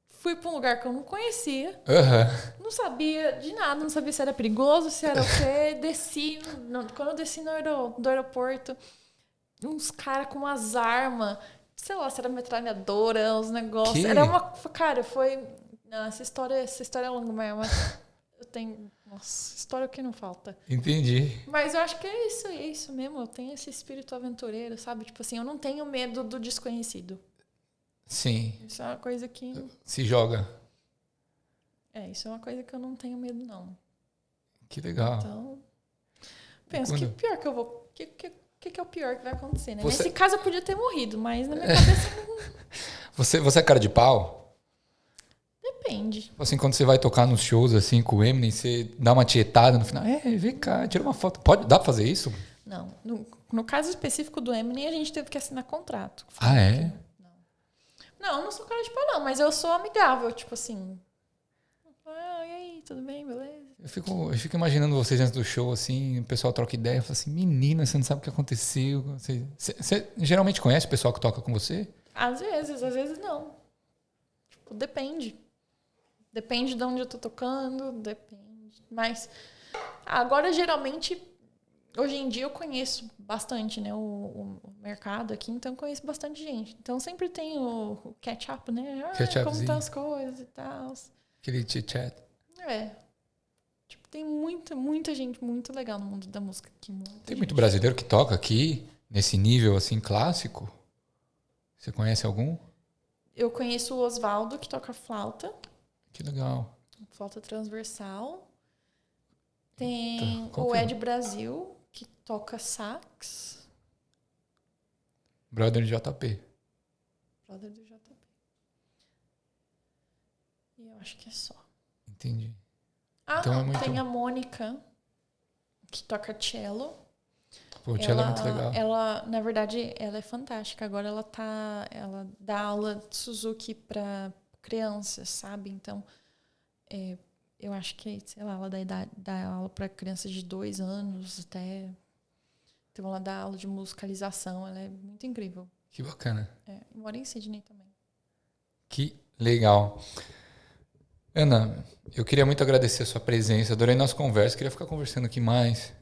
Fui pra um lugar que eu não conhecia. Não sabia de nada. Não sabia se era perigoso, se era o quê. Desci. Quando eu desci do aeroporto, uns caras com umas armas. Sei lá, se era metralhadora, uns negócios. Que? Era uma... Cara, foi... Não, essa história é longa, mas eu tenho... Nossa, história que não falta. Entendi. Mas eu acho que é isso mesmo. Eu tenho esse espírito aventureiro, sabe? Tipo assim, eu não tenho medo do desconhecido. Sim. Isso é uma coisa que... Se joga. Isso é uma coisa que eu não tenho medo, não. Que legal. Então, penso que pior que eu vou... O que é o pior que vai acontecer, né? Você... Nesse caso eu podia ter morrido, mas na minha cabeça não... Você é cara de pau? Depende. Assim, quando você vai tocar nos shows assim com o Eminem, você dá uma tietada no final. Vem cá, tira uma foto. Dá pra fazer isso? Não. No caso específico do Eminem, a gente teve que assinar contrato. Ah, é? Não, não sou cara de pau, não. Mas eu sou amigável, tipo assim... e aí, tudo bem, beleza? Eu fico imaginando vocês antes do show, assim, o pessoal troca ideia, fala assim, menina, você não sabe o que aconteceu. Você geralmente conhece o pessoal que toca com você? Às vezes não. Tipo, depende. Depende de onde eu tô tocando, depende. Mas agora, geralmente, hoje em dia eu conheço bastante, né, o mercado aqui, então eu conheço bastante gente. Então sempre tem o catch-up, né? Como estão as coisas e tal. Aquele chit-chat. Tipo, tem muita gente muito legal no mundo da música aqui. Tem muito brasileiro que toca aqui, nesse nível, assim, clássico? Você conhece algum? Eu conheço o Osvaldo, que toca flauta. Que legal. Flauta transversal. Tem o Ed Brasil, que toca sax. Brother do JP. Brother do JP. E eu acho que é só. Entendi. Então tem a Mônica, que toca cello. Pô, o cello é muito legal. Ela, na verdade, ela é fantástica. Agora ela dá aula de Suzuki para crianças, sabe? Então, eu acho que, sei lá, ela dá aula para crianças de 2 anos até... Então, ela dá aula de musicalização. Ela é muito incrível. Que bacana. Mora em Sydney também. Que legal. Ana, eu queria muito agradecer a sua presença. Adorei nossa conversa. Queria ficar conversando aqui mais.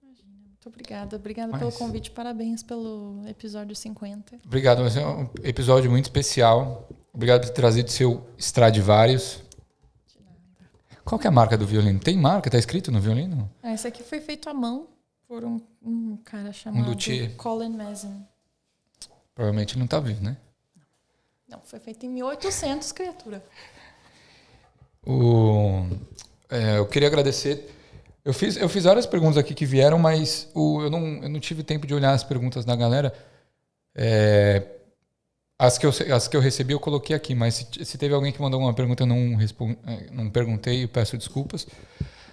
Imagina. Muito obrigada. Obrigada pelo convite. Parabéns pelo episódio 50. Obrigado. Mas é um episódio muito especial. Obrigado por ter trazido seu Stradivarius. De nada. Qual que é a marca do violino? Tem marca? Tá escrito no violino? Esse aqui foi feito à mão por um cara chamado luthier. Colin Mazin. Provavelmente ele não tá vivo, né? Não, foi feito em 1800, criatura. Eu queria agradecer. Eu fiz várias perguntas aqui que vieram, mas eu não tive tempo de olhar as perguntas da galera. As que eu recebi eu coloquei aqui, mas se teve alguém que mandou alguma pergunta eu não perguntei, eu peço desculpas.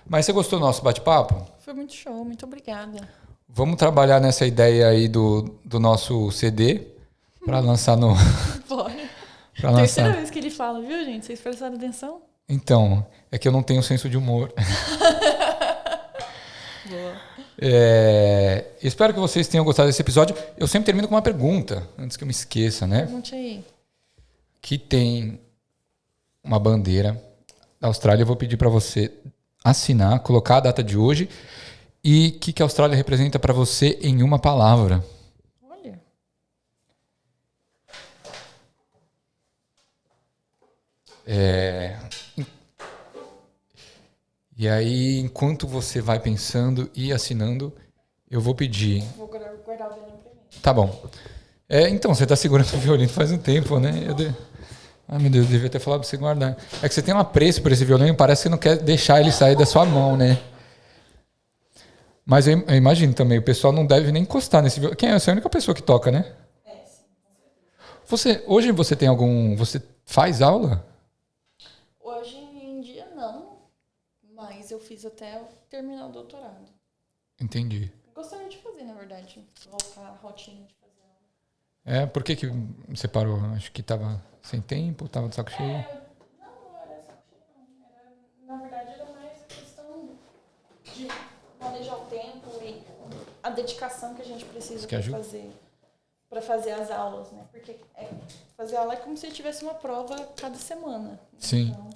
Mas você gostou do nosso bate-papo? Foi muito show, muito obrigada. Vamos trabalhar nessa ideia aí do nosso CD para lançar no... Bora. Pra lançar. Terceira vez que ele fala, viu, gente? Vocês prestaram atenção? Então, é que eu não tenho senso de humor. Boa. Espero que vocês tenham gostado desse episódio. Eu sempre termino com uma pergunta, antes que eu me esqueça, né? Pergunte aí. Que tem uma bandeira da Austrália. Eu vou pedir para você assinar, colocar a data de hoje e o que a Austrália representa para você em uma palavra. Olha. E aí, enquanto você vai pensando e assinando, eu vou pedir... Vou guardar o violino primeiro. Tá bom. Então, você está segurando o violino faz um tempo, né? Ai, meu Deus, eu devia ter falado para você guardar. É que você tem um apreço por esse violino e parece que não quer deixar ele sair da sua mão, né? Mas eu imagino também, o pessoal não deve nem encostar nesse violino. Você é a única pessoa que toca, né? Sim, com certeza. Hoje você tem algum... Você faz aula? Hoje em dia, não. Mas eu fiz até eu terminar o doutorado. Entendi. Gostaria de fazer, na verdade. Voltar à rotina de fazer aula. Por que você parou? Acho que estava sem tempo, estava de saco cheio? Não era saco cheio, não. Na verdade, era mais questão de manejar o tempo e a dedicação que a gente precisa para fazer as aulas, né? Porque fazer aula é como se tivesse uma prova cada semana. Sim. Então,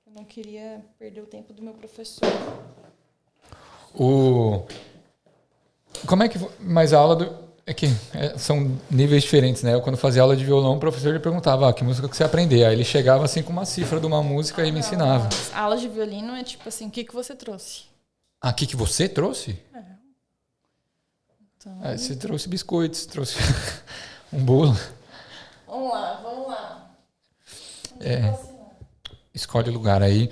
eu não queria perder o tempo do meu professor. Como é que... Mas a aula são níveis diferentes, né? Eu, quando fazia aula de violão, o professor ele perguntava que música que você aprender. Aí ele chegava assim com uma cifra de uma música e me ensinava. A aula de violino é tipo assim, o que você trouxe? O que você trouxe? Então... você trouxe biscoitos, trouxe um bolo. Vamos lá. Escolhe o lugar aí.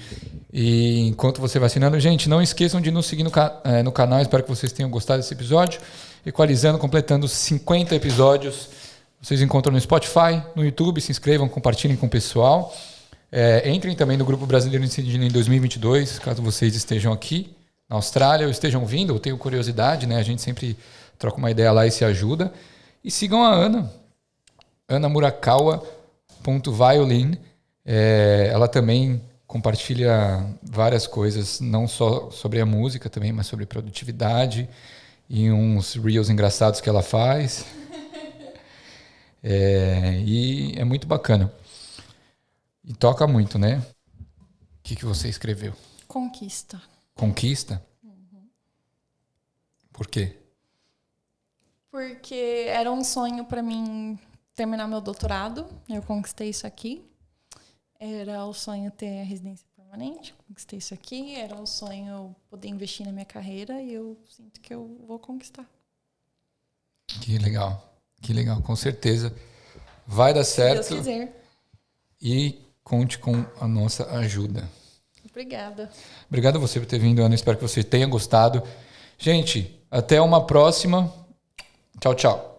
E enquanto você vai assinando, gente, não esqueçam de nos seguir no canal. Espero que vocês tenham gostado desse episódio. Equalizando, completando 50 episódios. Vocês encontram no Spotify, no YouTube. Se inscrevam, compartilhem com o pessoal. Entrem também no Grupo Brasileiro de Ensino em 2022, caso vocês estejam aqui na Austrália ou estejam vindo ou tenham curiosidade, né? A gente sempre troca uma ideia lá e se ajuda. E sigam a Ana, anamurakawa.violin. Ela também compartilha várias coisas, não só sobre a música também, mas sobre produtividade e uns reels engraçados que ela faz. E é muito bacana. E toca muito, né? O que você escreveu? Conquista. Conquista? Uhum. Por quê? Porque era um sonho para mim terminar meu doutorado. Eu conquistei isso aqui. Era o sonho ter a residência permanente. Conquistei isso aqui. Era o sonho poder investir na minha carreira. E eu sinto que eu vou conquistar. Que legal. Que legal. Com certeza vai dar certo. Se Deus quiser. E conte com a nossa ajuda. Obrigada. Obrigado a você por ter vindo, Ana. Espero que você tenha gostado. Gente, até uma próxima. Tchau, tchau.